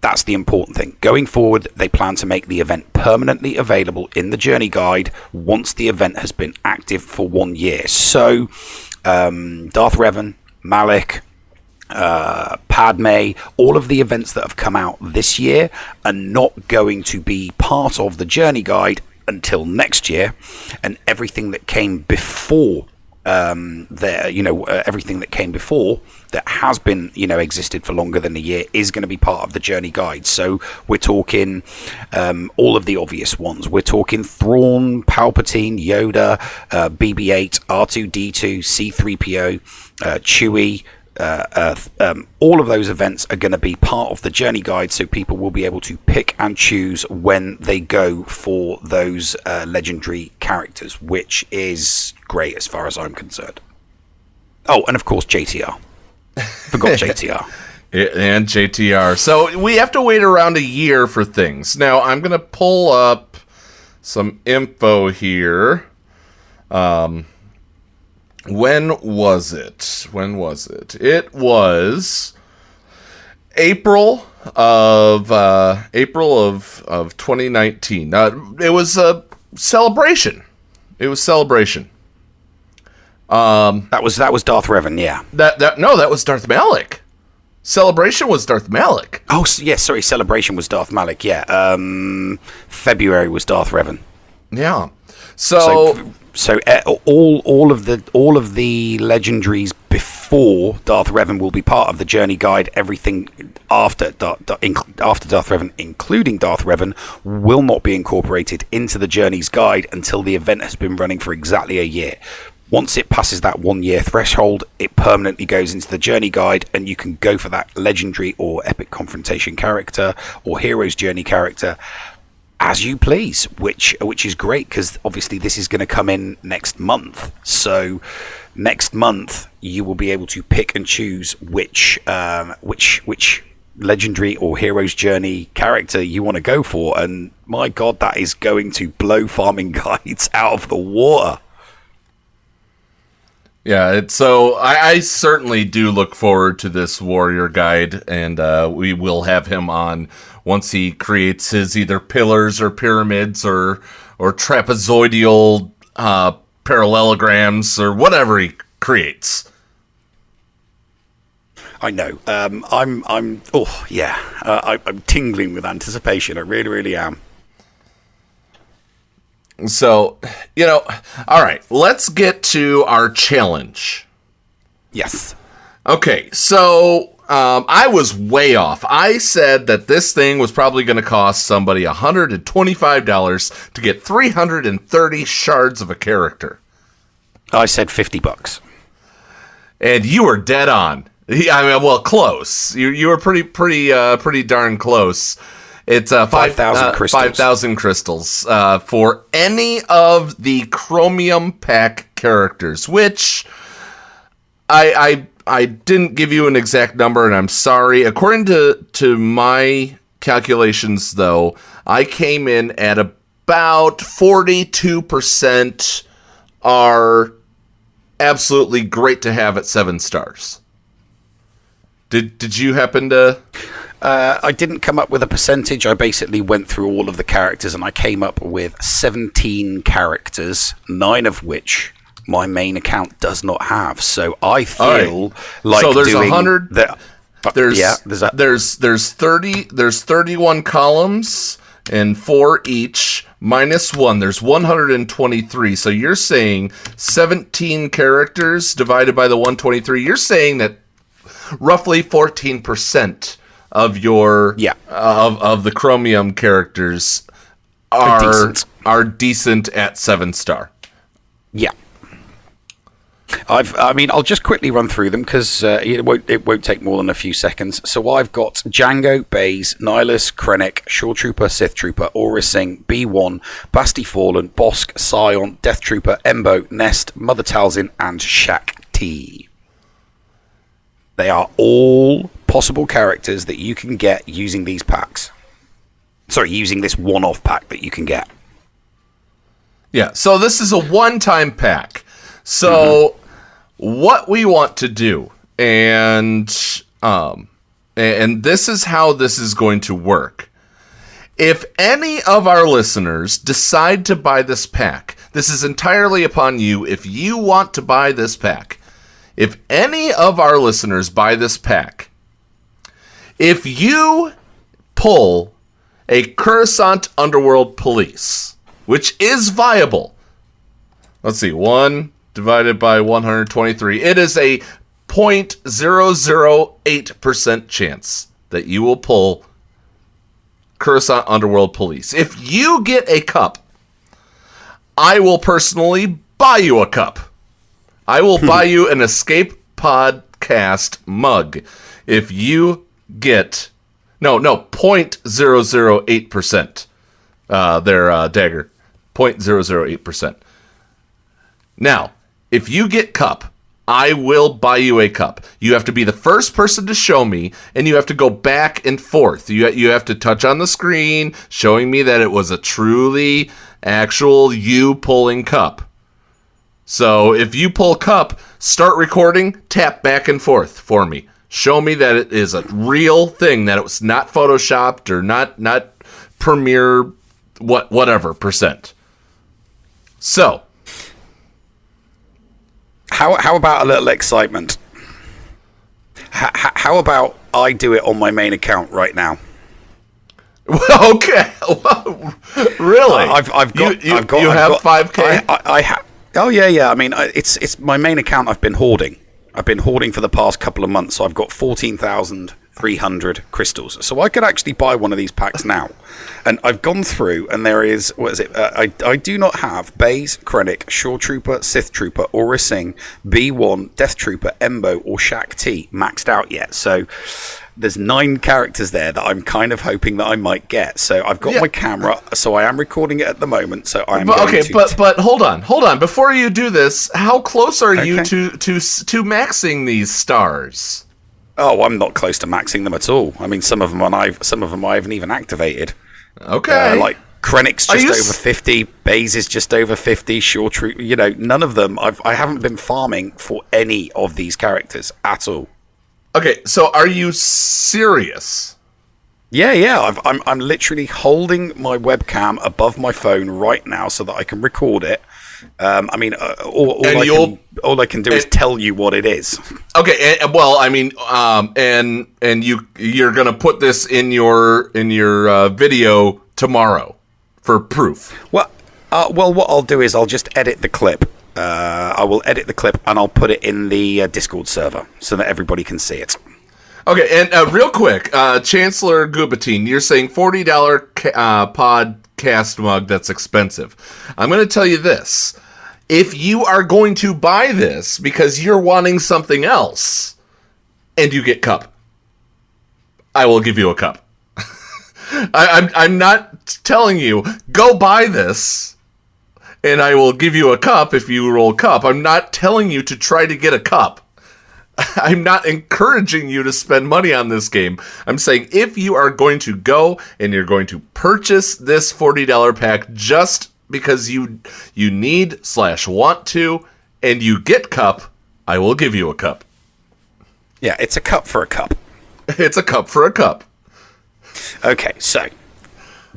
[SPEAKER 4] that's the important thing. Going forward, they plan to make the event permanently available in the journey guide once the event has been active for 1 year. So Darth Revan, Malik, Padme, all of the events that have come out this year are not going to be part of the journey guide until next year, and everything that came before everything that came before that has been, existed for longer than a year is going to be part of the journey guide. So we're talking all of the obvious ones. We're talking Thrawn, Palpatine, Yoda, BB-8, R2-D2, C-3PO, Chewie. All of those events are going to be part of the journey guide, so people will be able to pick and choose when they go for those legendary characters, which is great as far as I'm concerned. Oh, and of course JTR. Forgot JTR.
[SPEAKER 3] And JTR. So we have to wait around a year for things. Now I'm going to pull up some info here. When was it? It was April of 2019. It was a celebration. That was
[SPEAKER 4] Darth Revan, yeah.
[SPEAKER 3] That was Darth Malak. Celebration was Darth Malak.
[SPEAKER 4] Oh, yes, sorry, Celebration was Darth Malak, yeah. February was Darth Revan.
[SPEAKER 3] Yeah. So
[SPEAKER 4] all of the legendaries before Darth Revan will be part of the journey guide. Everything after Darth Revan, including Darth Revan, will not be incorporated into the journey's guide until the event has been running for exactly a year. Once it passes that 1 year threshold, it permanently goes into the journey guide, and you can go for that legendary or epic confrontation character or hero's journey character as you please, which is great, because obviously this is going to come in next month. So next month you will be able to pick and choose which legendary or hero's journey character you want to go for, and my god, that is going to blow farming guides out of the water.
[SPEAKER 3] Yeah, so I certainly do look forward to this warrior guide, and we will have him on once he creates his either pillars or pyramids or trapezoidal parallelograms or whatever he creates.
[SPEAKER 4] I know. I'm tingling with anticipation. I really, really am.
[SPEAKER 3] So, all right, let's get to our challenge.
[SPEAKER 4] Yes.
[SPEAKER 3] Okay, so I was way off. I said that this thing was probably going to cost somebody $125 to get 330 shards of a character.
[SPEAKER 4] I said $50.
[SPEAKER 3] And you were dead on. I mean, well, close. You were pretty darn close. It's 5,000 crystals. 5,000 crystals for any of the Chromium Pack characters, which I didn't give you an exact number, and I'm sorry. According to my calculations, though, I came in at about 42% are absolutely great to have at 7 stars. Did you happen to...
[SPEAKER 4] I didn't come up with a percentage. I basically went through all of the characters, and I came up with 17 characters, 9 of which my main account does not have. So I feel like
[SPEAKER 3] so there's
[SPEAKER 4] doing
[SPEAKER 3] 100. There's 30. There's 31 columns and 4 each minus 1. There's 123. So you're saying 17 characters divided by the 123. You're saying that roughly 14% of your of the Chromium characters are decent at 7-star.
[SPEAKER 4] Yeah. I'll just quickly run through them because it won't take more than a few seconds. So I've got Django, Baze, Nihilus, Krennic, Shore Trooper, Sith Trooper, Aurra Sing, B1, Basti Fallen, Bosk, Scion, Death Trooper, Embo, Nest, Mother Talzin, and Shak T. They are all possible characters that you can get using these packs. Sorry, using this one-off pack that you can get.
[SPEAKER 3] Yeah, so this is a one-time pack. So what we want to do, and this is how this is going to work. If any of our listeners decide to buy this pack, this is entirely upon you. If you want to buy this pack, if any of our listeners buy this pack, if you pull a Coruscant Underworld Police, which is viable. Let's see, 1 divided by 123. It is a 0.008% chance that you will pull Coruscant Underworld Police. If you get a cup, I will personally buy you a cup. I will buy you an Escape Podcast mug. If you get... No, 0.008%. Their dagger. 0.008%. Now, if you get cup, I will buy you a cup. You have to be the first person to show me, and you have to go back and forth. You have to touch on the screen, showing me that it was a truly actual you pulling cup. So if you pull cup, start recording, tap back and forth for me. Show me that it is a real thing, that it was not photoshopped or not Premiere whatever percent. So,
[SPEAKER 4] how about a little excitement? How about I do it on my main account right now?
[SPEAKER 3] Okay. Really?
[SPEAKER 4] I've got.
[SPEAKER 3] You have 5K.
[SPEAKER 4] I have. Oh yeah. I mean, it's my main account. I've been hoarding for the past couple of months. So I've got 14,300 crystals. So I could actually buy one of these packs now. And I've gone through, and there is, what is it? I do not have Baze, Krennic, Shore Trooper, Sith Trooper, Aura Singh, B1, Death Trooper, Embo, or Shaq T maxed out yet. So there's 9 characters there that I'm kind of hoping that I might get. So I've got my camera, so I am recording it at the moment. So I'm
[SPEAKER 3] but hold on. Before you do this, how close are you to maxing these stars?
[SPEAKER 4] Oh, I'm not close to maxing them at all. I mean, some of them I haven't even activated.
[SPEAKER 3] Okay.
[SPEAKER 4] Like Krennic's just over 50, Baze is just over 50, Shore Troop, none of them. I haven't been farming for any of these characters at all.
[SPEAKER 3] Okay, so are you serious?
[SPEAKER 4] Yeah. I'm literally holding my webcam above my phone right now so that I can record it. I mean, all I can do is tell you what it is.
[SPEAKER 3] Okay, and you're gonna put this in your video tomorrow for proof.
[SPEAKER 4] Well, what I'll do is I'll just edit the clip. I will edit the clip and I'll put it in the Discord server so that everybody can see it.
[SPEAKER 3] Okay, and real quick, Chancellor Gubatine, you're saying $40 podcast mug, that's expensive. I'm going to tell you this. If you are going to buy this because you're wanting something else and you get cup, I will give you a cup. I'm not telling you, go buy this and I will give you a cup if you roll cup. I'm not telling you to try to get a cup. I'm not encouraging you to spend money on this game. I'm saying if you are going to go and you're going to purchase this $40 pack just because you need / want to and you get cup, I will give you a cup.
[SPEAKER 4] Yeah, it's a cup for a cup.
[SPEAKER 3] It's a cup for a cup.
[SPEAKER 4] Okay, so do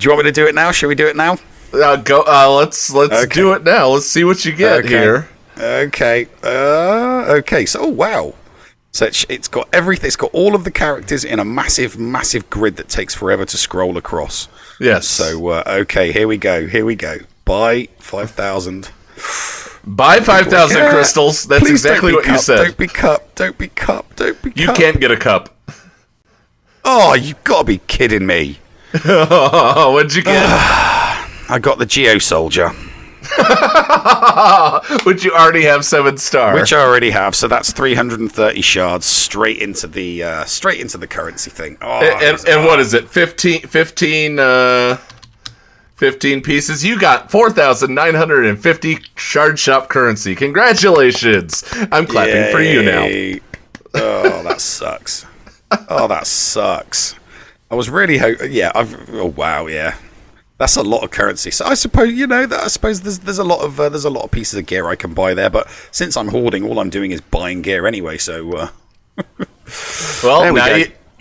[SPEAKER 4] you want me to do it now? Shall we do it now?
[SPEAKER 3] Let's do it now. Let's see what you get here.
[SPEAKER 4] Okay. Okay. So, wow. So it's got everything. It's got all of the characters in a massive grid that takes forever to scroll across.
[SPEAKER 3] Yes.
[SPEAKER 4] So, okay, here we go. Buy 5,000.
[SPEAKER 3] Buy 5,000 crystals. That's
[SPEAKER 4] Please
[SPEAKER 3] exactly what you said.
[SPEAKER 4] Don't be cup.
[SPEAKER 3] You can't get a cup.
[SPEAKER 4] Oh, you've got to be kidding me.
[SPEAKER 3] What'd you get?
[SPEAKER 4] I got the Geo Soldier.
[SPEAKER 3] Which you already have 7-star.
[SPEAKER 4] Which I already have, so that's 330 shards straight into the currency thing. Oh,
[SPEAKER 3] and what is it? 15 pieces. You got 4,950 shard shop currency. Congratulations! I'm clapping for you now.
[SPEAKER 4] Oh, that sucks. I was really hoping. Yeah. Wow. Yeah. That's a lot of currency. So I suppose there's a lot of pieces of gear I can buy there. But since I'm hoarding, all I'm doing is buying gear anyway. So
[SPEAKER 3] well,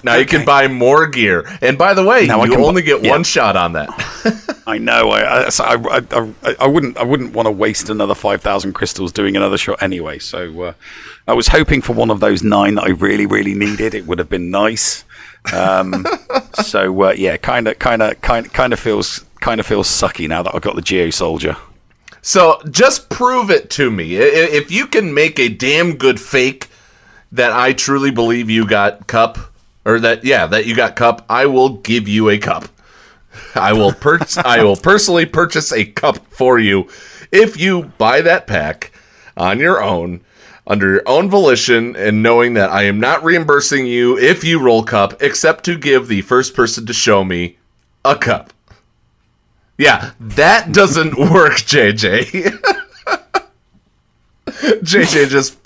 [SPEAKER 3] now you can buy more gear. And by the way, you only get one shot on that.
[SPEAKER 4] I know. I wouldn't want to waste another 5,000 crystals doing another shot anyway. So I was hoping for one of those 9 that I really, really needed. It would have been nice. So yeah, kind of feels kind of feels sucky now that I've got the Geo Soldier.
[SPEAKER 3] So just prove it to me. If you can make a damn good fake that I truly believe you got cup, or that you got cup, I will give you a cup. I will personally purchase a cup for you if you buy that pack on your own, under your own volition, and knowing that I am not reimbursing you if you roll cup, except to give the first person to show me a cup. Yeah, that doesn't work, JJ. JJ just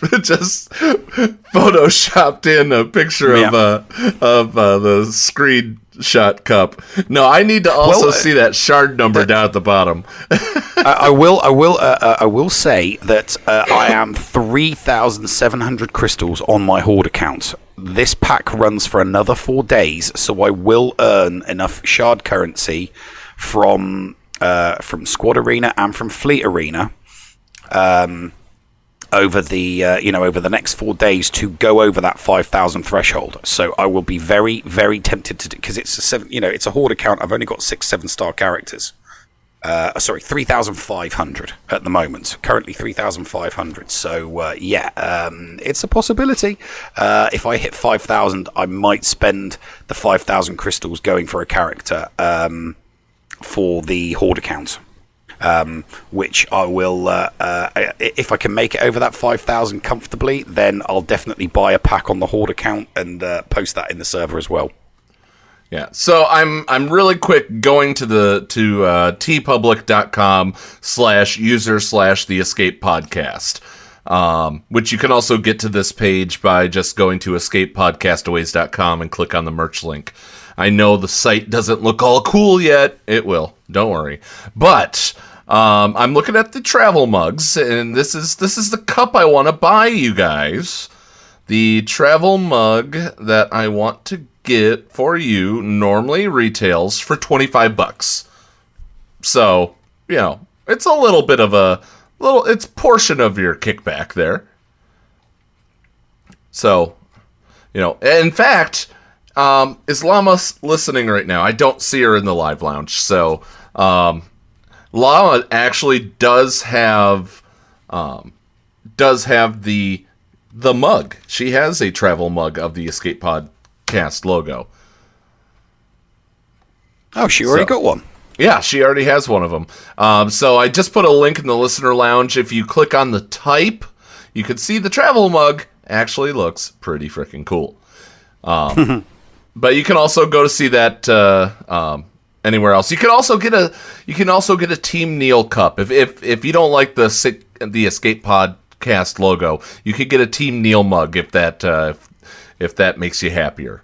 [SPEAKER 3] photoshopped in a picture of the screenshot cup. No, I need to also see that shard number down at the bottom.
[SPEAKER 4] I will say that I am 3,700 crystals on my Horde account. This pack runs for another 4 days, so I will earn enough shard currency from Squad Arena and from Fleet Arena over the next 4 days to go over that 5,000 threshold. So I will be very, very tempted to do, because it's a Horde account. I've only got 6-7-star characters. 3,500 at the moment. Currently 3,500. So it's a possibility. If I hit 5,000, I might spend the 5,000 crystals going for a character for the Horde account. Which I will, if I can make it over that 5,000 comfortably, then I'll definitely buy a pack on the Horde account and post that in the server as well.
[SPEAKER 3] Yeah, so I'm really quick going to tpublic.com/user/the Escape Podcast, which you can also get to this page by just going to escapepodcastaways.com and click on the merch link. I know the site doesn't look all cool yet. It will. Don't worry. But I'm looking at the travel mugs, and this is the cup I want to buy you guys. The travel mug that I want to get for you normally retails for $25. So, it's a little bit of it's portion of your kickback there. So, in fact, is Llama listening right now? I don't see her in the live lounge. So, Llama actually does have the mug. She has a travel mug of the Escape Podcast logo.
[SPEAKER 4] Oh, she already got one.
[SPEAKER 3] Yeah, she already has one of them. So I just put a link in the listener lounge. If you click on the type, you can see the travel mug actually looks pretty freaking cool. But you can also go to see that anywhere else. You can also get a Team Neil cup. If you don't like the Escape Podcast logo, you could get a Team Neil mug if that makes you happier.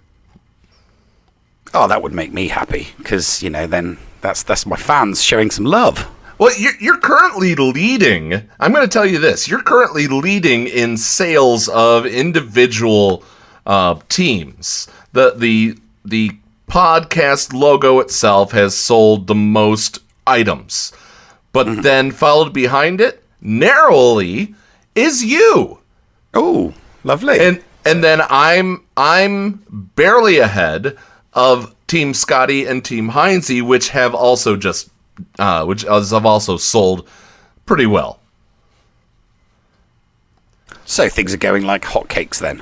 [SPEAKER 4] Oh, that would make me happy, because then that's my fans showing some love.
[SPEAKER 3] Well, you're currently leading. I'm going to tell you this: you're currently leading in sales of individual teams. The podcast logo itself has sold the most items, but then followed behind it narrowly is you.
[SPEAKER 4] Oh, lovely.
[SPEAKER 3] And then I'm barely ahead of Team Scotty and Team Heinze, which have also sold pretty well.
[SPEAKER 4] So things are going like hotcakes then.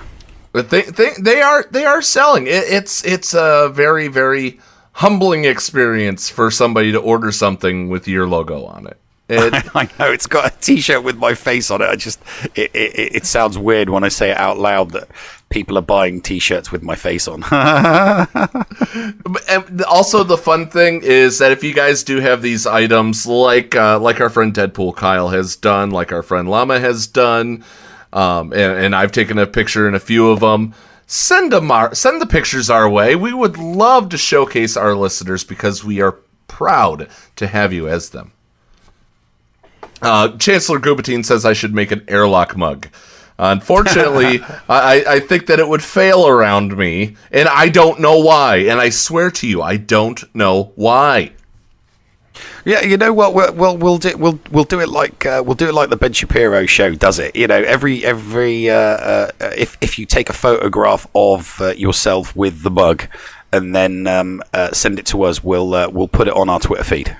[SPEAKER 3] But they are selling. It's a very, very humbling experience for somebody to order something with your logo on it.
[SPEAKER 4] I know, it's got a t-shirt with my face on it. It sounds weird when I say it out loud that people are buying t-shirts with my face on.
[SPEAKER 3] And also the fun thing is that if you guys do have these items, like our friend Deadpool Kyle has done, like our friend Llama has done, and I've taken a picture in a few of them, send the pictures our way. We would love to showcase our listeners because we are proud to have you as them. Chancellor Gubatine says I should make an airlock mug. Unfortunately, I think that it would fail around me, and I don't know why. And I swear to you, I don't know why.
[SPEAKER 4] Yeah, you know what? We'll do it like the Ben Shapiro show does it. If you take a photograph of yourself with the mug, and then send it to us. We'll put it on our Twitter feed.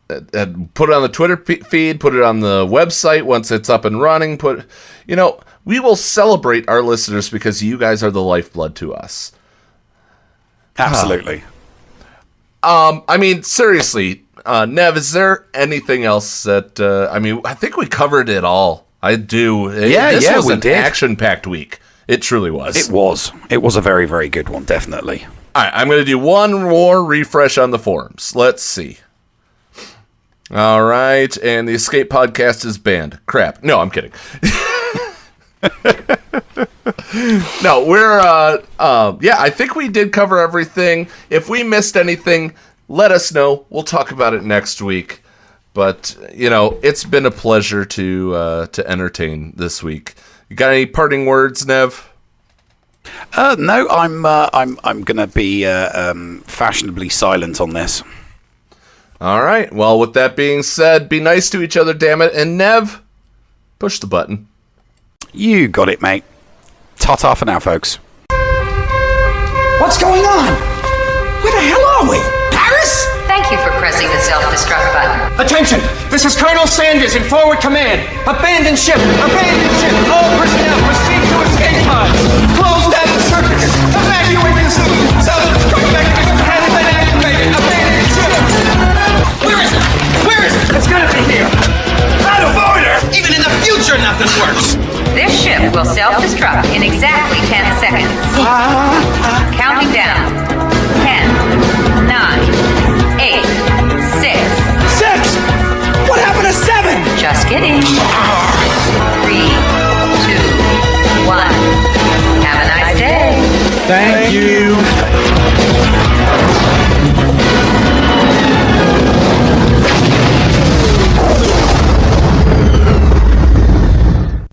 [SPEAKER 3] Put it on the Twitter feed, put it on the website once it's up and running. We will celebrate our listeners because you guys are the lifeblood to us.
[SPEAKER 4] Absolutely.
[SPEAKER 3] Seriously, Nev, is there anything else that, I think we covered it all. I do. This was
[SPEAKER 4] we
[SPEAKER 3] an
[SPEAKER 4] did.
[SPEAKER 3] action-packed week. It truly was.
[SPEAKER 4] It was. It was a very, very good one, definitely.
[SPEAKER 3] All right, I'm going to do one more refresh on the forums. Let's see. All right, and the Escape Podcast is banned. Crap. No, I'm kidding. No, we're, I think we did cover everything. If we missed anything, let us know. We'll talk about it next week. But, it's been a pleasure to entertain this week. You got any parting words, Nev?
[SPEAKER 4] No, I'm going to be fashionably silent on this.
[SPEAKER 3] All right. Well, with that being said, be nice to each other, damn it. And Nev, push the button.
[SPEAKER 4] You got it, mate. Ta-ta for now, folks.
[SPEAKER 15] What's going on? Where the hell are we? Paris?
[SPEAKER 16] Thank you for pressing the self-destruct button.
[SPEAKER 15] Attention! This is Colonel Sanders in forward command. Abandon ship! Abandon ship! All personnel proceed to escape pods. Close down the circuits. Evacuate the city. Self-destruct mechanism has been activated. Abandon ship! Where is it? Where is it? It's gotta be here. Out of order! Even in the future, nothing works.
[SPEAKER 16] This ship will self-destruct in exactly 10 seconds. Counting down. 10, 9, 8, 6.
[SPEAKER 15] 6! What happened to 7?
[SPEAKER 16] Just kidding. 3, 2, 1. Have a nice day.
[SPEAKER 3] Thank you.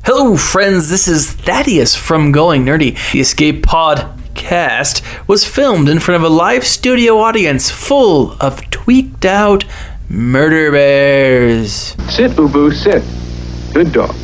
[SPEAKER 17] Hello, friends. This is Thaddeus from Going Nerdy. The Escape Podcast was filmed in front of a live studio audience full of tweaked out murder bears.
[SPEAKER 18] Sit, Ubu, sit. Good dog.